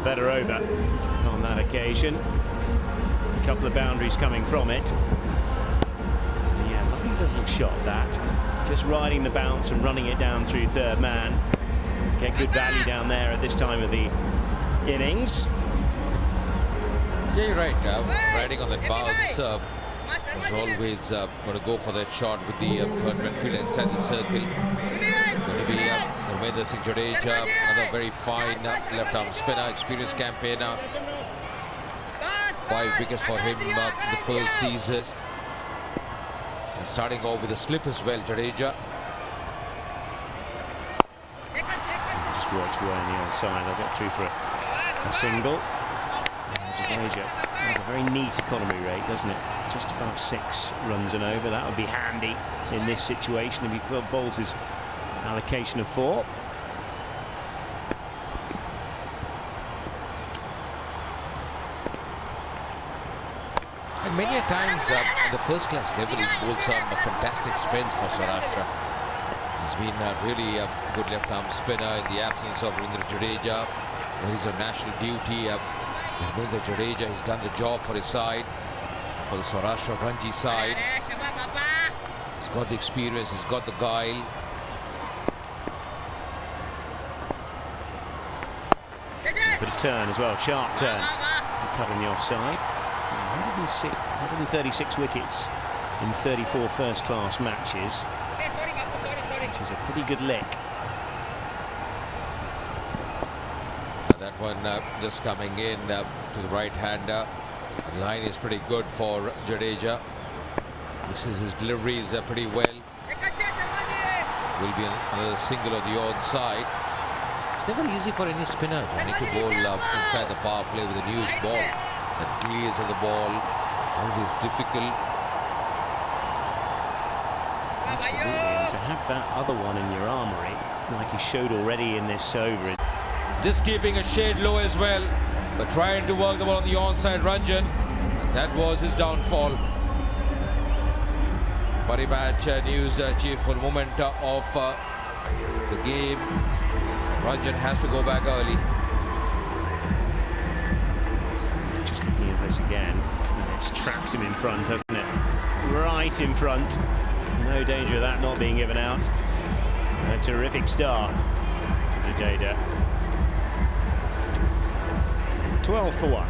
Better over on that occasion. A couple of boundaries coming from it. Yeah, lovely little shot that. Just riding the bounce and running it down through third man. Get good value down there at this time of the innings. Yeah, you're right. Riding on that bounce was always going to go for that shot with the third man fielder inside the circle. Going to be Ravinder Singh Jadeja, another very fine left-arm spinner, experienced campaigner. 5 wickets for him in the first season. And starting off with a slip as well, Jadeja. Just worked away on the outside. They'll get through for a single. Jadeja has a very neat economy rate, doesn't it? Just above 6 runs and over. That would be handy in this situation if he bowls his allocation of 4. And many a times at the first-class level, he's bowled some fantastic spins for Saurashtra. He's been really a good left-arm spinner in the absence of Ravinder Jadeja. He's on national duty. Dharmendra Jadeja has done the job for his side, for the Saurashtra Ranji side. He's got the experience, he's got the guile. Bit of turn as well, sharp turn. Cut on the offside. 136 wickets in 34 first-class matches, which is a pretty good lick. That one just coming in to the right-hander. The line is pretty good for Jadeja. Misses his deliveries pretty well. Will be another single on the onside. It's never easy for any spinner, Johnny, to bowl inside the power play with a news ball that clears of the ball. Always difficult. Absolutely, and to have that other one in your armoury, like he showed already in this over. Just keeping a shade low as well, but trying to work the ball on the onside Ranjan. And that was his downfall. Parimatch news chief for the moment of the game. Ranjan has to go back early. Just looking at this again, it's trapped him in front, hasn't it? Right in front. No danger of that not being given out. A terrific start to Jadeja. 12 for 1.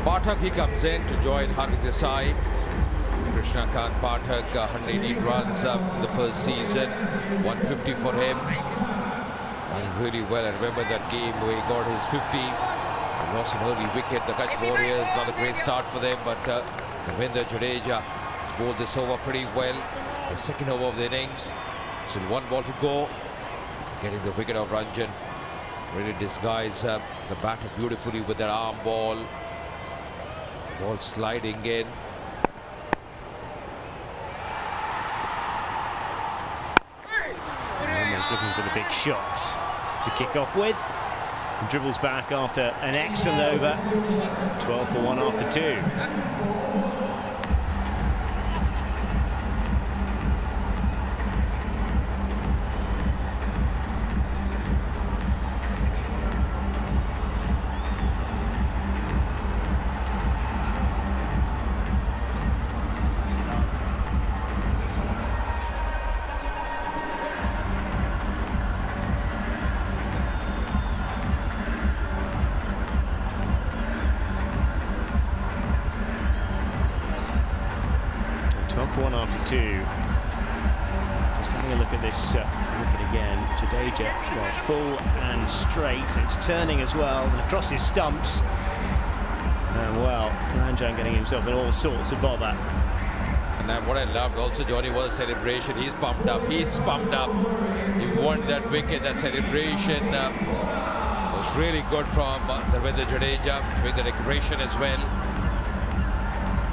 Pathak, he comes in to join Hardik Desai. Krishnakant Pathak, 118 runs in the first season, 150 for him. And really well, I remember that game where he got his 50. He lost an early wicket. The Kutch Warriors, not a great start for them, but Dharmendra Jadeja has bowled this over pretty well. The second over of the innings. Still one ball to go. Getting the wicket of Ranjan. Really disguised the batter beautifully with that arm ball. Ball sliding in. Almost looking for the big shot to kick off with. And dribbles back after an excellent over. 12 for 1 after 2. For 1 after 2. Just having a look at this wicket again. Jadeja, well, full and straight. It's turning as well and across his stumps. And well, Ranjan getting himself in all sorts of bother. And then what I loved also, Johnny, was the celebration. He's pumped up. He's pumped up. He won that wicket. That celebration was really good from Dharmendra Jadeja, showing that aggression as well.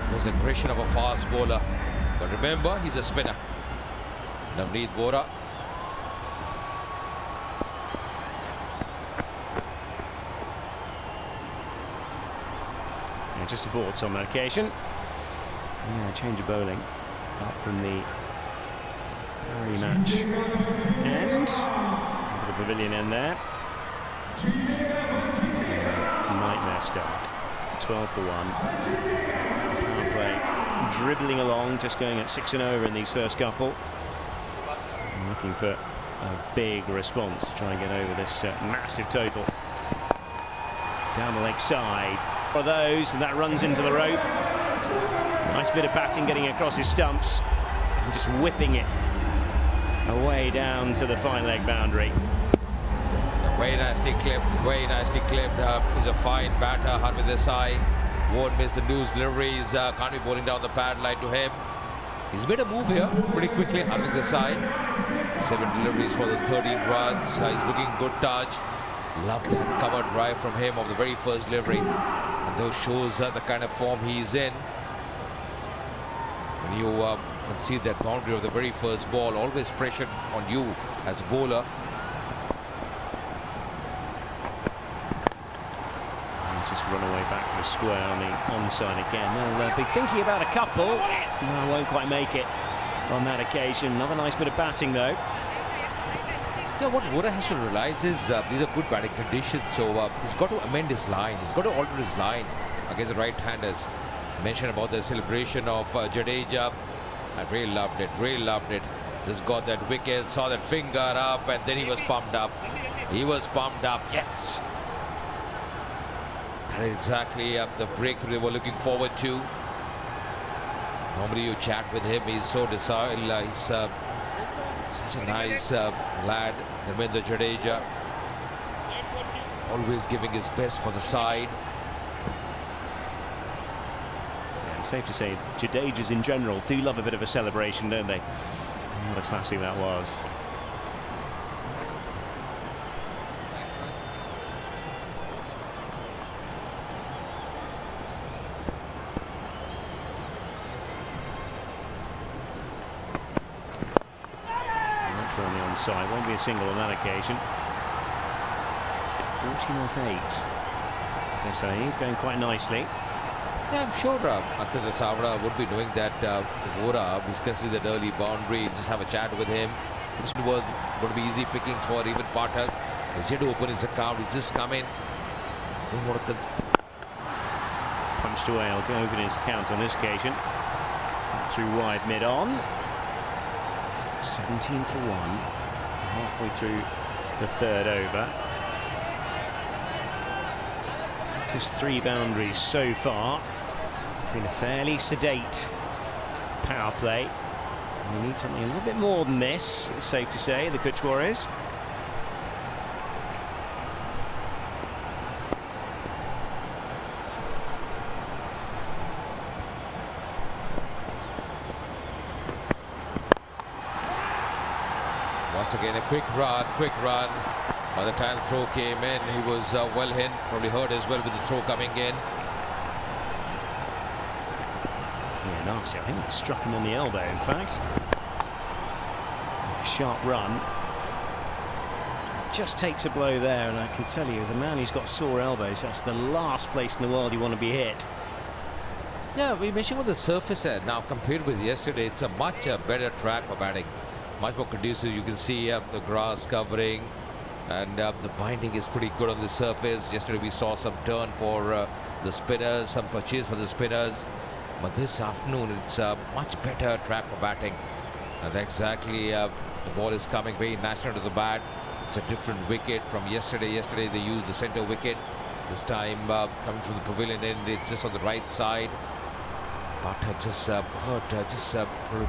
It was aggression of a fast bowler. But remember, he's a spinner. Navneet Bora. Yeah, just aboard on that occasion. Yeah, change of bowling up from the Parimatch end. The pavilion end there. Nightmare start. 12 for 1. Power play dribbling along, just going at 6 and over in these first couple. I'm looking for a big response to try and get over this massive total. Down the leg side for those, and that runs into the rope. Nice bit of batting getting across his stumps and just whipping it away down to the fine leg boundary. Very nicely clipped, very nicely clipped. He's a fine batter, Harvinder Desai. Won't miss the loose deliveries. Can't be bowling down the pad line to him. He's made a move here pretty quickly, Harvinder Desai. 7 deliveries for the 13 runs. He's looking good, Taj. Love that cover drive from him of the very first delivery. And those shows the kind of form he's in. When you concede that boundary of the very first ball, always pressured on you as a bowler. He's just run away back from the square on the onside again. They'll be thinking about a couple. No, won't quite make it on that occasion. Another nice bit of batting though. Yeah, what Vora has to realize is these are good batting conditions, so he's got to amend his line. He's got to alter his line against the right-handers. Mentioned about the celebration of Jadeja. I really loved it, really loved it. Just got that wicket, saw that finger up, and then he was pumped up. He was pumped up, yes. And exactly the breakthrough they were looking forward to. Normally you chat with him, he's so docile, he's such a nice lad, Ravindra Jadeja. Always giving his best for the side. Yeah, it's safe to say Jadejas in general do love a bit of a celebration, don't they? What a classic that was. On the onside, won't be a single on that occasion. 14 off 8. Desai going quite nicely. Yeah, I'm sure Anthony Savra would be doing that. Vora discussing that early boundary, just have a chat with him. This was going to be easy picking for even Pathak. He's yet to open his account, he's just come in. Don't want to Punched away, I'll go open his account on this occasion. Through wide mid-on. 17 for 1, halfway through the third over. Just 3 boundaries so far. Been a fairly sedate power play. And we need something a little bit more than this, it's safe to say, the Kutch Warriors. Once again, a quick run, quick run. By the time the throw came in, he was well hit, probably hurt as well with the throw coming in. Yeah, nasty. I think it struck him on the elbow, in fact. A sharp run. Just takes a blow there, and I can tell you, as a man who's got sore elbows, that's the last place in the world you want to be hit. Yeah, we mentioned with the surface here. Now, compared with yesterday, it's a much better track for batting. Much more conducive. You can see the grass covering, and the binding is pretty good on the surface. Yesterday we saw some turn for the spinners, some purchase for the spinners, but this afternoon it's a much better track for batting. And exactly, the ball is coming very natural to the bat. It's a different wicket from yesterday. Yesterday they used the center wicket. This time coming from the pavilion end, it's just on the right side, but just hurt just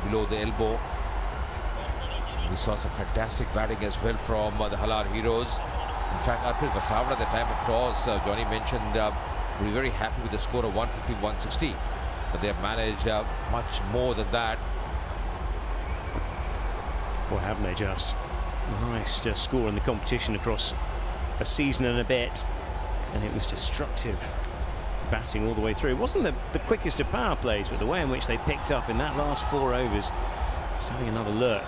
below the elbow. We saw some fantastic batting as well from the Halar heroes. In fact, Arpit Vasavra at the time of toss, Johnny mentioned, we were very happy with the score of 150-160. But they have managed much more than that. Well, haven't they just? Highest score in the competition across a season and a bit. And it was destructive batting all the way through. It wasn't the quickest of power plays, but the way in which they picked up in that last 4 overs. Just having another look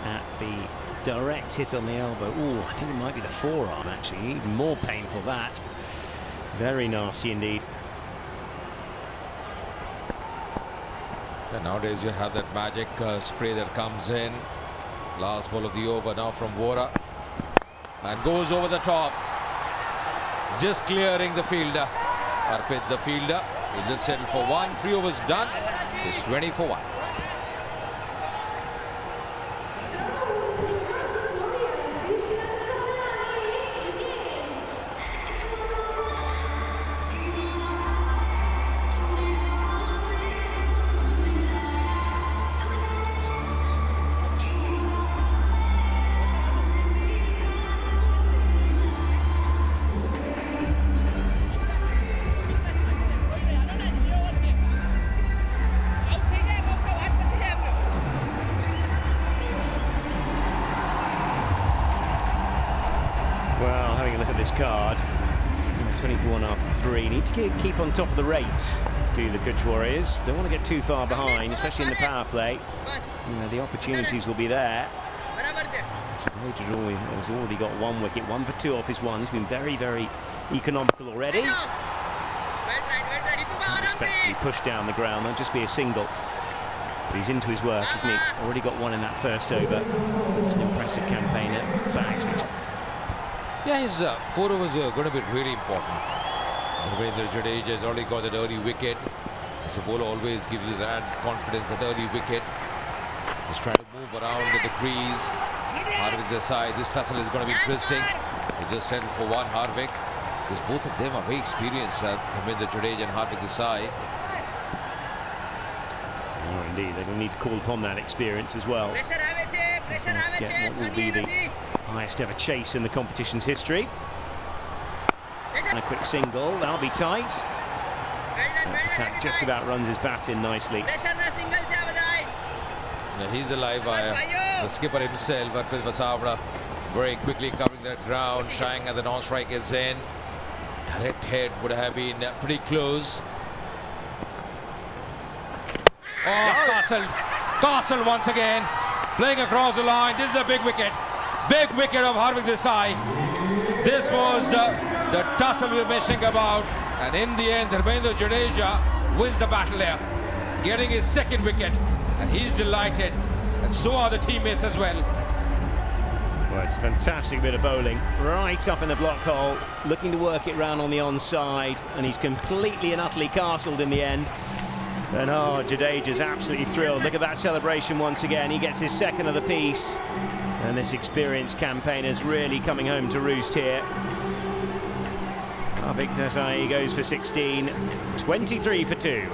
at the direct hit on the elbow. Oh, I think it might be the forearm, actually. Even more painful, that. Very nasty indeed. So nowadays you have that magic spray that comes in. Last ball of the over now from Vora. And goes over the top. Just clearing the fielder. Arpit, the fielder. He'll just settle for 1. 3 overs done. It's 20 for 1. card. 24 after 3. Need to keep on top of the rate, do the Kutch Warriors. Don't want to get too far behind, especially in the power play. You know, the opportunities will be there. Jadeja has already got 1 wicket, 1 for 2 off his 1. He's been very, very economical already. Can't expect to be pushed down the ground, that'll just be a single. But he's into his work, isn't he? Already got 1 in that first over. It's an impressive campaign at Bags. Yeah, his 4 overs are going to be really important. Ravindra Jadeja has already got that early wicket. The bowler always gives you that confidence, that early wicket. He's trying to move around in the crease. Harvik Desai, this tussle is going to be interesting. He just settled for 1, Harvik. Because both of them are very experienced, Ravindra Jadeja and Harvik Desai. Oh, indeed, they're going to need to call upon that experience as well. To get what will be the highest ever chase in the competition's history. And a quick single, that'll be tight. That attack just about runs his bat in nicely. Yeah, he's the live wire. The skipper himself, Arpit Vasavda, very quickly covering that ground, shying at the non-striker's end. Direct head would have been pretty close. Oh, Castle once again, playing across the line. This is a big wicket. Big wicket of Harvik Desai. This was the tussle we were mentioning about. And in the end, Ravindra Jadeja wins the battle here, getting his 2nd wicket. And he's delighted. And so are the teammates as well. Well, it's a fantastic bit of bowling. Right up in the block hole, looking to work it round on the onside. And he's completely and utterly castled in the end. And oh, Jadeja's absolutely thrilled. Look at that celebration once again. He gets his 2nd of the piece. And this experienced campaigner's really coming home to roost here. Harvik Desai goes for 16, 23 for 2.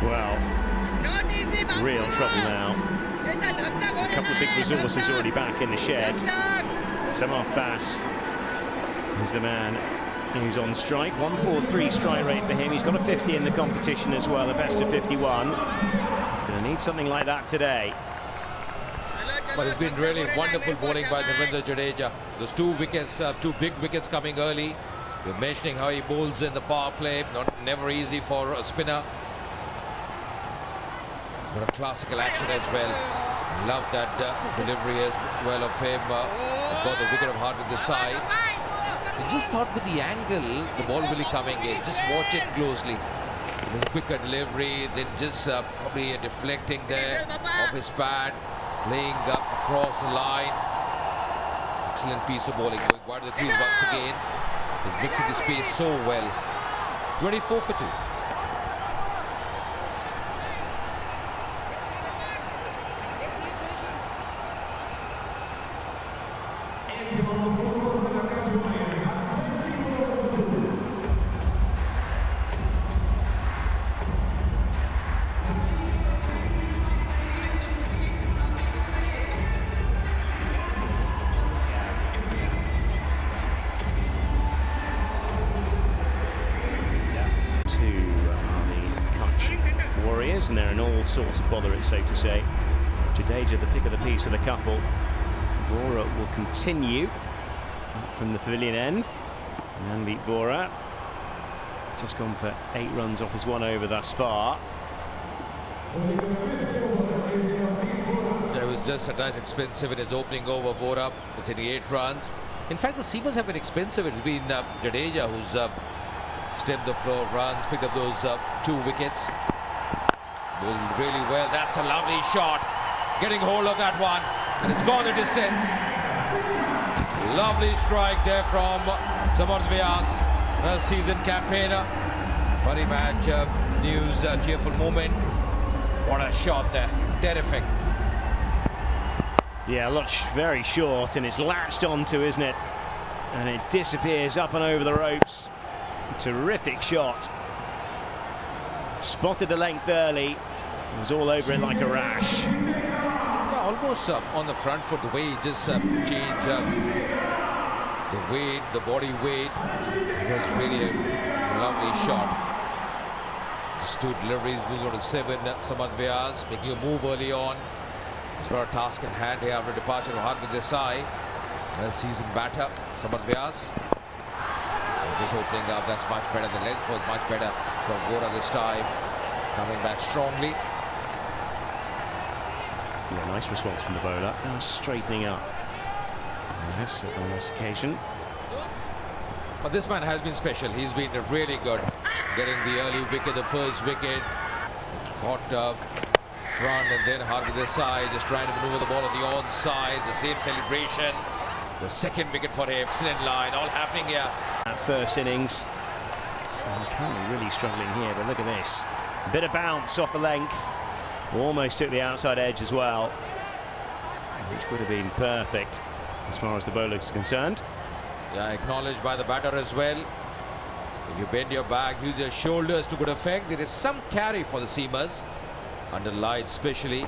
Well, real trouble now. A couple of big resources already back in the shed. Samar Bass is the man who's on strike. 143 strike rate for him. He's got a 50 in the competition as well, a best of 51. He's going to need something like that today. But it's been really wonderful bowling by Ravindra Jadeja. Those 2 wickets, 2 big wickets coming early. We're mentioning how he bowls in the power play. Never easy for a spinner. But a classical action as well. Love that delivery as well of him. Got the wicket of Harvik Desai. I just thought with the angle, the ball will be coming in. Just watch it closely. There's a quicker delivery, then just probably deflecting there off his pad, playing up across the line. Excellent piece of bowling. Going wide of the crease once again. He's mixing the space so well. 24 for 2. And they're in all sorts of bother, it's safe to say. Jadeja the pick of the piece with a couple. Vora will continue from the pavilion end. Mandeep Vora just gone for 8 runs off his 1 over thus far. It was just a nice expensive in his opening over. Vora was hitting 8 runs. In fact, the seamers have been expensive. It's been Jadeja who's stemmed the flow of runs, picked up those 2 wickets. Bowled really well. That's a lovely shot. Getting hold of that one. And it's gone the distance. Lovely strike there from Saurashtra Vyas, a seasoned campaigner. Parimatch news, cheerful moment. What a shot there. Terrific. Yeah, looks very short, and it's latched onto, isn't it? And it disappears up and over the ropes. Terrific shot. Spotted the length early. It was all over it like a rash. Yeah, almost on the front foot, the way he just changed the weight, the body weight. It was really a lovely shot. Just 2 deliveries, moves on to 7. Samad Vyas making a move early on. He's got a task in hand here after departure of Hardik Desai. A seasoned batter, Samad Vyas. Just opening up, that's much better. The length was much better from Gora this time. Coming back strongly. Yeah, nice response from the bowler. Now straightening up. Yes, on this occasion. But this man has been special. He's been really good. Getting the early wicket, the first wicket. Caught front and then Hardik Desai just trying to maneuver the ball on the onside. The same celebration. The second wicket for him. Excellent line. All happening here. That first innings. Currently really struggling here, but look at this. A bit of bounce off the length. Almost took the outside edge as well, which would have been perfect as far as the bowler is concerned. Yeah, acknowledged by the batter as well. If you bend your back, use your shoulders to good effect. There is some carry for the seamers, under light especially.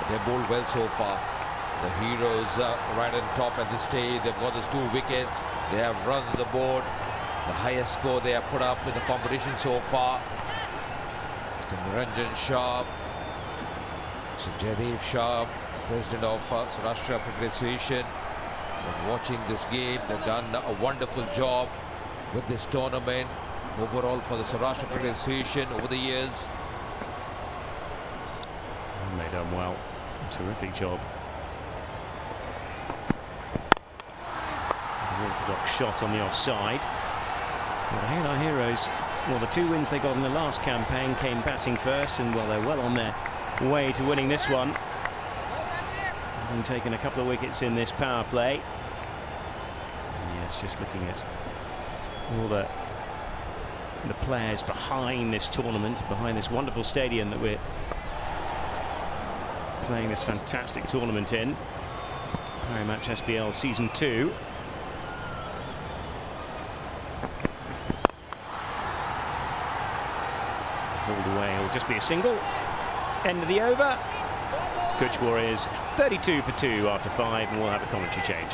They've bowled well so far. The heroes right on top at this stage. They've got those 2 wickets. They have runs on the board. The highest score they have put up in the competition so far. Mr. Niranjan Shah, Mr. Jaidev Shah, president of Saurashtra Cricket Association, was watching this game. They've done a wonderful job with this tournament overall for the Saurashtra Cricket Association over the years. And they've done well. Terrific job. Orthodox shot on the offside. Well, the Halar Heroes, well, the 2 wins they got in the last campaign came batting first, and well, they're well on their way to winning this one. Having taken a couple of wickets in this power play. And yes, just looking at all the players behind this tournament, behind this wonderful stadium that we're playing this fantastic tournament in. Parimatch SPL Season 2. Pulled away, it'll just be a single. End of the over. Kutch Warriors 32 for 2 after 5, and we'll have a commentary change.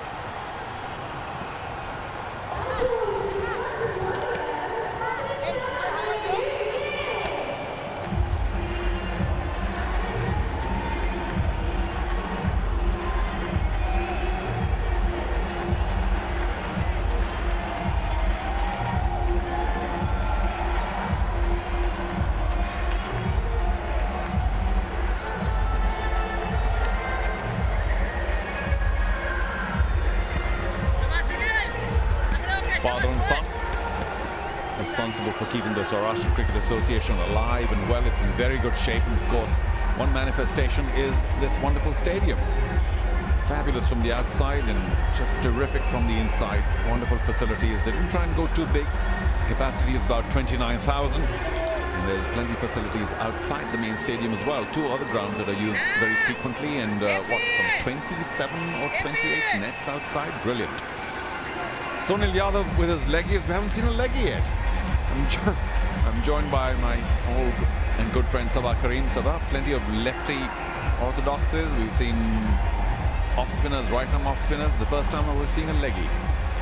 Father and son, responsible for keeping the Saurashtra Cricket Association alive and well. It's in very good shape, and of course one manifestation is this wonderful stadium. Fabulous from the outside and just terrific from the inside. Wonderful facilities. They didn't try and go too big. Capacity is about 29,000, and there's plenty of facilities outside the main stadium as well. 2 other grounds that are used very frequently, and some 27 or 28 nets outside. Brilliant. Sonil Yadav with his leggies. We haven't seen a leggy yet. I'm joined by my old and good friend Sabah Kareem Sabah. Plenty of lefty orthodoxes. We've seen off spinners, right arm off spinners. The first time I was seeing a leggy.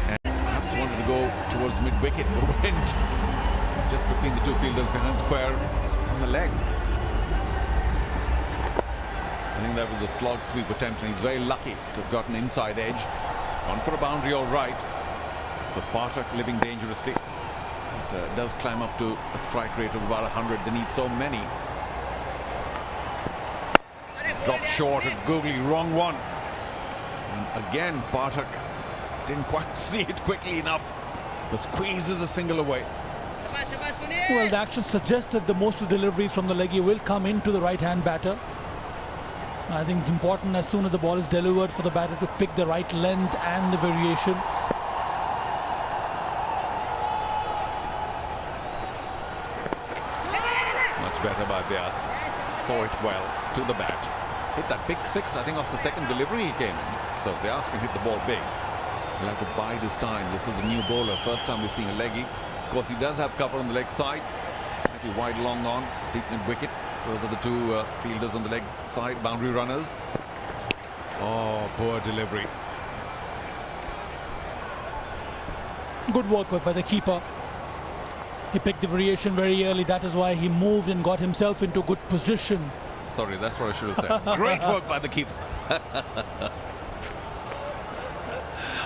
And perhaps wanted to go towards mid wicket, but went just between the 2 fielders behind square on the leg. I think that was a slog sweep attempt, and he's very lucky to have gotten inside edge. Gone for a boundary all right. So Pathak living dangerously. It does climb up to a strike rate of about 100. They need so many. Dropped short, a googly wrong one. And again, Pathak didn't quite see it quickly enough. The squeeze is a single away. Well, the action suggests that the most of deliveries from the leggy will come into the right-hand batter. I think it's important as soon as the ball is delivered for the batter to pick the right length and the variation. Much better by Vyas. Saw it well to the bat. hit that big six, I think, off the second delivery he came in. So Vyas can hit the ball big. He'll have to bide his time. This is a new bowler. First time we've seen a leggy. Of course, he does have cover on the leg side. Slightly wide long on, deep mid wicket. Those are the two fielders on the leg side, boundary runners. Oh, poor delivery. Good work by the keeper. He picked the variation very early. That is why he moved and got himself into good position. Sorry, that's what I should have said. Great work by the keeper.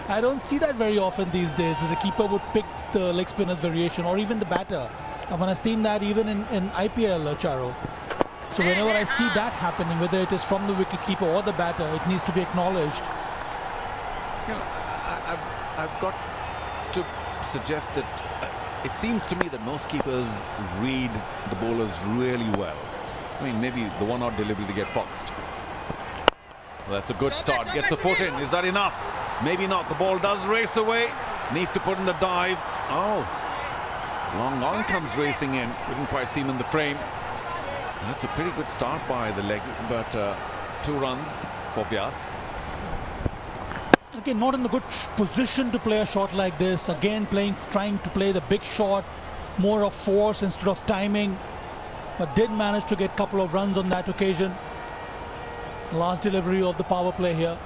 I don't see that very often these days, that the keeper would pick the leg spinner's variation, or even the batter. I've seen that even in IPL, Charo. So whenever I see that happening, whether it is from the wicketkeeper or the batter, it needs to be acknowledged. You know, I've got to suggest that it seems to me that most keepers read the bowlers really well. I mean, maybe the one-odd delivery they get foxed. Well, that's a good start. Gets a foot in. Is that enough? Maybe not. The ball does race away. Needs to put in the dive. Oh, long on comes racing in. Couldn't quite see him in the frame. That's a pretty good start by the leg, but 2 runs for Vyas. Again, not in the good position to play a shot like this. Again, trying to play the big shot, more of force instead of timing, but did manage to get a couple of runs on that occasion. Last delivery of the power play here.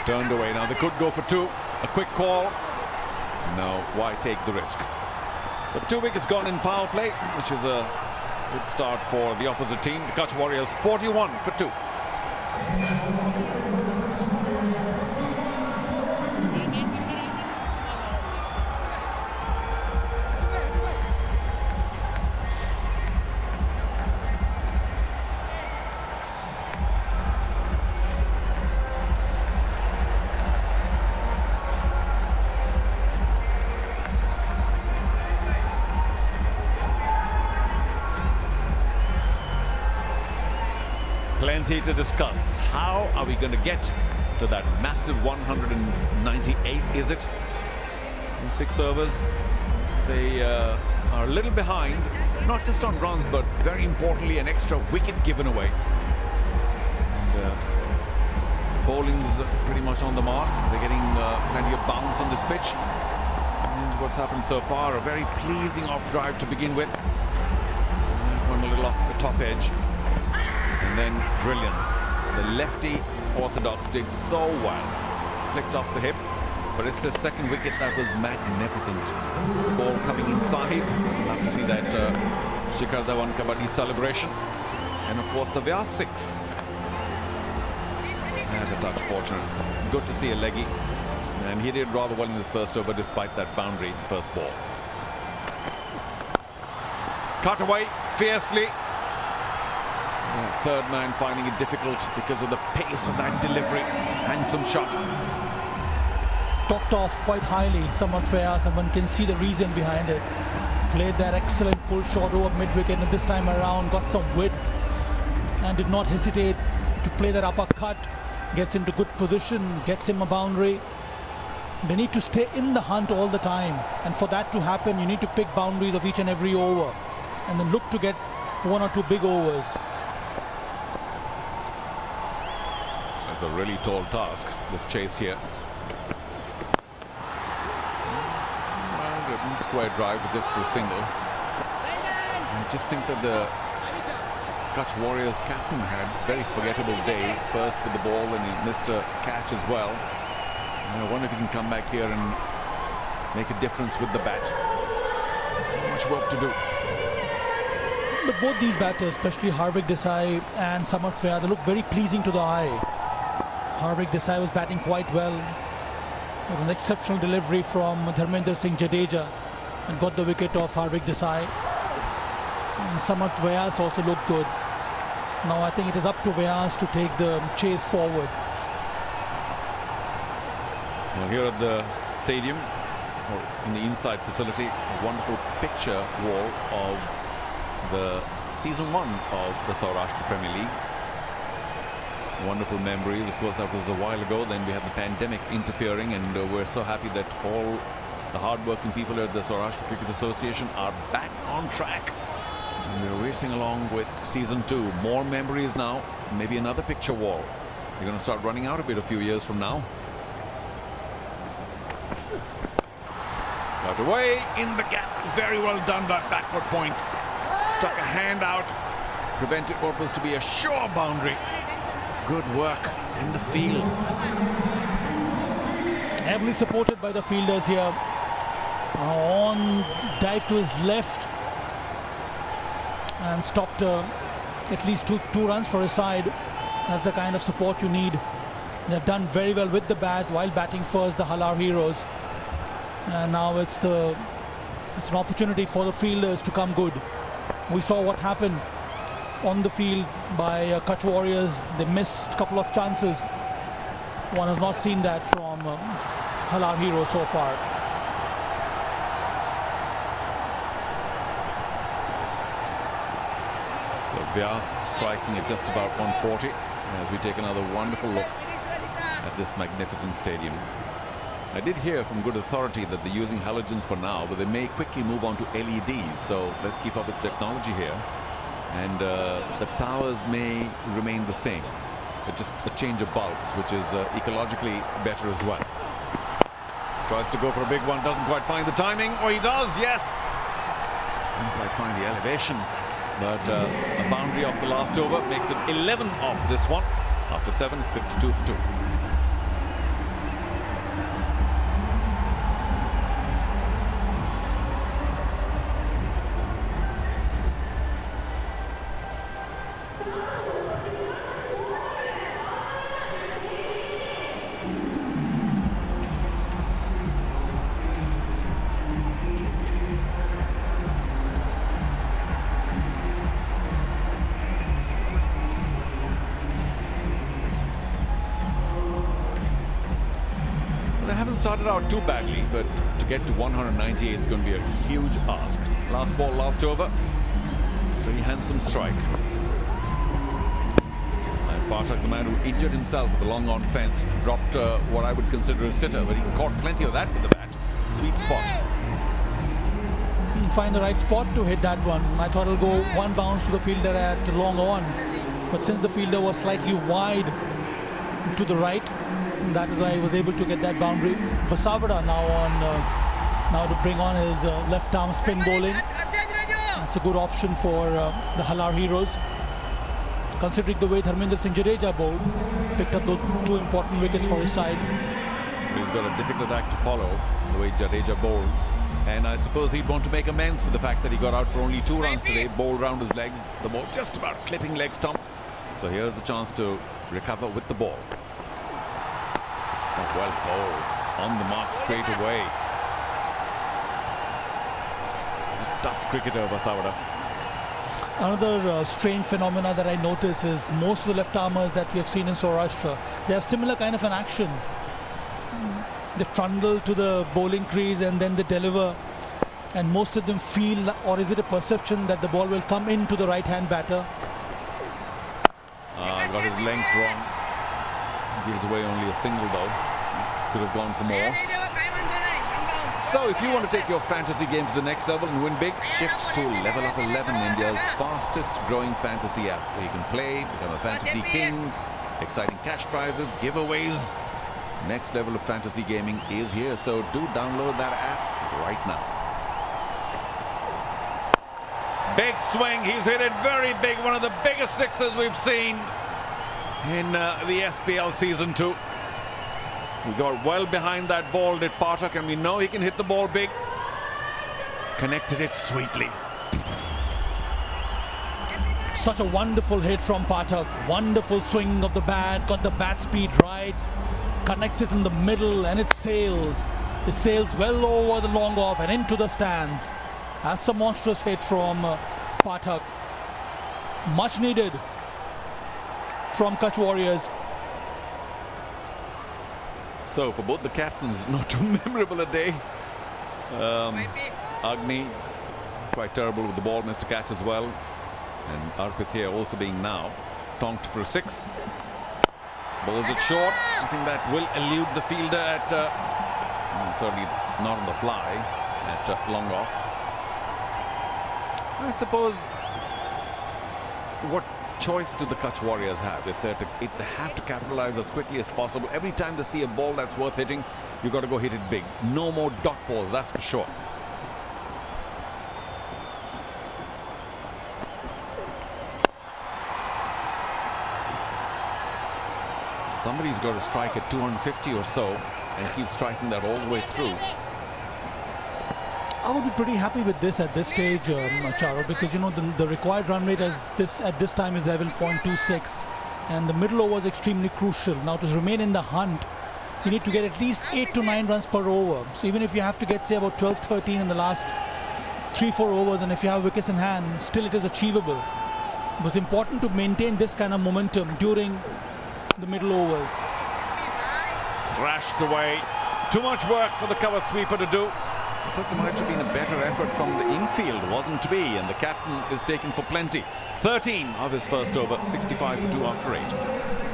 Turned away. Now they could go for 2. A quick call. No, why take the risk? But 2 wickets gone in power play, which is a good start for the opposite team. The Kutch Warriors 41 for 2. Plenty to discuss. How are we going to get to that massive 198, is it? In 6 overs. They are a little behind, not just on runs, but very importantly, an extra wicket given away. And bowling's pretty much on the mark. They're getting plenty of bounce on this pitch. And what's happened so far, a very pleasing off drive to begin with. One a little off the top edge. And then brilliant. The lefty orthodox did so well. Flicked off the hip. But it's the second wicket that was magnificent. Ball coming inside. We'll have to see that Shikhar Dhawan Kabaddi celebration. And of course the Vyas 6. That's a touch fortunate. Good to see a leggy. And he did rather well in his first over despite that boundary first ball. Cut away fiercely. Third man finding it difficult because of the pace of that delivery. Handsome shot. Topped off quite highly, Samarth Vyas, and one can see the reason behind it. Played that excellent pull shot over mid-wicket, and this time around got some width and did not hesitate to play that uppercut. Gets into good position, gets him a boundary. They need to stay in the hunt all the time, and for that to happen, you need to pick boundaries of each and every over, and then look to get 1 or 2 big overs. That's a really tall task, this chase here. Square drive just for a single. I just think that the Kutch Warriors captain had a very forgettable day. First with the ball, and he missed a catch as well. And I wonder if he can come back here and make a difference with the bat. So much work to do. But both these batters, especially Harvik Desai and Samarth Vyas, they look very pleasing to the eye. Harvik Desai was batting quite well. It was an exceptional delivery from Dharmender Singh Jadeja and got the wicket of Harvik Desai. And Samarth Vyas also looked good. Now I think it is up to Vyas to take the chase forward. Well, here at the stadium, or in the inside facility, a wonderful picture wall of the season 1 of the Saurashtra Premier League. Wonderful memories. Of course, that was a while ago. Then we had the pandemic interfering, and we're so happy that all the hard-working people at the Saurashtra Cricket Association are back on track. We're racing along with season 2. More memories now. Maybe another picture wall. They're going to start running out a bit a few years from now. Got away in the gap. Very well done, that backward point. Stuck a hand out. Prevented what was to be a sure boundary. Good work in the field. Heavily supported by the fielders here. On dive to his left. And stopped at least two runs for his side. That's the kind of support you need. They've done very well with the bat while batting first, the Halar heroes. And now it's an opportunity for the fielders to come good. We saw what happened on the field by Kutch Warriors. They missed a couple of chances. One has not seen that from Halar heroes so far. So Vyas striking at just about 140 as we take another wonderful look at this magnificent stadium. I did hear from good authority that they're using halogens for now, but they may quickly move on to LEDs. So let's keep up with technology here. And the towers may remain the same, but just a change of bulbs, which is ecologically better as well. Tries to go for a big one, doesn't quite find the timing. Oh, he does, yes! Didn't quite find the elevation, but a boundary off the last over makes it 11 off this one. After 7, it's 52 for 2. Started out too badly, but to get to 198 is going to be a huge ask. Last ball, last over. Very handsome strike. And Pathak, the man who injured himself with the long on fence, dropped what I would consider a sitter, but he caught plenty of that with the bat. Sweet spot. Find the right spot to hit that one. I thought it'll go one bounce to the fielder at long on, but since the fielder was slightly wide to the right, that is why he was able to get that boundary. Vasavada now to bring on his left arm spin bowling. That's a good option for the Halar heroes. Considering the way Dharmendra Singh Jadeja bowled, picked up those 2 important wickets for his side. He's got a difficult act to follow, the way Jadeja bowled. And I suppose he'd want to make amends for the fact that he got out for only 2 runs today, bowled round his legs, the ball just about clipping leg stump. So here's a chance to recover with the ball. Well bowled, on the mark straight away. A tough cricketer, Vasavada. Another strange phenomena that I notice is most of the left armers that we have seen in Saurashtra, they have similar kind of an action. They trundle to the bowling crease and then they deliver, and most of them feel, or is it a perception that the ball will come into the right hand batter? Got his length wrong. Gives away only a single though. Could have gone for more. So if you want to take your fantasy game to the next level and win big, shift to Level Up 11, India's fastest growing fantasy app, where you can play, become a fantasy king, exciting cash prizes, giveaways. Next level of fantasy gaming is here, so do download that app right now. Big swing, he's hit it very big, one of the biggest sixes we've seen in the SPL Season 2. He got well behind that ball, did Pathak, and we know he can hit the ball big. Connected it sweetly. Such a wonderful hit from Pathak. Wonderful swing of the bat, got the bat speed right, connects it in the middle, and it sails. It sails well over the long off and into the stands. That's a monstrous hit from Pathak. Much needed from Kutch Warriors. So for both the captains, not too memorable a day. Agni, quite terrible with the ball, missed a catch as well. And Arpit here also being now tonked for a 6. Bowls it short. I think that will elude the fielder at, certainly not on the fly, at long off. I suppose what choice do the Kutch Warriors have? If they have to capitalize as quickly as possible. Every time they see a ball that's worth hitting, you've got to go hit it big. No more dot balls, that's for sure. Somebody's got to strike at 250 or so and keep striking that all the way through. I would be pretty happy with this at this stage, Charo, because you know the required run rate at this time is 11.26, and the middle over is extremely crucial. Now to remain in the hunt, you need to get at least 8 to 9 runs per over. So even if you have to get say about 12-13 in the last 3-4 overs, and if you have wickets in hand, still it is achievable. It was important to maintain this kind of momentum during the middle overs. Thrashed away. Too much work for the cover sweeper to do. I thought there might have been a better effort from the infield. Wasn't to be, and the captain is taken for plenty. 13 of his first over, 65 for 2 after 8.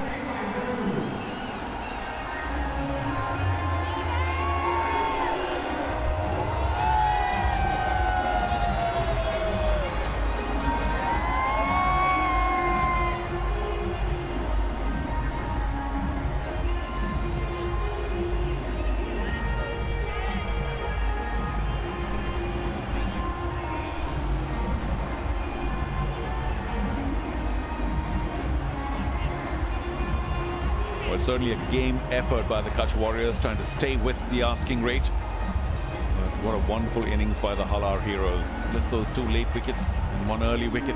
Well, certainly a game effort by the Kutch Warriors, trying to stay with the asking rate. But what a wonderful innings by the Halar heroes. Just those 2 late wickets and 1 early wicket.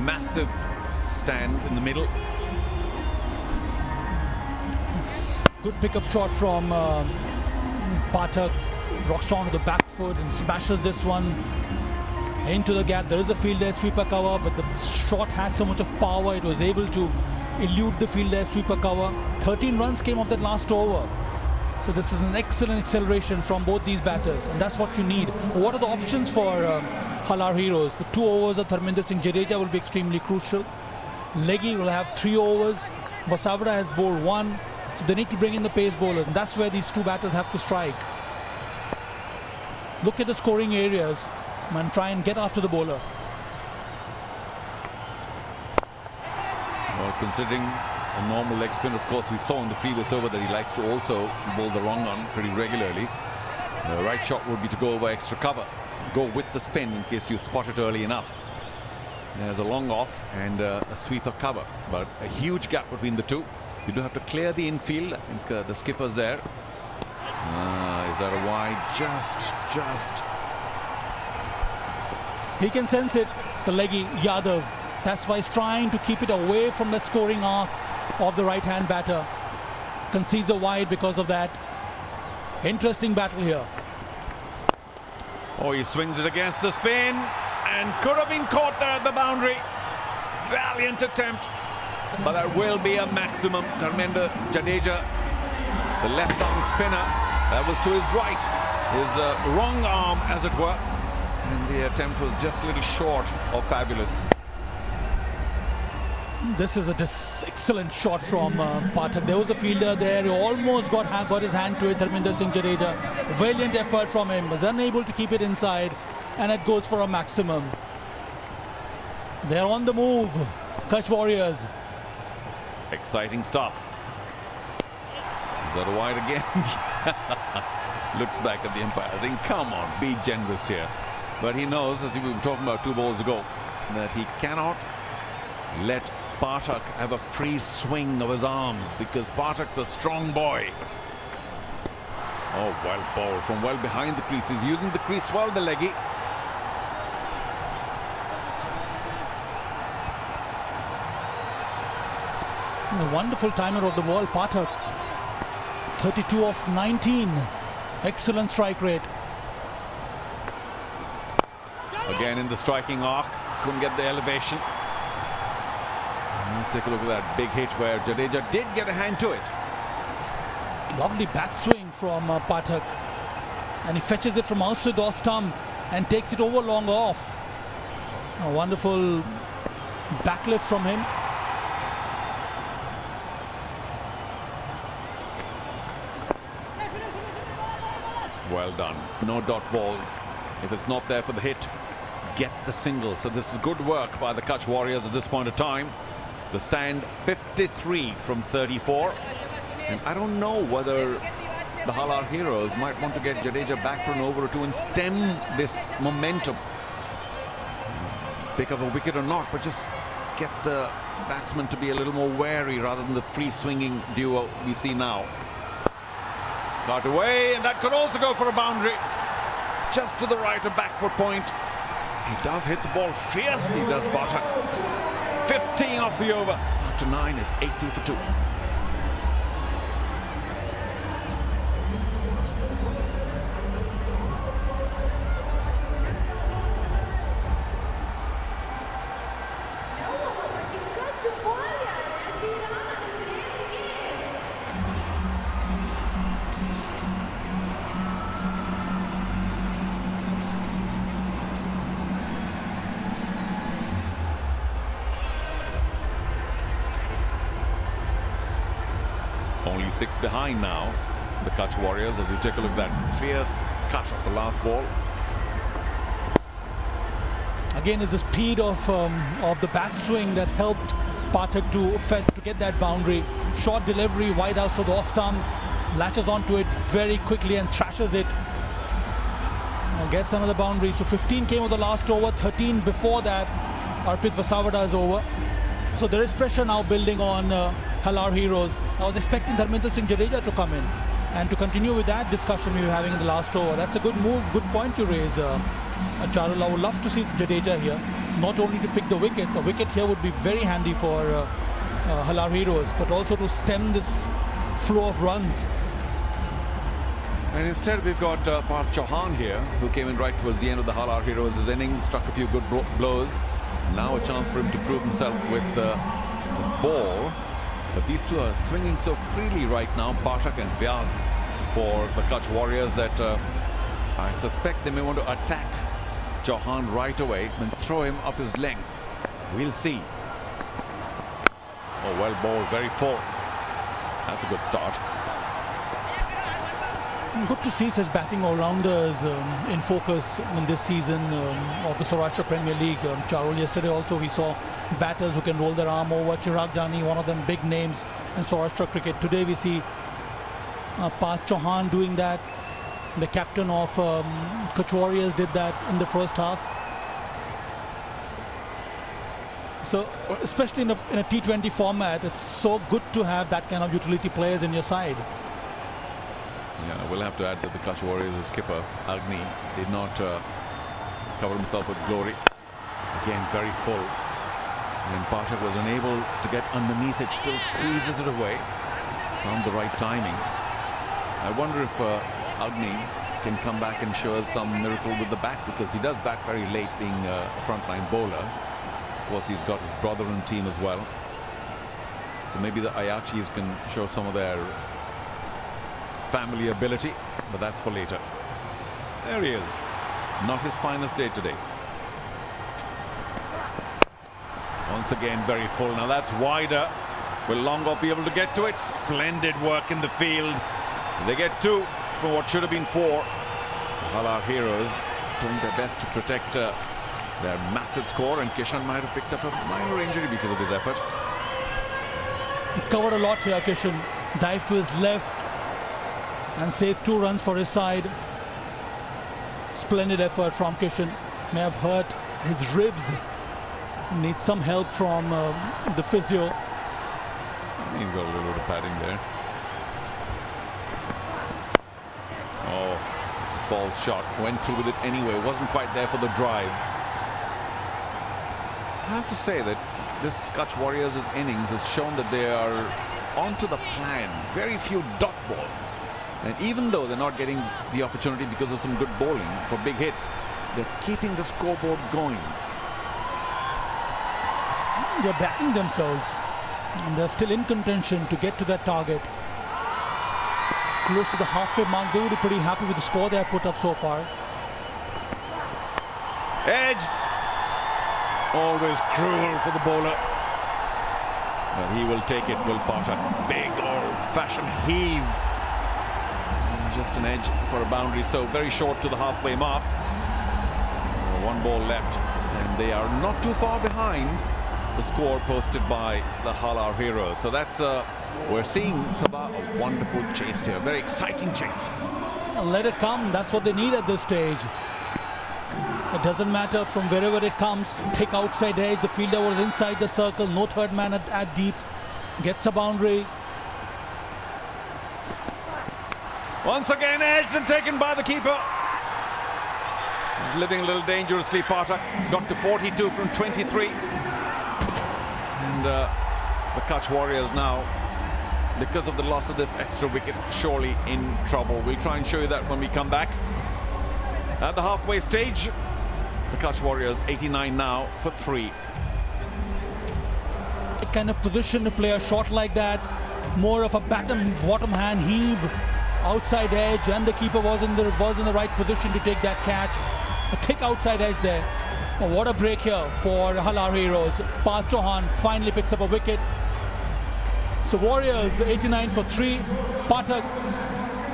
Massive stand in the middle. Good pickup shot from Pathak. Rocks onto the back foot and smashes this one into the gap. There is a fielder sweeper cover, but the shot has so much of power, it was able to elude the fielder sweeper cover. 13 runs came off that last over. So this is an excellent acceleration from both these batters, and that's what you need. What are the options for Halar heroes? The 2 overs of Dharmendra Singh Jadeja will be extremely crucial. Leggy will have 3 overs. Vasavada has bowled 1. So they need to bring in the pace bowlers, and that's where these 2 batters have to strike. Look at the scoring areas and try and get after the bowler. Well, considering a normal leg spin, of course, we saw in the previous over that he likes to also bowl the wrong on pretty regularly. The right shot would be to go over extra cover. Go with the spin in case you spot it early enough. There's a long off and a sweeper cover, but a huge gap between the two. You do have to clear the infield. I think the skipper's there. Is that a wide? Just. He can sense it, the leggy Yadav. That's why he's trying to keep it away from the scoring arc of the right-hand batter. Concedes a wide because of that. Interesting battle here. Oh, he swings it against the spin and could have been caught there at the boundary. Valiant attempt, but that will be a maximum. Dharmendra Jadeja, the left-arm spinner, that was to his right, his wrong arm, as it were, and the attempt was just a little short of fabulous. This is excellent shot from Pathak. There was a fielder there, he almost got his hand to it. Dharmendra Singh Jadeja, valiant effort from him, was unable to keep it inside, and it goes for a maximum. They're on the move, Kutch Warriors. Exciting stuff. Is that a wide again? Looks back at the umpire saying, come on, be generous here. But he knows, as we were talking about 2 balls ago, that he cannot let Pathak have a free swing of his arms, because Pathak's a strong boy. Oh, well bowled from well behind the crease. He's using the crease well, the leggy. A wonderful timer of the ball, Pathak. 32 of 19. Excellent strike rate. Again in the striking arc, couldn't get the elevation. Let's take a look at that big hit where Jadeja did get a hand to it. Lovely back swing from Pathak, and he fetches it from outside the stump and takes it over long off. A wonderful backlift from him. Well done. No dot balls. If it's not there for the hit, get the single. So this is good work by the Kutch Warriors at this point of time. The stand 53 from 34. And I don't know whether the Halar Heroes might want to get Jadeja back for an over or two and stem this momentum. Pick up a wicket or not, but just get the batsman to be a little more wary rather than the free-swinging duo we see now. Cut away, and that could also go for a boundary. Just to the right, a backward point. He does hit the ball fiercely, does Pathak. 15 off the over. After 9, it's 80 for 2. Only 6 behind now, the Kutch Warriors. As we take a look at that fierce cut of the last ball. Again, it's the speed of the backswing that helped Pathak to get that boundary. Short delivery, wide out, so the off stump latches onto it very quickly and thrashes it. Gets another boundary. So 15 came with the last over, 13 before that. Arpit Vasavada is over. So there is pressure now building on Halar Heroes. I was expecting Dharmendra Singh Jadeja to come in and to continue with that discussion we were having in the last over. That's a good move, good point to raise, Charul. I would love to see Jadeja here, not only to pick the wickets. A wicket here would be very handy for Halar Heroes, but also to stem this flow of runs. And instead we've got Parth Chauhan here, who came in right towards the end of the Halar Heroes' innings, struck a few good blows. Now a chance for him to prove himself with the ball. But these two are swinging so freely right now, Pathak and Vyas, for the Kutch Warriors, that I suspect they may want to attack Chauhan right away and throw him up his length. We'll see. Oh, well bowled, very full. That's a good start. Good to see such batting all-rounders in focus in this season of the Saurashtra Premier League. Charul, yesterday also we saw batters who can roll their arm over. Chirag Jani, one of them big names in Saurashtra cricket. Today we see Parth Chauhan doing that. The captain of Kutch Warriors did that in the first half. So especially in a T20 format, it's so good to have that kind of utility players in your side. Yeah, we'll have to add that the Kutch Warriors' skipper, Agni, did not cover himself with glory. Again, very full. And Pathak was unable to get underneath it, still squeezes it away. Found the right timing. I wonder if Agni can come back and show us some miracle with the bat, because he does bat very late, being a frontline bowler. Of course, he's got his brother in the team as well. So maybe the Ayachis can show some of their family ability, but that's for later. There he is. Not his finest day today. Once again, very full. Now that's wider. Will Longo be able to get to it? Splendid work in the field. They get 2 from what should have been 4. Halar Heroes doing their best to protect their massive score, and Kishan might have picked up a minor injury because of his effort. He covered a lot here, Kishan. Dived to his left and saves 2 runs for his side. Splendid effort from Kishan. May have hurt his ribs. Needs some help from the physio. He's got a little bit of padding there. Oh, false shot. Went through with it anyway. Wasn't quite there for the drive. I have to say that this Kutch Warriors' innings has shown that they are onto the plan. Very few dot balls. And even though they're not getting the opportunity because of some good bowling for big hits, they're keeping the scoreboard going. They're backing themselves, and they're still in contention to get to that target. Close to the halfway mark. They would be pretty happy with the score they have put up so far. Edge! Always cruel for the bowler. But he will take it, will Pathak. Big old-fashioned heave. Just an edge for a boundary, so very short to the halfway mark. One ball left, and they are not too far behind the score posted by the Halar Heroes. So that's we're seeing Sabah a wonderful chase here, very exciting chase. Let it come. That's what they need at this stage. It doesn't matter from wherever it comes. Take outside edge. The fielder was inside the circle. No third man at deep. Gets a boundary. Once again edged and taken by the keeper. He's living a little dangerously. Pathak got to 42 from 23. And the Kutch Warriors now, because of the loss of this extra wicket, surely in trouble. We'll try and show you that when we come back. At the halfway stage, the Kutch Warriors 89 now for 3. What kind of position to play a shot like that? More of a bottom hand heave, outside edge, and the keeper was in the right position to take that catch. A thick outside edge there. Oh, what a break here for Halar Heroes. Parth Chauhan finally picks up a wicket. So Warriors 89 for 3. Pathak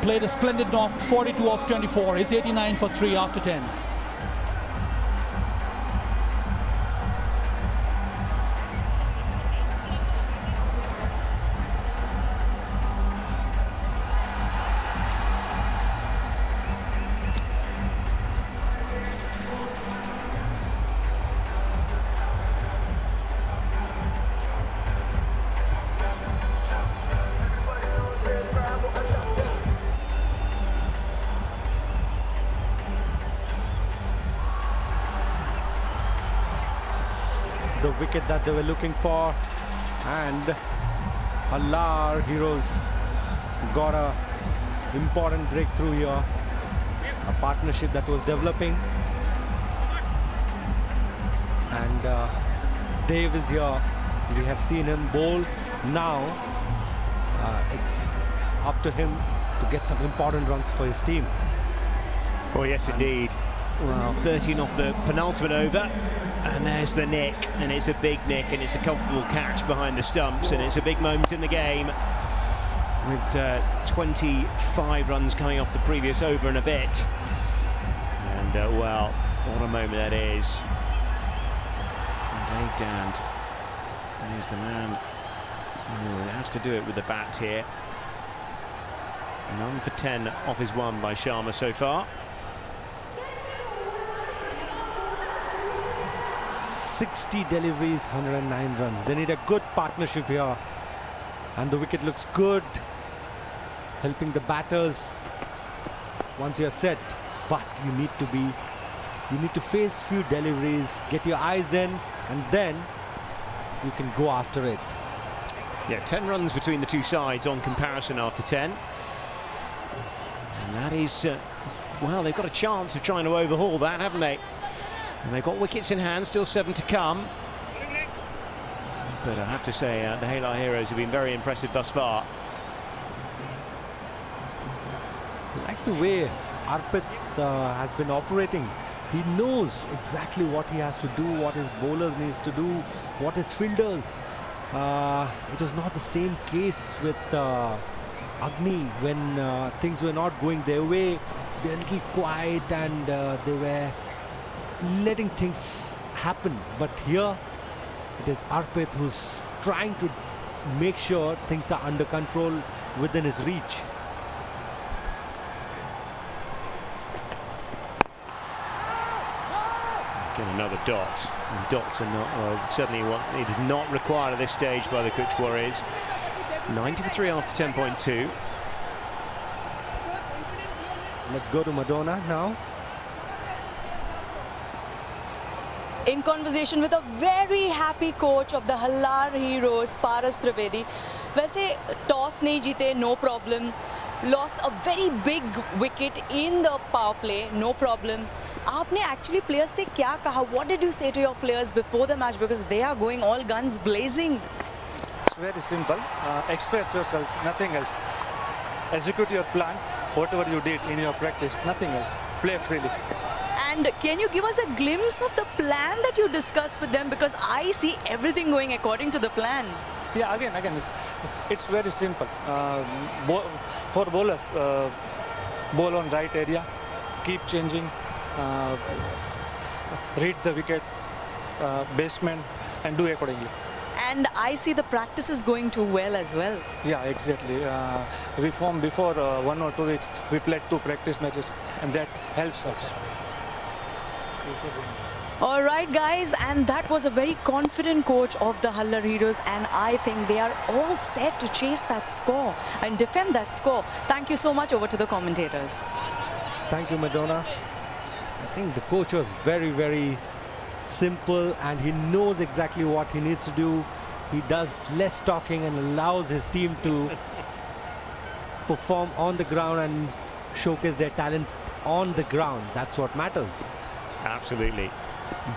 played a splendid knock, 42 off 24. It's 89 for 3 after 10. The wicket that they were looking for, and Halar Heroes got a important breakthrough here. A partnership that was developing, and Dave is here. We have seen him bowl. Now it's up to him to get some important runs for his team. Oh yes, indeed. Well, 13 off the penultimate over, and there's the nick, and it's a big nick, and it's a comfortable catch behind the stumps, and it's a big moment in the game with 25 runs coming off the previous over and a bit. And well, what a moment that is. And Dave Dand is the man who has to do it with the bat here. 9 for 10 off his one by Sharma so far. 60 deliveries, 109 runs. They need a good partnership here, and the wicket looks good, helping the batters once you're set. But you need to face few deliveries, get your eyes in, and then you can go after it. Yeah, 10 runs between the two sides on comparison after 10, and that is well, they've got a chance of trying to overhaul that, haven't they? And they've got wickets in hand, still 7 to come. But I have to say, the Halar Heroes have been very impressive thus far. I like the way Arpit has been operating. He knows exactly what he has to do, what his bowlers needs to do, what his fielders. It was not the same case with Agni when things were not going their way. They're a little quiet, and they were letting things happen. But here it is Arpit who's trying to make sure things are under control within his reach. Get another dot, and dots are not, well, certainly what it is not required at this stage by the Kutch Warriors. 90 for 3 after 10.2. Let's go to Madonna now. In conversation with a very happy coach of the Halar Heroes, Paras Trivedi. वैसे toss नहीं जीते, no problem. Lost a very big wicket in the power play, no problem. आपने actually players से क्या कहा? What did you say to your players before the match, because they are going all guns blazing? It's very simple. Express yourself, nothing else. Execute your plan, whatever you did in your practice, nothing else. Play freely. And can you give us a glimpse of the plan that you discussed with them, because I see everything going according to the plan? Yeah, again, it's very simple. For bowlers, bowl on right area, keep changing. read the wicket, baseman, and do accordingly. And I see the practice is going too well as well. Yeah, exactly. We formed before 1 or 2 weeks. We played 2 practice matches, and that helps us. All right, guys, and that was a very confident coach of the Halar Heroes, and I think they are all set to chase that score and defend that score. Thank you so much. Over to the commentators. Thank you, Madonna. I think the coach was very, very simple, and he knows exactly what he needs to do. He does less talking and allows his team to perform on the ground and showcase their talent on the ground. That's what matters. Absolutely.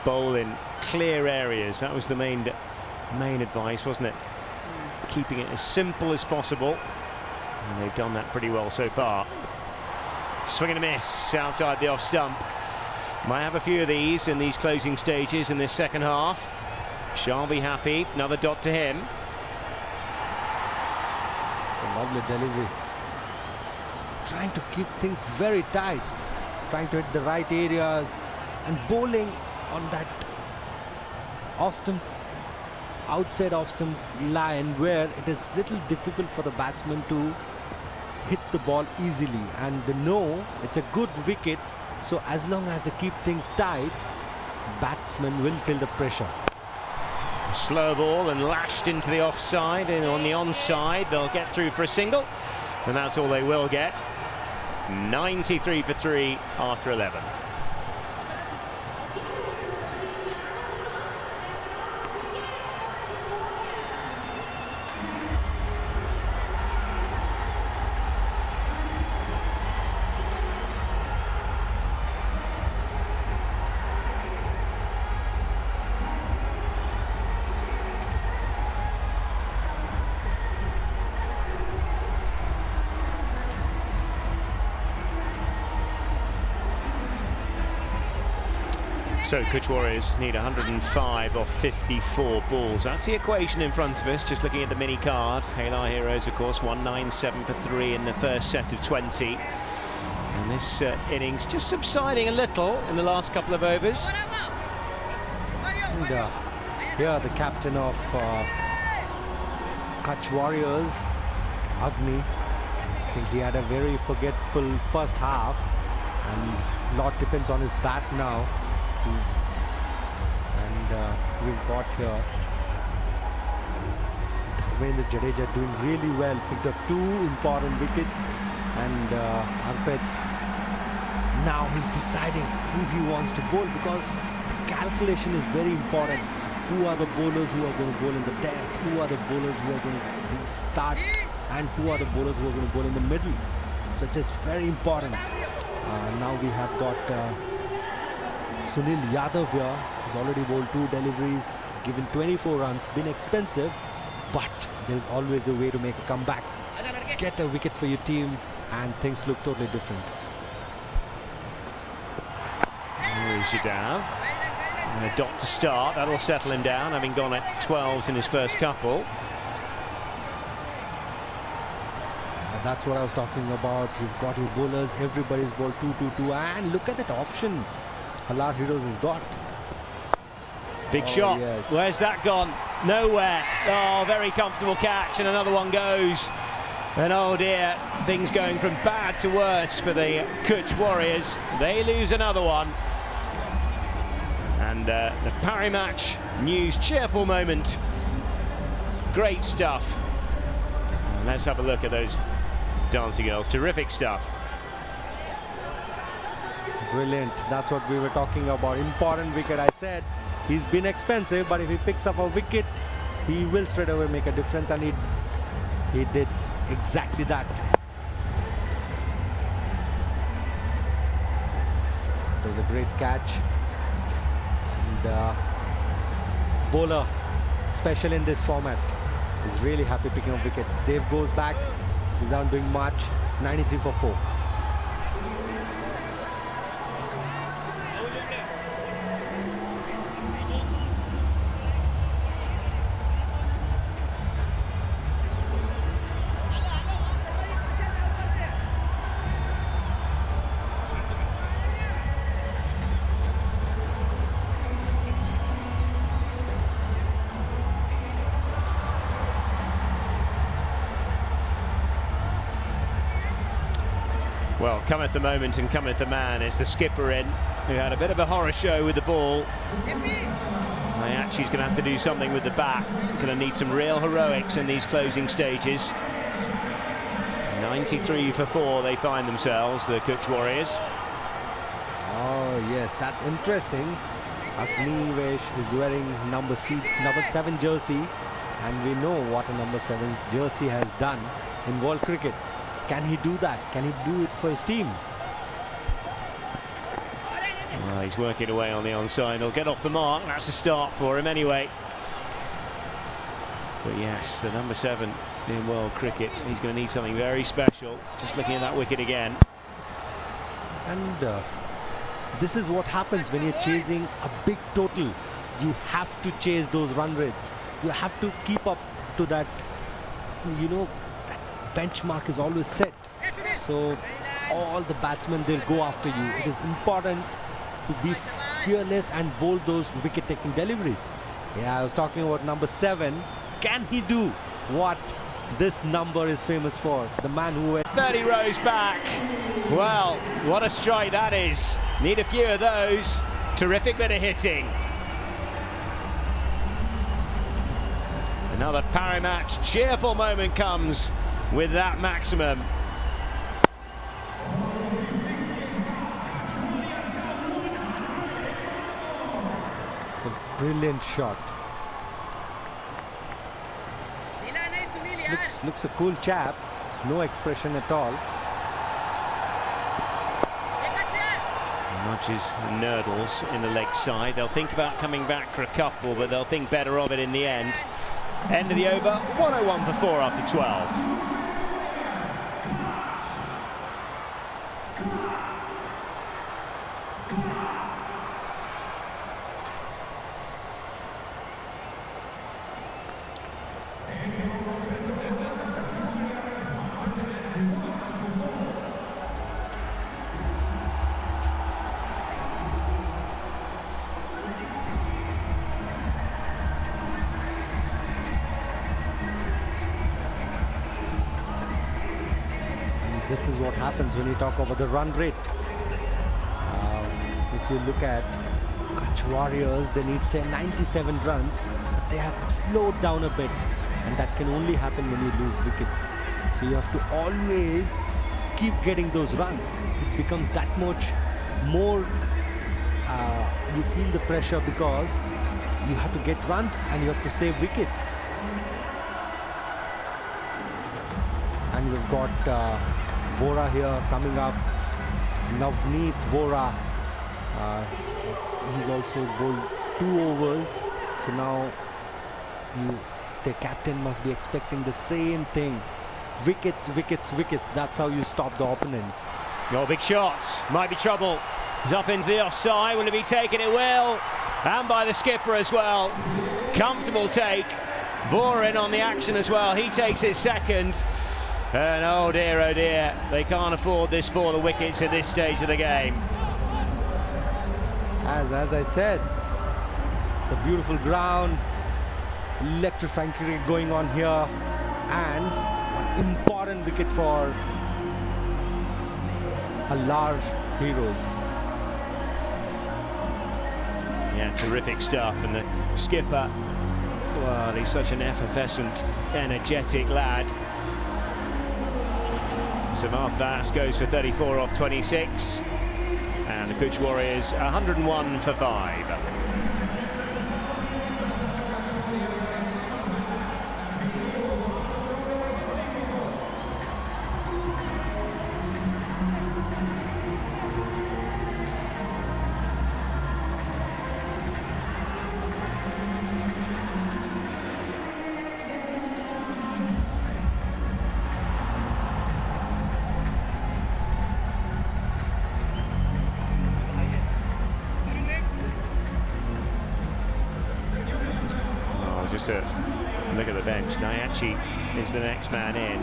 Bowl in clear areas. That was the main advice, wasn't it? Keeping it as simple as possible. And they've done that pretty well so far. Swing and a miss outside the off stump. Might have a few of these in these closing stages in this second half. Shall be happy. Another dot to him. A lovely delivery. Trying to keep things very tight. Trying to hit the right areas. And bowling on that off-stump, outside off-stump line, where it is little difficult for the batsman to hit the ball easily. And they know it's a good wicket, so as long as they keep things tight, batsmen will feel the pressure. Slow ball and lashed into the offside, and on the onside they'll get through for a single, and that's all they will get. 93 for 3 after 11. So Kutch Warriors need 105 off 54 balls. That's the equation in front of us, just looking at the mini card. Halar Heroes, of course, 197 for 3 in the first set of 20. And this innings just subsiding a little in the last couple of overs. And here the captain of Kutch Warriors, Agni, I think he had a very forgetful first half, and a lot depends on his bat now. And we've got here Ravindra Jadeja doing really well, picked up 2 important wickets, and Arpit, now he's deciding who he wants to bowl, because calculation is very important. Who are the bowlers who are going to bowl in the death, who are the bowlers who are going to start, and who are the bowlers who are going to bowl in the middle. So it is very important. Now we have got Sunil Yadav here. He's already bowled 2 deliveries, given 24 runs, been expensive, but there's always a way to make a comeback. Get a wicket for your team and things look totally different. Here is Yadav. And a dot to start, that'll settle him down, having gone at 12s in his first couple. That's what I was talking about. You've got your bowlers, everybody's bowled 2-2-2, and look at that option Halar Heroes has got. Big shot. Yes. Where's that gone? Nowhere. Oh, very comfortable catch, and another one goes. And oh dear, things going from bad to worse for the Kutch Warriors. They lose another one. And the Parimatch News cheerful moment. Great stuff. And let's have a look at those dancing girls. Terrific stuff. Brilliant. That's what we were talking about. Important wicket. I said he's been expensive, but if he picks up a wicket, he will straight away make a difference, and he did exactly that. It was a great catch. And bowler special in this format is really happy picking up wicket. Dave goes back. He's not doing much. 93 for 4. Well, cometh the moment and cometh the man. It's the skipper in, who had a bit of a horror show with the ball. Mayachi's going to have to do something with the bat. Going to need some real heroics in these closing stages. 93 for 4 they find themselves, the Kutch Warriors. Oh yes, that's interesting. Agnivesh is wearing number 7 jersey, and we know what a number 7 jersey has done in world cricket. Can he do that? Can he do it for his team? Well, he's working away on the onside. He'll get off the mark. That's a start for him anyway. But yes, the number 7 in world cricket, he's going to need something very special. Just looking at that wicket again. And this is what happens when you're chasing a big total. You have to chase those run rates. You have to keep up to that, you know, that benchmark is always set. So all the batsmen, they'll go after you. It is important to be fearless and bowl those wicket-taking deliveries. Yeah, I was talking about number 7. Can he do what this number is famous for? The man who went 30 rows back. Well, what a strike that is. Need a few of those. Terrific bit of hitting. Another Parimatch cheerful moment comes with that maximum. It's a brilliant shot. Looks a cool chap. No expression at all. Much as nurdles in the leg side. They'll think about coming back for a couple, but they'll think better of it in the end. End of the over, 101 for 4 after 12. This is what happens when you talk about the run rate. If you look at Kutch Warriors, they need say 97 runs, but they have slowed down a bit, and that can only happen when you lose wickets. So you have to always keep getting those runs. It becomes that much more, you feel the pressure because you have to get runs and you have to save wickets. And we've got Vora here coming up. Navneet Vora. He's also bowled 2 overs. So now the captain must be expecting the same thing. Wickets, wickets, wickets. That's how you stop the opponent. Oh, big shots. Might be trouble. He's up into the offside. Will it be taken? It will. And by the skipper as well. Comfortable take. Vora in on the action as well. He takes his second. And oh dear, they can't afford this for the wickets at this stage of the game. As I said, it's a beautiful ground, electrifying cricket going on here, and an important wicket for Halar heroes. Yeah, terrific stuff, and the skipper, well, he's such an effervescent, energetic lad. Sorath Vas goes for 34 off 26, and the Kutch Warriors 101 for 5. Just a look at the bench. Nayachi is the next man in.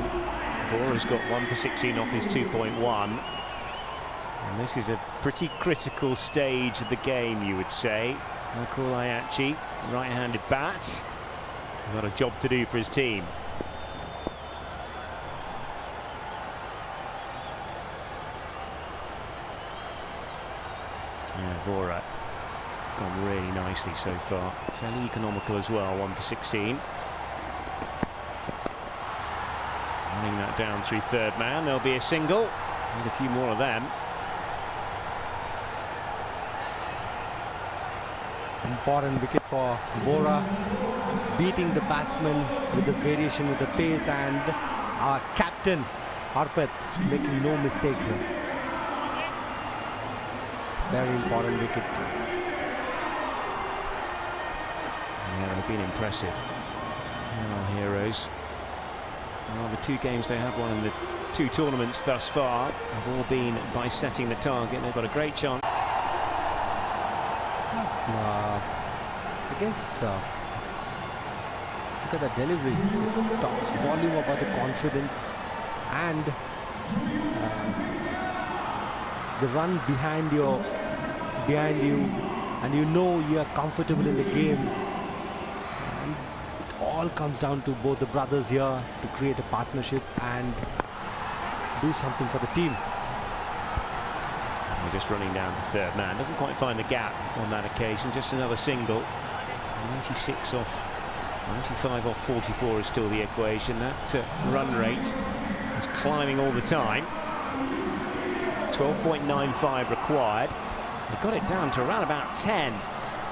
Vora's got 1 for 16 off his 2.1. And this is a pretty critical stage of the game, you would say. Michael Ayachi, right-handed bat. Got a job to do for his team. Yeah, Vora gone really nicely so far. Fairly economical as well, 1 for 16. Running that down through third man. There'll be a single. Need a few more of them. Important wicket for Bora, beating the batsman with the variation with the pace, and our captain Harpeth making no mistake here. Very important wicket. Yeah, they've been impressive. Our heroes. Well, the 2 games they have won in the 2 tournaments thus far have all been by setting the target. They've got a great chance. I guess look at the delivery. It talks volume about the confidence and the run behind you, and you know you are comfortable in the game. And it all comes down to both the brothers here to create a partnership and do something for the team. We're just running down to third man. Doesn't quite find the gap on that occasion. Just another single. 96 off, 95 off 44 is still the equation. That run rate is climbing all the time. 12.95 required. They got it down to around about 10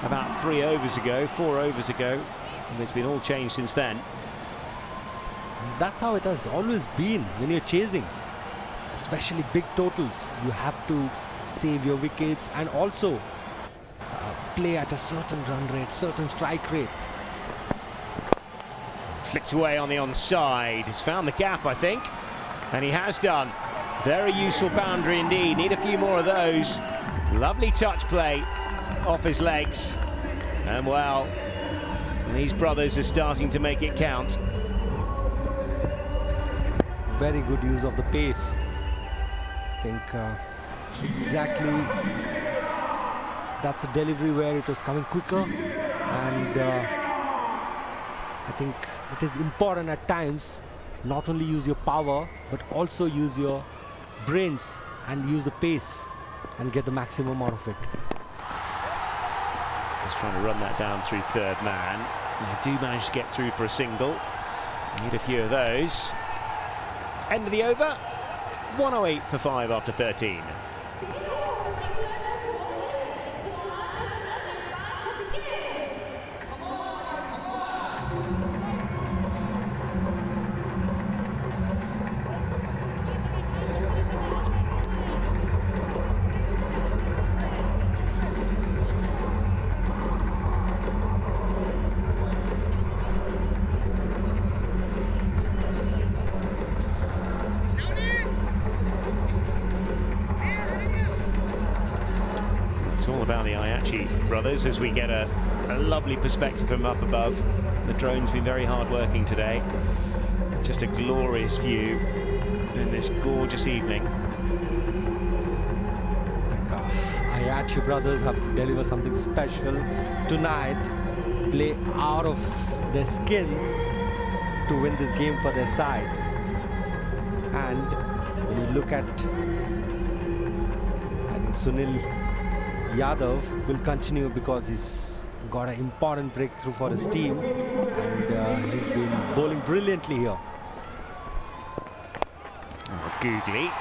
about 4 overs ago, and it's been all changed since then. That's how it has always been when you're chasing, especially big totals. You have to save your wickets and also play at a certain run rate, certain strike rate. Flicked away on the onside. He's found the gap, I think, and he has done. Very useful boundary indeed. Need a few more of those. Lovely touch play off his legs, and well, these brothers are starting to make it count. Very good use of the pace. I think exactly that's a delivery where it was coming quicker, and I think it is important at times not only use your power but also use your brains and use the pace and get the maximum out of it. Just trying to run that down through third man. They do manage to get through for a single. Need a few of those. End of the over. 108 for 5 after 13. It's all about the Ayachi brothers as we get a lovely perspective from up above. The drone's been very hard working today. Just a glorious view in this gorgeous evening. Ayachi brothers have to deliver something special tonight, play out of their skins to win this game for their side. And when you look at, I think Sunil Yadav will continue because he's got an important breakthrough for his team, and he's been bowling brilliantly here. Oh, Googly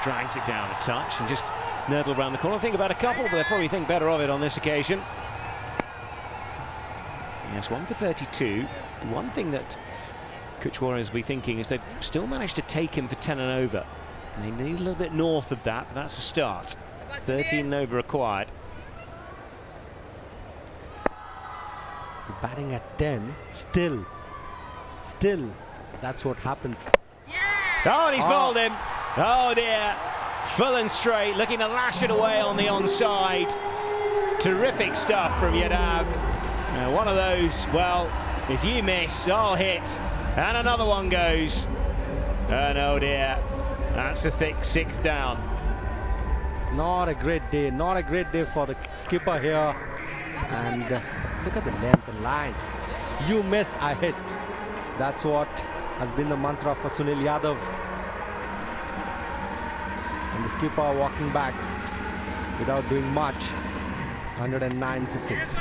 drags it down a touch and just nurdle around the corner. Think about a couple, but they'll probably think better of it on this occasion. Yes, 1 for 32. The one thing that Kutch Warriors will be thinking is they've still managed to take him for 10 and over. They need a little bit north of that, but that's a start. 13 and over required. Batting at 10, still, that's what happens. Oh, and he's bowled him. Oh dear. Full and straight, looking to lash it away on the onside. Terrific stuff from Yadav. One of those, well, if you miss, I'll hit. And another one goes. And oh dear, that's a thick 6th down. Not a great day for the skipper here. And look at the length and line. You miss, I hit. That's what has been the mantra for Sunil Yadav. And the skipper walking back. without doing much. 109 for 6.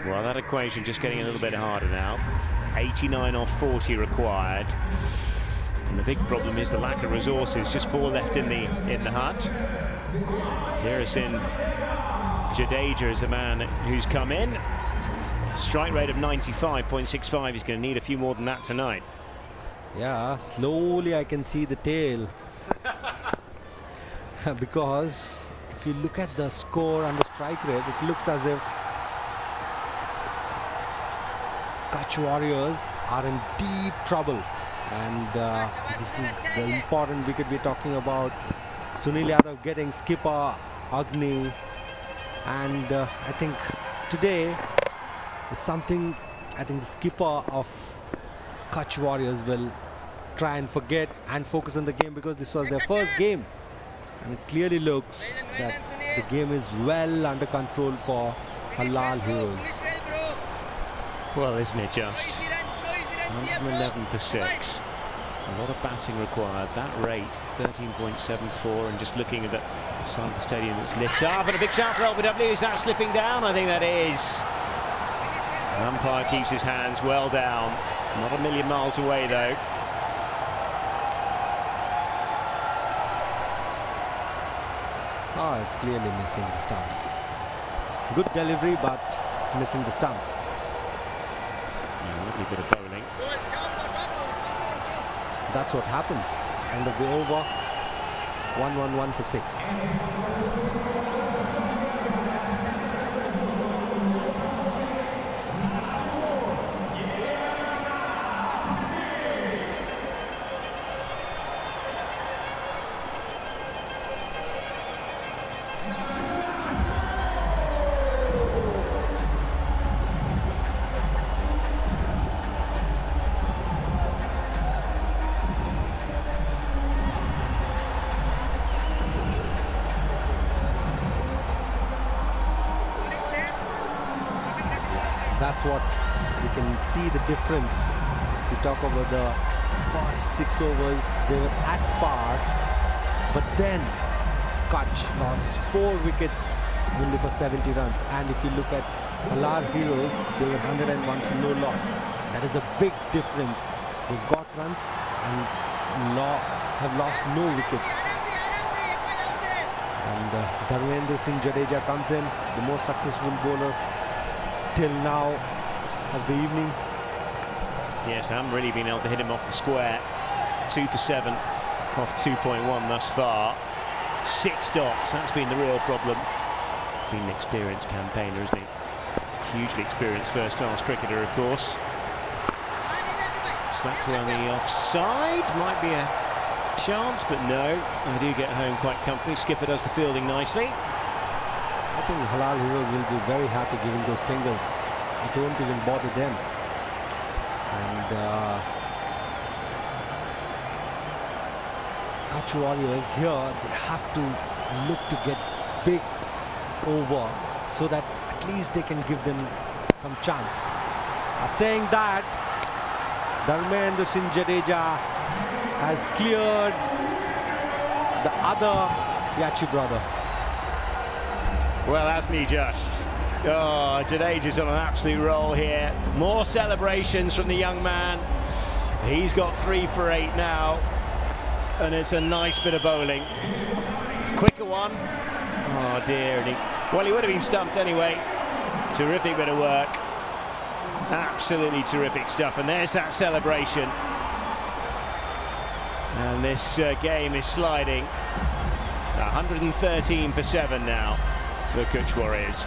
Well, that equation just getting a little bit harder now. 89 off 40 required. And the big problem is the lack of resources. Just 4 left in the hut. Harrison Jadeja is the man who's come in. Strike rate of 95.65. He's going to need a few more than that tonight. Yeah, slowly I can see the tail. Because if you look at the score and the strike rate, it looks as if Kutch Warriors are in deep trouble, and this is the important wicket we're talking about. Sunil Yadav getting skipper Agni, and I think today is something I think the skipper of Kutch Warriors will try and forget and focus on the game, because this was their first game, and it clearly looks that the game is well under control for Halar Heroes. Well, isn't it just? 111 for 6. A lot of batting required. That rate, 13.74, and just looking at the side of the stadium that's lit up, and a big shout for LBW. Is that slipping down? I think that is. The umpire keeps his hands well down. Not a million miles away, though. Oh, it's clearly missing the stumps. Good delivery, but missing the stumps. Lovely bit of bowling. That's what happens. End of the over. 1-1-1 for 6. That's what you can see the difference. You talk about the first 6 overs, they were at par, but then Kutch lost 4 wickets only for 70 runs. And if you look at Halar Heroes, they were 101 for no loss. That is a big difference. They've got runs and have lost no wickets. And Dharmendra Singh Jadeja comes in, the most successful bowler till now of the evening. Yes, I haven't really been able to hit him off the square. 2 for 7 off 2.1 thus far. 6 dots, that's been the real problem. He's been an experienced campaigner, isn't he? Hugely experienced first-class cricketer, of course. Slapped around the offside, might be a chance, but no. I do get home quite comfortably. Skipper does the fielding nicely. I think Halar Heroes will be very happy giving those singles. It won't even bother them. And Kutch Warriors here, they have to look to get big over so that at least they can give them some chance. Saying that, Dharmendra Singh Jadeja has cleared the other Yachi brother. Well, hasn't he just? Oh, Jadeja's on an absolute roll here. More celebrations from the young man. He's got 3 for 8 now, and it's a nice bit of bowling. Quicker one. Oh dear. Well, he would have been stumped anyway. Terrific bit of work. Absolutely terrific stuff. And there's that celebration. And this game is sliding. 113 for 7 now, the Kutch Warriors.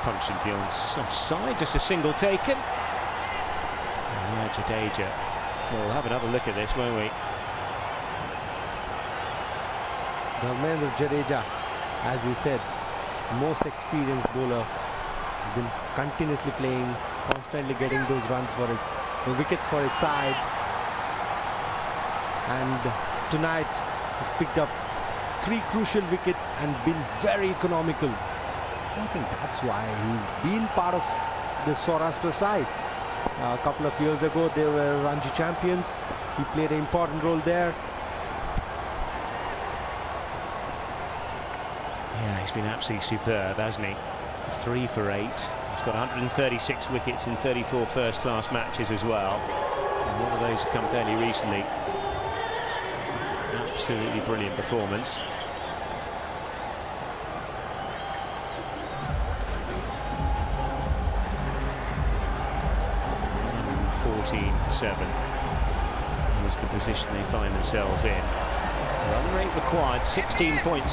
punch and the offside, just a single taken. And Jadeja. We'll have another look at this, won't we? Dharmendra Jadeja, as you said, most experienced bowler, has been continuously playing, constantly getting those runs for the wickets for his side. And tonight he's picked up 3 crucial wickets and been very economical. I think that's why he's been part of the Saurashtra side. A couple of years ago they were Ranji champions. He played an important role there. Yeah, he's been absolutely superb, hasn't he? 3 for 8. He's got 136 wickets in 34 first-class matches as well. And one of those have come fairly recently. Absolutely brilliant performance. Seven is the position they find themselves in. Run rate required 16.6.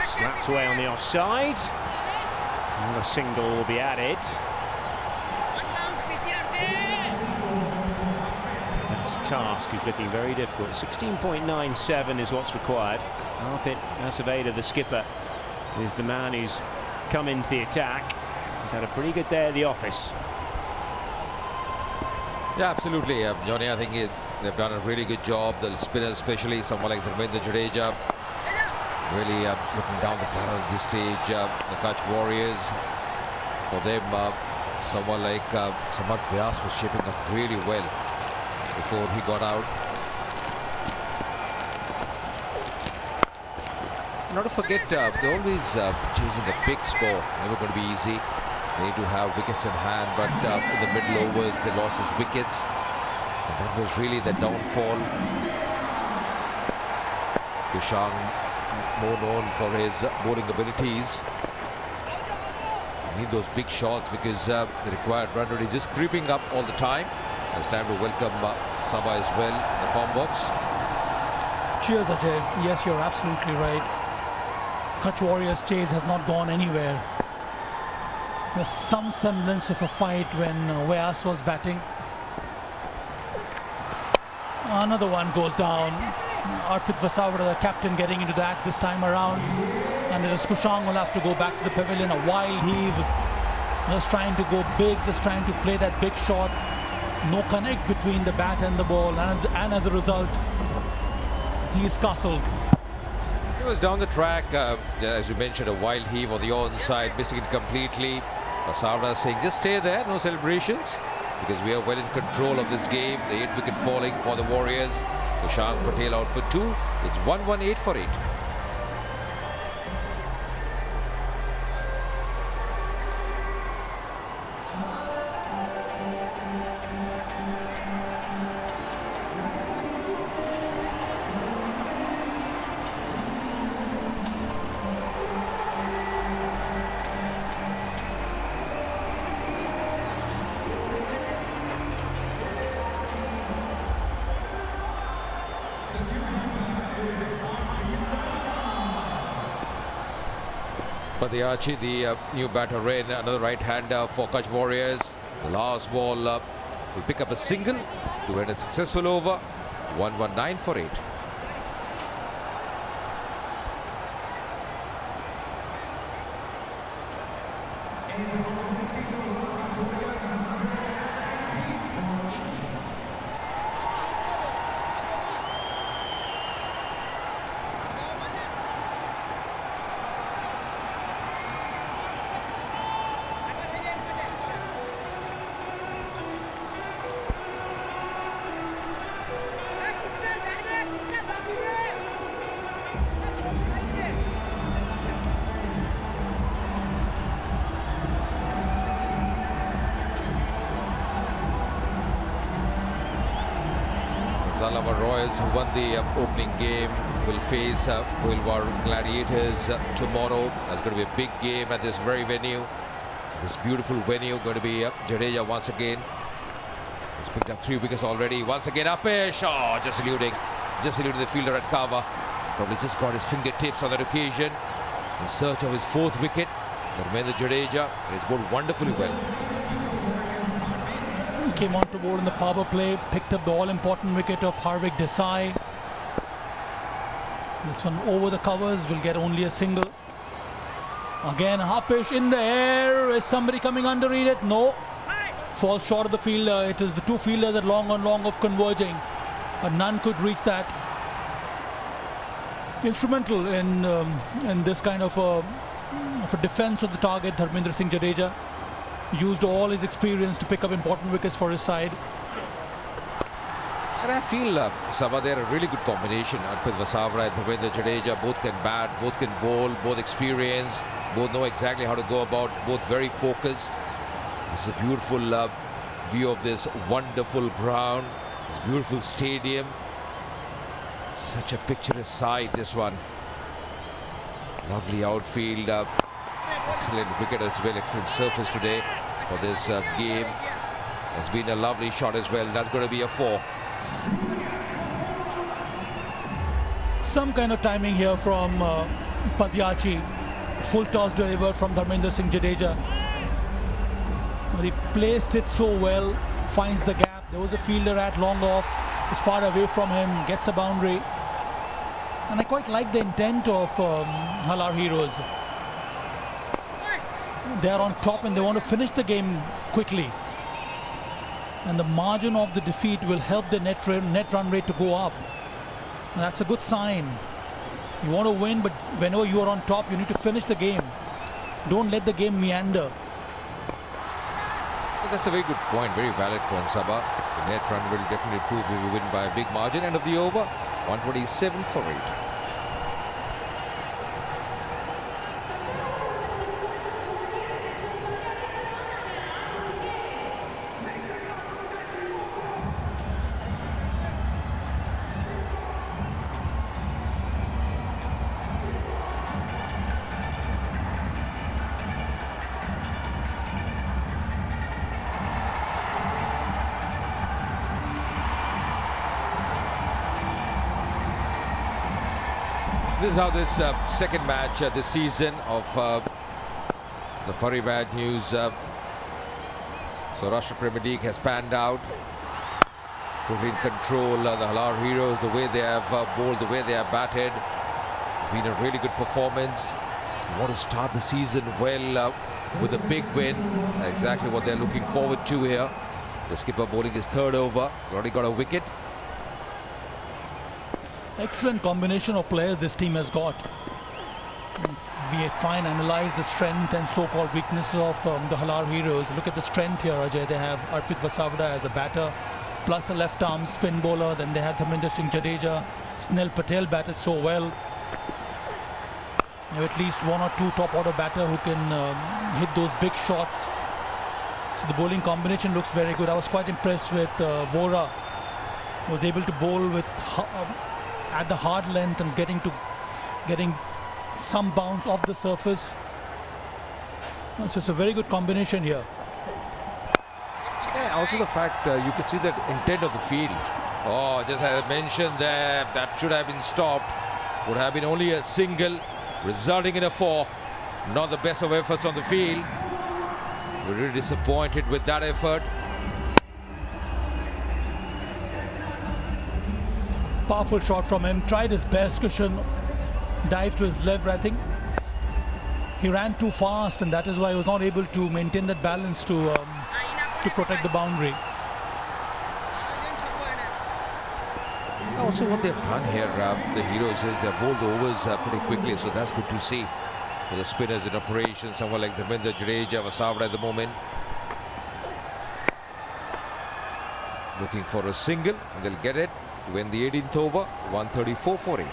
Slapped away on the offside. Another single will be added. This task is looking very difficult. 16.97 is what's required. Arpit Asaveda, the skipper, is the man who's come into the attack. He's had a pretty good day at the office. Yeah, absolutely, Johnny. I think they've done a really good job. The spinners, especially someone like Dharmendra Jadeja, really looking down the barrel at this stage. The Kutch Warriors, for them, someone like Samat Vyas was shaping up really well before he got out. And not to forget, they're always chasing a big score. Never going to be easy. They need to have wickets in hand, but in the middle overs they lost those wickets, and that was really the downfall. Kushang, more known for his bowling abilities. Need those big shots because the required run rate is just creeping up all the time. It's time to welcome Saba as well in the form box. Cheers, Ajay. Yes, you're absolutely right. Kutch Warriors' chase has not gone anywhere. There's some semblance of a fight when Vyas was batting. Another one goes down. Arpit Vasavada, the captain, getting into the act this time around. And it is Kushang will have to go back to the pavilion. A wild heave. Just trying to go big, just trying to play that big shot. No connect between the bat and the ball. And as a result, he is castled. He was down the track, as you mentioned, a wild heave on the onside, missing it completely. Vasavada saying, just stay there, no celebrations, because we are well in control of this game. The 8th wicket falling for the Warriors. Kushang Patel out for 2. It's 1-1-8 for 8. But the Archie, the new batter, Rain, another right-hander for Kutch Warriors. The last ball will pick up a single to end a successful over. 1-1-9 for 8. Zalawad Royals, who won the opening game, will face Gohilwad Gladiators tomorrow. That's going to be a big game at this very venue. This beautiful venue. Going to be Jadeja once again. He's picked up 3 wickets already. Once again, Upish. Oh, just eluding the fielder at cover. Probably just got his fingertips on that occasion. In search of his 4th wicket. Dharmendra Jadeja has bowled wonderfully well. Came on to bowl in the power play, picked up the all-important wicket of Harvik Desai. This one over the covers, will get only a single. Again, Hapish in the air. Is somebody coming underneath it? No. Falls short of the fielder. It is the 2 fielders that long on long of converging, but none could reach that. Instrumental in this kind of a defense of the target. Dharmendra Singh Jadeja used all his experience to pick up important wickets for his side. And I feel Sabha, they're a really good combination. Arpit Vasavra and Dharmendra Jadeja, both can bat, both can bowl, both experienced, both know exactly how to go about, both very focused. This is a beautiful view of this wonderful ground, this beautiful stadium. Such a picturesque sight, this one. Lovely outfield, excellent wicket as well, excellent surface today for this game. It's been a lovely shot as well. That's going to be a 4. Some kind of timing here from Padyachi. Full toss delivered from Dharmendra Singh Jadeja. But he placed it so well, finds the gap. There was a fielder at long off, is far away from him, gets a boundary. And I quite like the intent of Halar Heroes. They are on top and they want to finish the game quickly. And the margin of the defeat will help the net run rate to go up. And that's a good sign. You want to win, but whenever you are on top, you need to finish the game. Don't let the game meander. Well, that's a very good point, very valid point, Sabha. The net run will definitely prove we will win by a big margin. End of the over, 127 for 8. This is how this second match this season of the Parimatch News Saurashtra Premier League has panned out. Put in control the Halar Heroes, the way they have bowled, the way they have batted. It's been a really good performance. You want to start the season well with a big win. Exactly what they're looking forward to here. The skipper bowling his 3rd over. He's already got a wicket. Excellent combination of players this team has got. And we try and analyze the strength and so-called weaknesses of the Halar Heroes. Look at the strength here, Ajay. They have Arpit Vasavra as a batter, plus a left-arm spin bowler. Then they have Dharmendra Singh Jadeja. Snell Patel batted so well. You have at least 1 or 2 top-order batter who can hit those big shots. So the bowling combination looks very good. I was quite impressed with Vora. Was able to bowl with at the hard length and getting some bounce off the surface. So it's a very good combination here. Yeah, also the fact you can see the intent of the field. Oh, just as I mentioned there, that should have been stopped. Would have been only a single, resulting in a 4. Not the best of efforts on the field. We're really disappointed with that effort. Powerful shot from him, tried his best. Cushion dived to his left, but I think he ran too fast, and that is why he was not able to maintain that balance to protect the boundary. Also, what they've done here, the Heroes, is they've bowled the overs pretty quickly, so that's good to see. For the spinners in operation, someone like Dharmendra Jadeja, Vasavra at the moment. Looking for a single, and they'll get it. To win the 18th over, 134 for 8.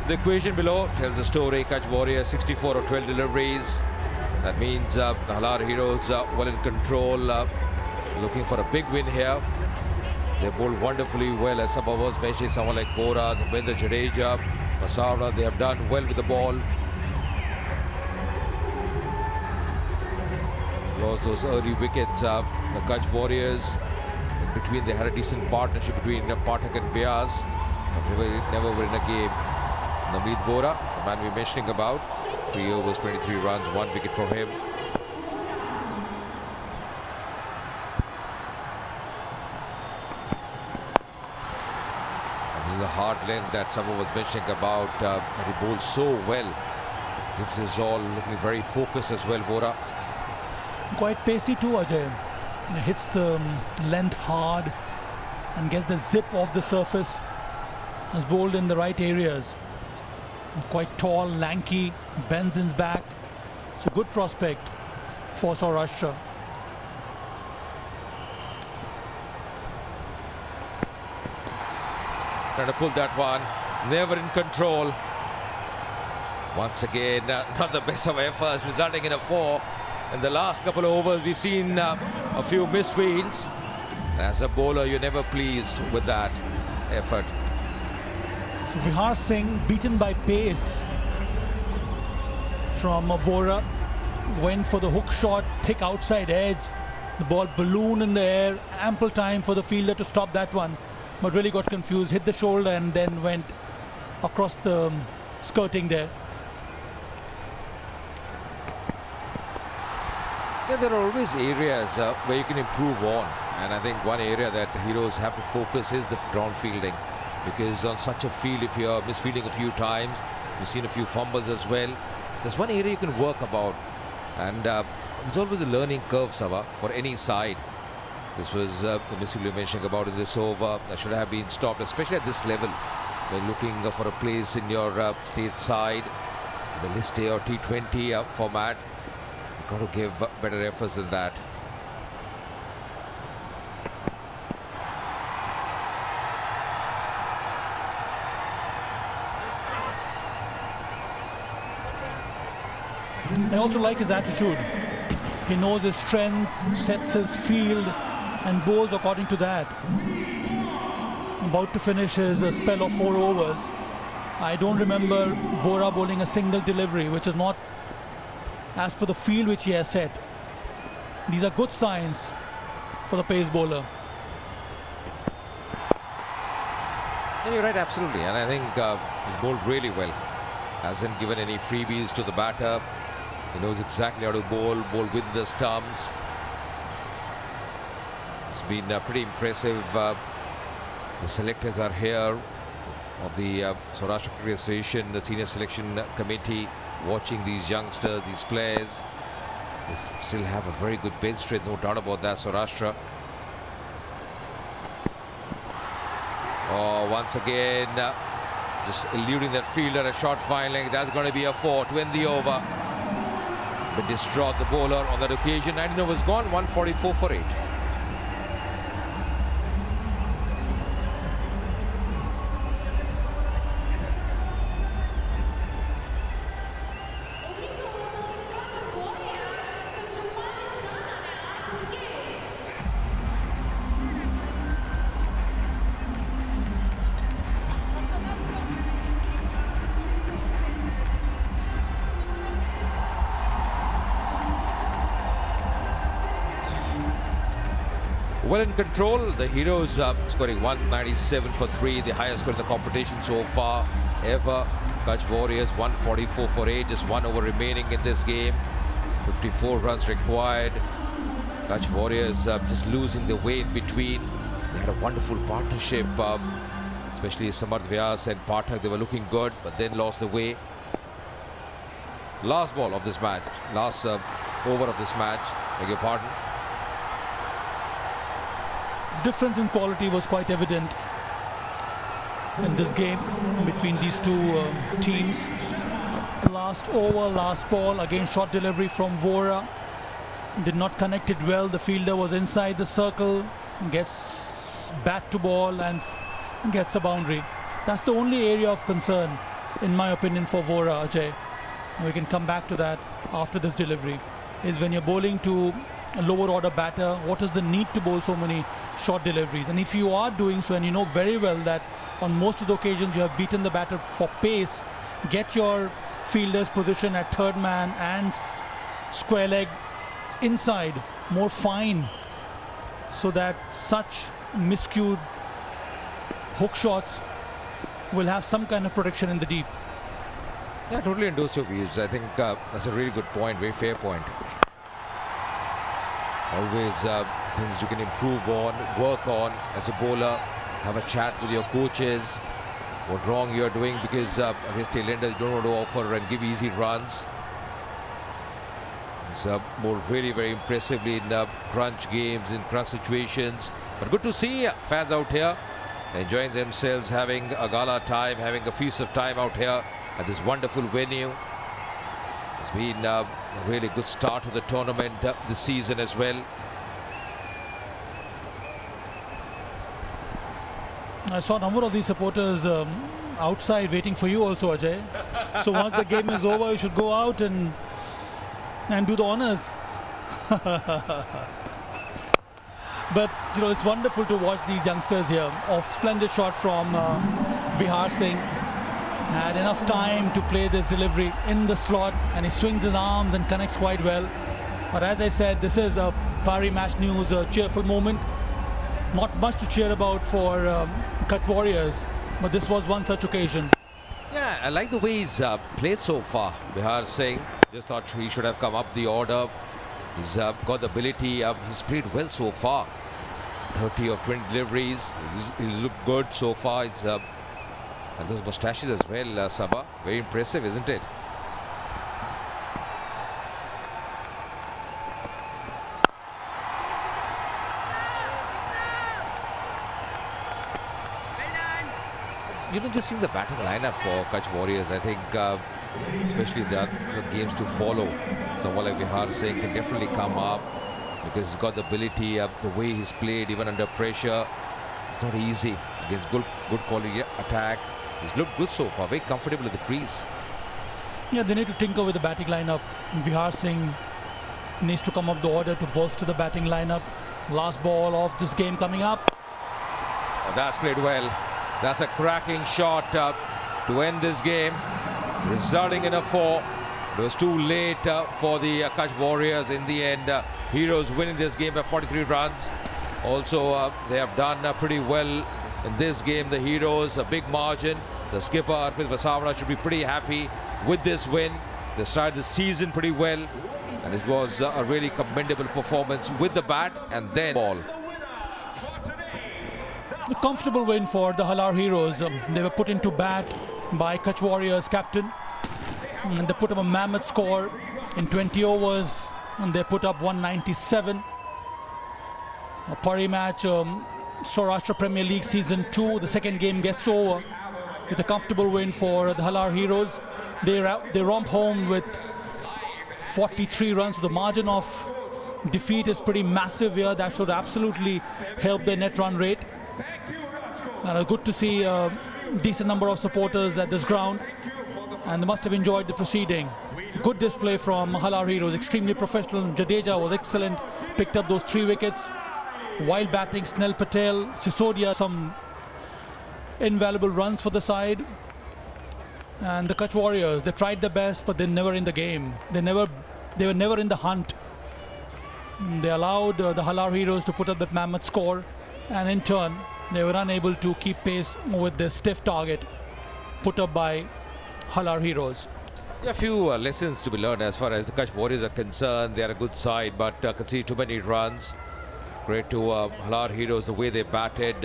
The equation below tells the story. Kutch Warriors 64 of 12 deliveries. That means the Halar Heroes well in control, looking for a big win here. They bowled wonderfully well, as some of us mentioned, someone like Sorath, Vendra Jadeja, Masara, they have done well with the ball. Lost those early wickets, the Kutch Warriors. In between, they had a decent partnership between Pathak and Vyas. Never win a game. Namit Vora, the man we're mentioning about, 3 overs, 23 runs, 1 wicket for him. And this is the hard length that someone was mentioning about. He bowls so well. Gives his all, looking very focused as well, Vora. Quite pacey too, Ajay. He hits the length hard and gets the zip off the surface. Has bowled in the right areas. Quite tall, lanky, bends his back. It's a good prospect for Saurashtra. Trying to pull that one, never in control. Once again, not the best of efforts, resulting in a 4. In the last couple of overs, we've seen a few misfields. As a bowler, you're never pleased with that effort. So Vihar Singh, beaten by pace from Vora, went for the hook shot, thick outside edge. The ball ballooned in the air, ample time for the fielder to stop that one, but really got confused, hit the shoulder and then went across the skirting there. Yeah, there are always areas where you can improve on, and I think one area that Heroes have to focus is the ground fielding, because on such a field, if you're misfielding a few times, you've seen a few fumbles as well. There's one area you can work about, and there's always a learning curve, Sava, for any side. This was the misfield you're mentioning about in this over. That should have been stopped, especially at this level. When looking for a place in your state side, the List A or T20 format, you've got to give better efforts than that. I also like his attitude. He knows his strength, sets his field and bowls according to that. About to finish his spell of 4 overs. I don't remember Vora bowling a single delivery, which is not as per the field which he has set. These are good signs for the pace bowler. Yeah, you're right, absolutely. And I think he's bowled really well. Hasn't given any freebies to the batter. He knows exactly how to bowl with the stumps. It's been pretty impressive. The selectors are here of the Saurashtra Cricket Association, the senior selection committee, watching these youngsters, these players. They still have a very good bench strength, no doubt about that, Saurashtra. Oh, once again, just eluding that fielder, a short fine length. That's going to be a 4 to end the over. But distraught the bowler on that occasion. 19 overs gone, 144 for 8. Well in control, the Heroes scoring 197 for 3, the highest score in the competition so far ever. Kutch Warriors 144 for 8, just 1 over remaining in this game. 54 runs required. Kutch Warriors just losing the way in between. They had a wonderful partnership, especially Samarth Vyas and Pathak. They were looking good, but then lost the way. Last ball of this match, last over of this match, beg your pardon. The difference in quality was quite evident in this game between these two teams. Last over, last ball, again short delivery from Vora. Did not connect it well. The fielder was inside the circle, gets back to ball and gets a boundary. That's the only area of concern in my opinion, for Vora, Ajay, we can come back to that after this delivery, is when you're bowling to a lower order batter, what is the need to bowl so many short deliveries? And if you are doing so, and you know very well that on most of the occasions you have beaten the batter for pace, get your fielders position at third man and square leg inside, more fine, so that such miscued hook shots will have some kind of protection in the deep. Yeah, totally endorse your views. I think that's a really good point, very fair point. Always things you can improve on, work on as a bowler. Have a chat with your coaches. What wrong you are doing, because against tailenders you don't want to offer and give easy runs. He's bowled really very impressively in crunch games, in crunch situations. But good to see fans out here enjoying themselves, having a gala time, having a feast of time out here at this wonderful venue. It's been a really good start to the tournament this season as well. I saw a number of these supporters outside waiting for you also, Ajay. So once the game is over, you should go out and do the honors. But you know, it's wonderful to watch these youngsters here. Off splendid shot from Vihar Singh. Had enough time to play this delivery in the slot, and he swings his arms and connects quite well. But as I said, this is a Parimatch News, a cheerful moment. Not much to cheer about for Kutch Warriors, but this was one such occasion. Yeah, I like the way he's played so far. Bihar Singh, just thought he should have come up the order. He's got the ability. He's played well so far. 30 of 20 deliveries. He's looked good so far. It's, and those moustaches as well, Sabah. Very impressive, isn't it? You know, just seeing the batting lineup for Kutch Warriors, I think, especially the games to follow, someone like Vihar Singh can definitely come up because he's got the ability, the way he's played, even under pressure. It's not easy against good quality attack. He's looked good so far, very comfortable at the crease. Yeah, they need to tinker with the batting lineup. Vihar Singh needs to come up the order to bolster the batting lineup. Last ball of this game coming up. Oh, that's played well. That's a cracking shot to end this game, resulting in a 4. It was too late for the Kutch Warriors. In the end, Heroes winning this game by 43 runs. Also, they have done pretty well in this game. The Heroes, a big margin. The skipper, Arpit Vasavada, should be pretty happy with this win. They started the season pretty well, and it was a really commendable performance with the bat and then ball. A comfortable win for the Halar Heroes. They were put into bat by Kutch Warriors captain, and they put up a mammoth score in 20 overs, and they put up 197. A Parimatch Saurashtra Premier League Season 2, the second game gets over with a comfortable win for the Halar Heroes. They romp home with 43 runs. So the margin of defeat is pretty massive here. That should absolutely help their net run rate. And good to see a decent number of supporters at this ground, and they must have enjoyed the proceeding. Good display from Halar Heroes, extremely professional. Jadeja was excellent, picked up those 3 wickets. While batting, Snell Patel, Sisodia, some invaluable runs for the side. And the Kutch Warriors, they tried their best, but they're never in the game. They were never in the hunt. They allowed the Halar Heroes to put up that mammoth score, and in turn, they were unable to keep pace with the stiff target put up by Halar Heroes. Yeah, a few lessons to be learned as far as the Kutch Warriors are concerned. They are a good side, but conceded too many runs. Great to Halar Heroes, the way they batted,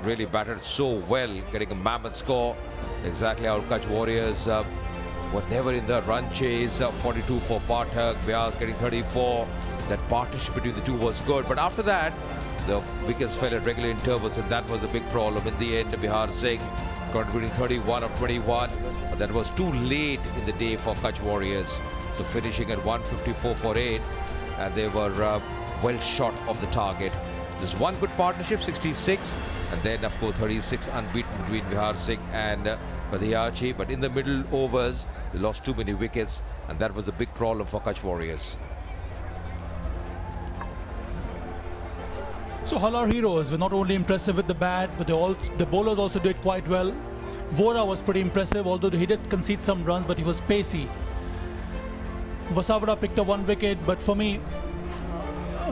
really batted so well, getting a mammoth score. Exactly how Kutch Warriors were never in the run chase. 42 for Pathak, Vyas getting 34. That partnership between the two was good, but after that, the wickets fell at regular intervals, and that was a big problem. In the end, Bihar Singh contributing 31 of 21, but that was too late in the day for Kutch Warriors. So finishing at 154 for 8, and they were well short of the target. There's one good partnership, 66, And then, of course, 36 unbeaten between Vihar Singh and Badiachi. But in the middle overs, they lost too many wickets, and that was the big problem for Kutch Warriors. So Halar Heroes were not only impressive with the bat, but the bowlers also did quite well. Vora was pretty impressive, although he did concede some runs, but he was pacey. Vasavada picked up 1 wicket, but for me,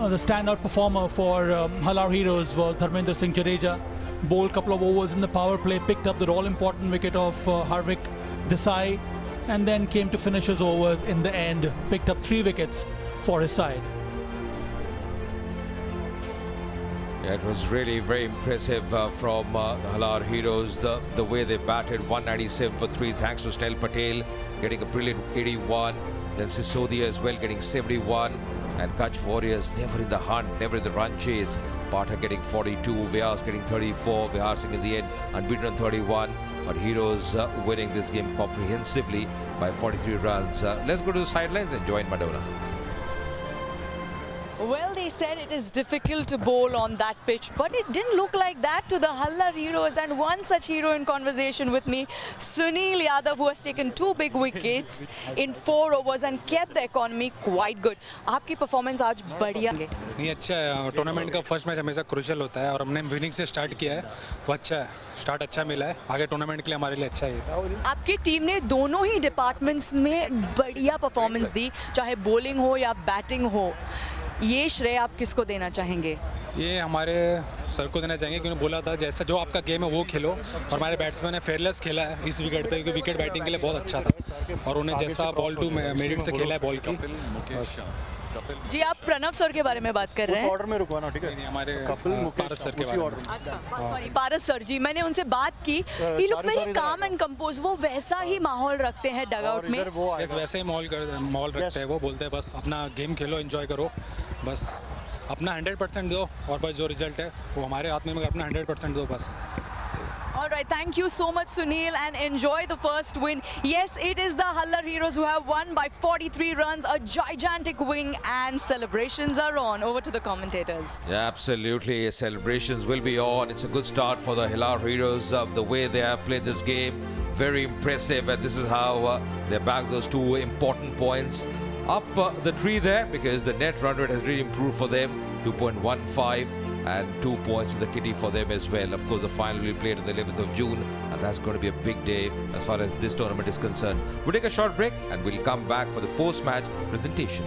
the standout performer for Halar Heroes was Dharmendra Singh Jadeja. Bowled a couple of overs in the power play, picked up the all-important wicket of Harvik Desai, and then came to finish his overs in the end, picked up 3 wickets for his side. Yeah, it was really very impressive from the Halar Heroes, the way they batted. 197 for 3, thanks to Snell Patel getting a brilliant 81. Then Sisodia as well getting 71. And Kutch Warriors never in the hunt, never in the run chase. Pata getting 42, Vyas getting 34, Vihar Singh in the end unbeaten on 31. But Heroes winning this game comprehensively by 43 runs. Let's go to the sidelines and join Madonna. Well, they said it is difficult to bowl on that pitch, but it didn't look like that to the Halar Heroes. And one such hero in conversation with me, Sunil Yadav, who has taken 2 big wickets in 4 overs and kept the economy quite good. आपकी performance आज बढ़िया है। नहीं, अच्छा है। Tournament का first match हमेशा crucial होता है और हमने विनिंग से स्टार्ट किया है, तो अच्छा है, स्टार्ट अच्छा मिला है। आगे टूर्नामेंट के लिए हमारे लिए अच्छा है। आपकी टीम ने दोनों ही डिपार्टमेंट्स में बढ़िया परफॉर्मेंस दी, चाहे बॉलिंग हो या बैटिंग हो। ये श्रेय आप किसको देना चाहेंगे? ये हमारे सर को देना चाहेंगे, क्योंकि बोला था जैसा जो आपका गेम है वो खेलो, और हमारे बैट्समैन ने फेयरलेस खेला है इस विकेट पे, क्योंकि विकेट बैटिंग के लिए बहुत अच्छा था और उन्हें जैसा बॉल टू मेरिट से खेला है बॉल की। जी, आप प्रणव सर के बारे में बात कर रहे हैं? ऑर्डर में रुकवाना, ठीक है? हमारे पारस सर के बारे में। अच्छा, सॉरी, पारस सर जी, मैंने उनसे बात की। He look very calm and compose. वो वैसा ही माहौल रखते हैं डगआउट में। वैसे ही माहौल रखते हैं वो, बोलते हैं बस अपना गेम खेलो, एंजॉय करो, बस अपना 100% दो, और बस जो रिजल्ट है वो हमारे हाथ में, अपना 100% दो बस। All right, thank you so much, Sunil, and enjoy the first win. Yes, it is the Halar Heroes who have won by 43 runs, a gigantic win, and celebrations are on. Over to the commentators. Yeah, absolutely. Celebrations will be on. It's a good start for the Halar Heroes. The way they have played this game, very impressive. And this is how they back those 2 important points. Up the tree there, because the net run rate has really improved for them. 2.15 and 2 points in the kitty for them as well. Of course, the final will be played on the 11th of June, and that's going to be a big day as far as this tournament is concerned. We'll take a short break and we'll come back for the post-match presentation.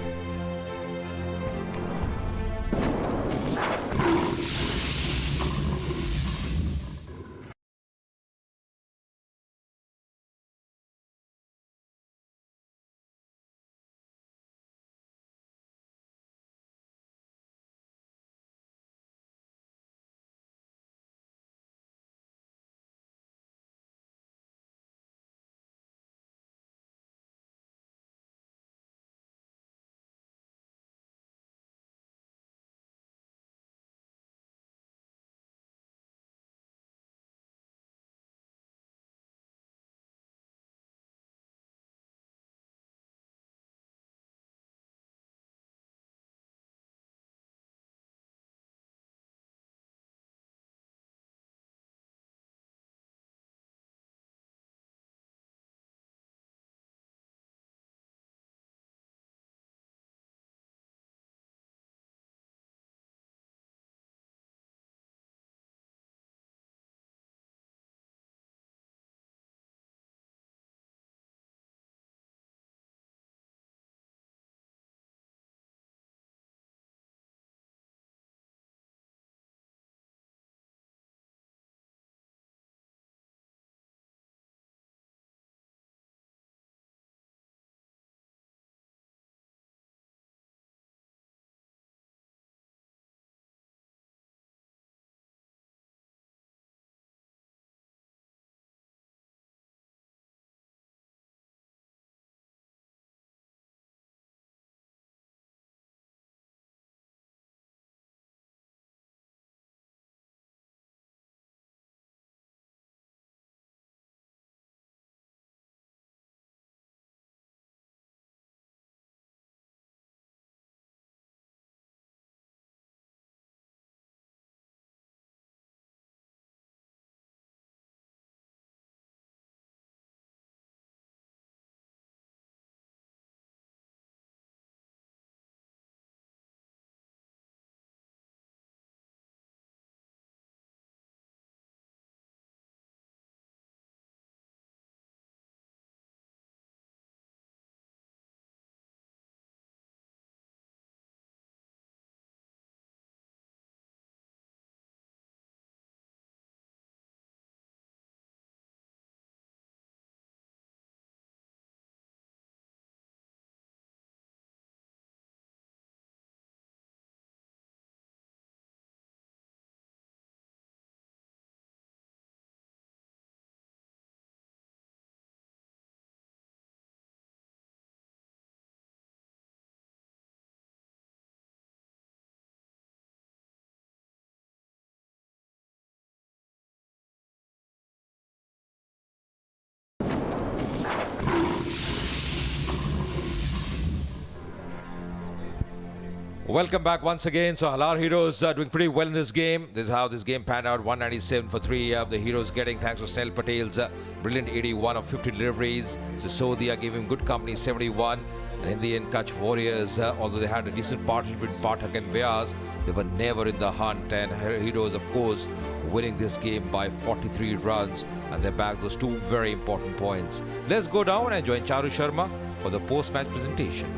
Welcome back once again. So Halar Heroes doing pretty well in this game. This is how this game panned out. 197 for 3 of the Heroes getting, thanks to Snell Patel's brilliant 81 of 50 deliveries. Sisodia gave him good company, 71. And in the end, Kutch Warriors, although they had a decent partnership with Pathak and Vyas, they were never in the hunt. And Heroes, of course, winning this game by 43 runs. And they bagged those 2 very important points. Let's go down and join Charu Sharma for the post-match presentation.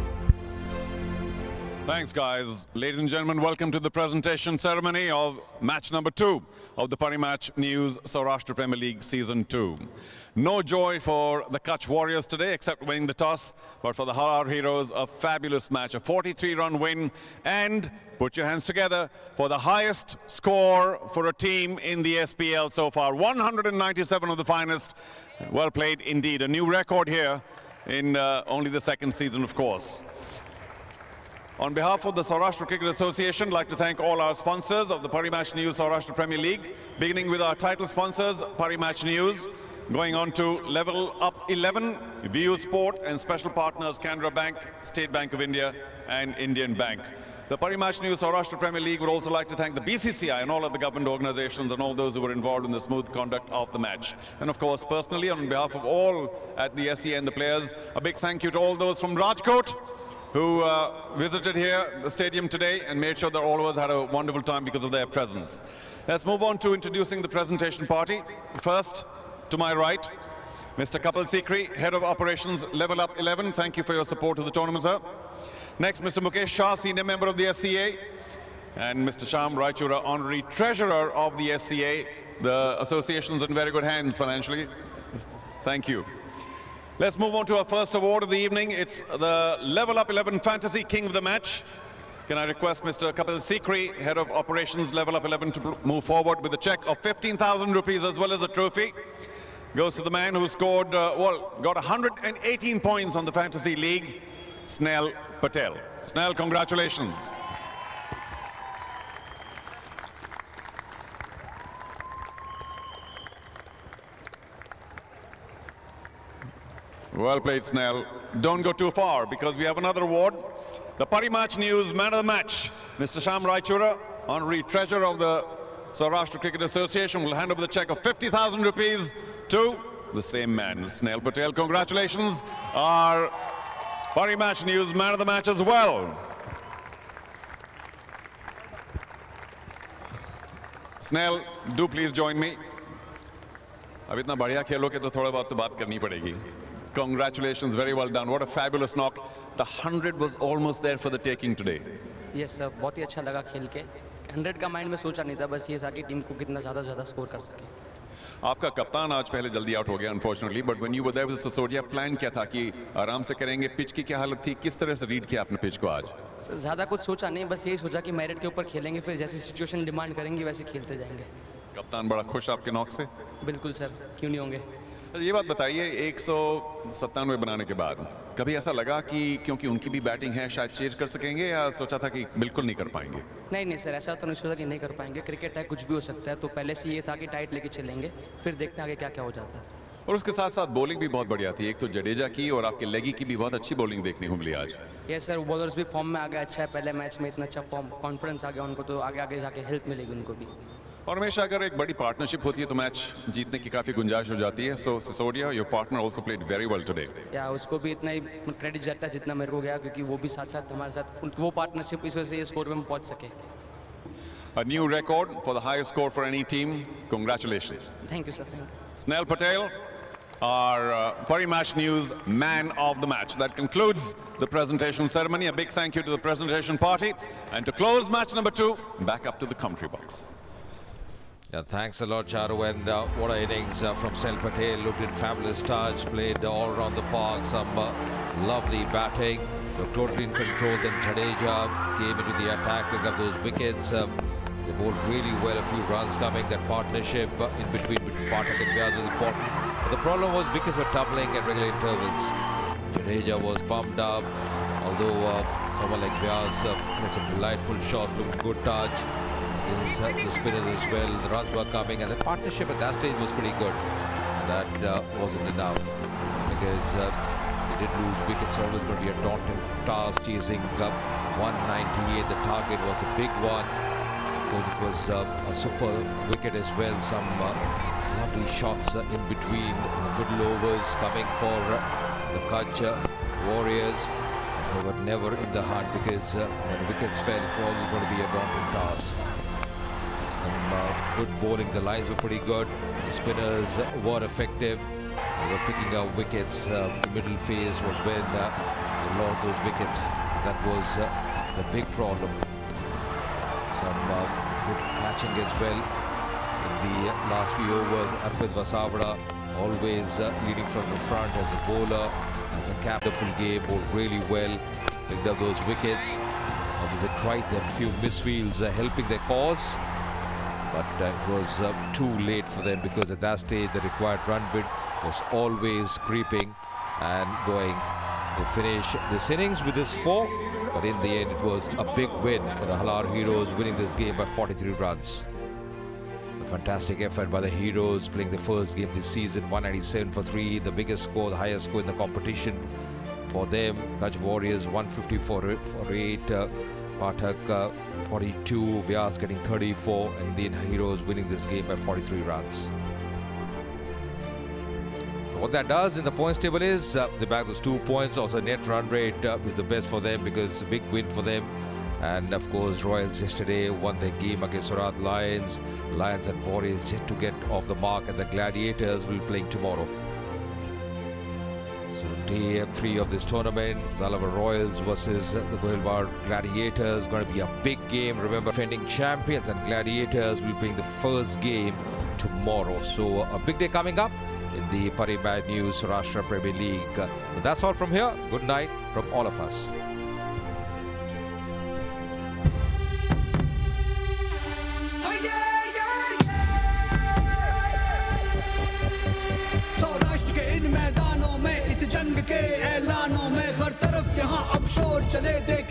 Thanks, guys. Ladies and gentlemen, welcome to the presentation ceremony of match number 2 of the Parimatch News Saurashtra Premier League Season 2. No joy for the Kutch Warriors today, except winning the toss, but for the Halar Heroes, a fabulous match, a 43-run win, and put your hands together for the highest score for a team in the SPL so far. 197 of the finest. Well played indeed. A new record here in only the second season, of course. On behalf of the Saurashtra Cricket Association, I'd like to thank all our sponsors of the Parimatch News Saurashtra Premier League, beginning with our title sponsors, Parimatch News, going on to Level Up 11, VU Sport, and special partners Canara Bank, State Bank of India, and Indian Bank. The Parimatch News Saurashtra Premier League would also like to thank the BCCI and all of the government organizations and all those who were involved in the smooth conduct of the match. And of course, personally, on behalf of all at the SCA and the players, a big thank you to all those from Rajkot who visited here, the stadium today, and made sure that all of us had a wonderful time because of their presence. Let's move on to introducing the presentation party. First, to my right, Mr. Kapil Sikri, Head of Operations, Level Up 11. Thank you for your support to the tournament, sir. Next, Mr. Mukesh Shah, Senior Member of the SCA, and Mr. Sham Raichura, Honorary Treasurer of the SCA. The association's in very good hands financially. Thank you. Let's move on to our first award of the evening. It's the Level Up 11 Fantasy King of the Match. Can I request Mr. Kapil Sikri, Head of Operations, Level Up 11, to move forward with a check of 15,000 rupees as well as a trophy. Goes to the man who scored, got 118 points on the Fantasy League, Snell Patel. Snell, congratulations. Well played, Snell. Don't go too far because we have another award. The Parimatch News Man of the Match, Mr. Sham Raichura, Honorary Treasurer of the Saurashtra Cricket Association, will hand over the check of 50,000 rupees to the same man, Snell Patel. Congratulations, our Parimatch News Man of the Match as well. Snell, do please join me. अब इतना बढ़िया खेलोगे तो थोड़ा बहुत तो बात करनी पड़ेगी. Congratulations, very well done. What a fabulous knock. The 100 was almost there for the taking today. Yes sir, बहुत ही अच्छा लगा खेल के. 100 का माइंड में सोचा नहीं था, बस ये था कि टीम को कितना ज़्यादा स्कोर कर सके. आपका कप्तान आज पहले जल्दी आउट हो गया unfortunately, but when you were there with Sisodia, plan क्या था कि आराम से करेंगे? पिच की क्या हालत थी? किस तरह से रीड किया आपने पिच को आज? ज़्यादा कुछ सोचा नहीं, बस यही सोचा कि मेरिट के ऊपर खेलेंगे, फिर जैसी सिचुएशन डिमांड करेंगे वैसे खेलते जाएंगे. कप्तान बड़ा खुश आपके नॉक से? बिल्कुल सर, क्यों नहीं होंगे. ये बात बताइए, 197 बनाने के बाद कभी ऐसा लगा कि क्योंकि उनकी भी बैटिंग है शायद चेज कर सकेंगे, या सोचा था कि बिल्कुल नहीं कर पाएंगे? नहीं सर, ऐसा तो नहीं सोचा कि नहीं कर पाएंगे. क्रिकेट है, कुछ भी हो सकता है, तो पहले से ये था कि टाइट लेके चलेंगे, फिर देखते हैं आगे क्या क्या हो जाता है. और उसके साथ साथ बॉलिंग भी बहुत बढ़िया थी. एक तो जडेजा की और आपके लेगी की भी बहुत अच्छी बॉलिंग देखने को मिली आज. ये सर, बॉलर्स भी फॉर्म में आ गया अच्छा है. पहले मैच में इतना अच्छा फॉर्म, कॉन्फिडेंस आ गया उनको, तो आगे जाके हेल्प मिलेगी उनको भी. और हमेशा अगर एक बड़ी पार्टनरशिप होती है तो मैच जीतने की काफी गुंजाइश हो जाती है. So Sisodia, your partner also played very well today. या उसको भी इतना ही क्रेडिट जाता है जितना मेरे को गया, क्योंकि वो भी साथ हमारे साथ वो पार्टनरशिप, इस वजह से ये स्कोर में पहुंच सके. A new record for the highest score for any team. Congratulations. Thank you sir. Snell Patel, our Parimatch News Man of the Match. That concludes the presentation ceremony. A big thank you to the presentation party. And to close match number 2, back up to the commentary box. Yeah, thanks a lot, Charu, and what an innings from Snell Patel. Looked in fabulous touch, played all around the park, some lovely batting, looked totally in control. Then Jadeja came into the attack, picked up those wickets. They bowled really well, a few runs coming. That partnership in between Pathak and Vyas was important. But the problem was wickets were tumbling at regular intervals. Jadeja was pumped up, although someone like Vyas had some delightful shots, looked good touch. The spinners as well, the runs were coming, and the partnership at that stage was pretty good. And that wasn't enough because they did lose wickets. Always going to be a daunting task chasing 198. The target was a big one. Of course, it was a super wicket as well. Some lovely shots in between the middle overs coming for the Kutch Warriors. They were never in the hunt because when wickets fell, it was always going to be a daunting task. Some good bowling. The lines were pretty good. The spinners were effective. They were picking up wickets. The middle phase was when they lost those wickets. That was the big problem. Some good catching as well in the last few overs. Arpit Vasavada always leading from the front as a bowler, as a captain. Full game, bowled really well, picked up those wickets. Although they tried a few misfields helping their cause, but it was too late for them because at that stage the required run bid was always creeping and going. They finish this innings with this 4, but in the end it was a big win for the Halar Heroes, winning this game by 43 runs. A fantastic effort by the Heroes, playing the first game this season, 197 for 3, the biggest score, the highest score in the competition for them. Kutch Warriors 154 for 8, Pathak 42, Vyas getting 34, and the Heroes winning this game by 43 runs. So what that does in the points table is they bag those 2 points. Also net run rate is the best for them because it's a big win for them. And of course Royals yesterday won their game against Sorath Lions. Lions and Warriors yet to get off the mark, and the Gladiators will be playing tomorrow. So day 3 of this tournament, Zalawad Royals versus the Gohilwad Gladiators, going to be a big game. Remember, defending champions and Gladiators will be playing the first game tomorrow. So a big day coming up in the Parimatch News Saurashtra Premier League. But that's all from here. Good night from all of us. Saurashtra के इन मैदानों में इस जंग के ऐलानों में हर तरफ यहाँ अब शोर चले देख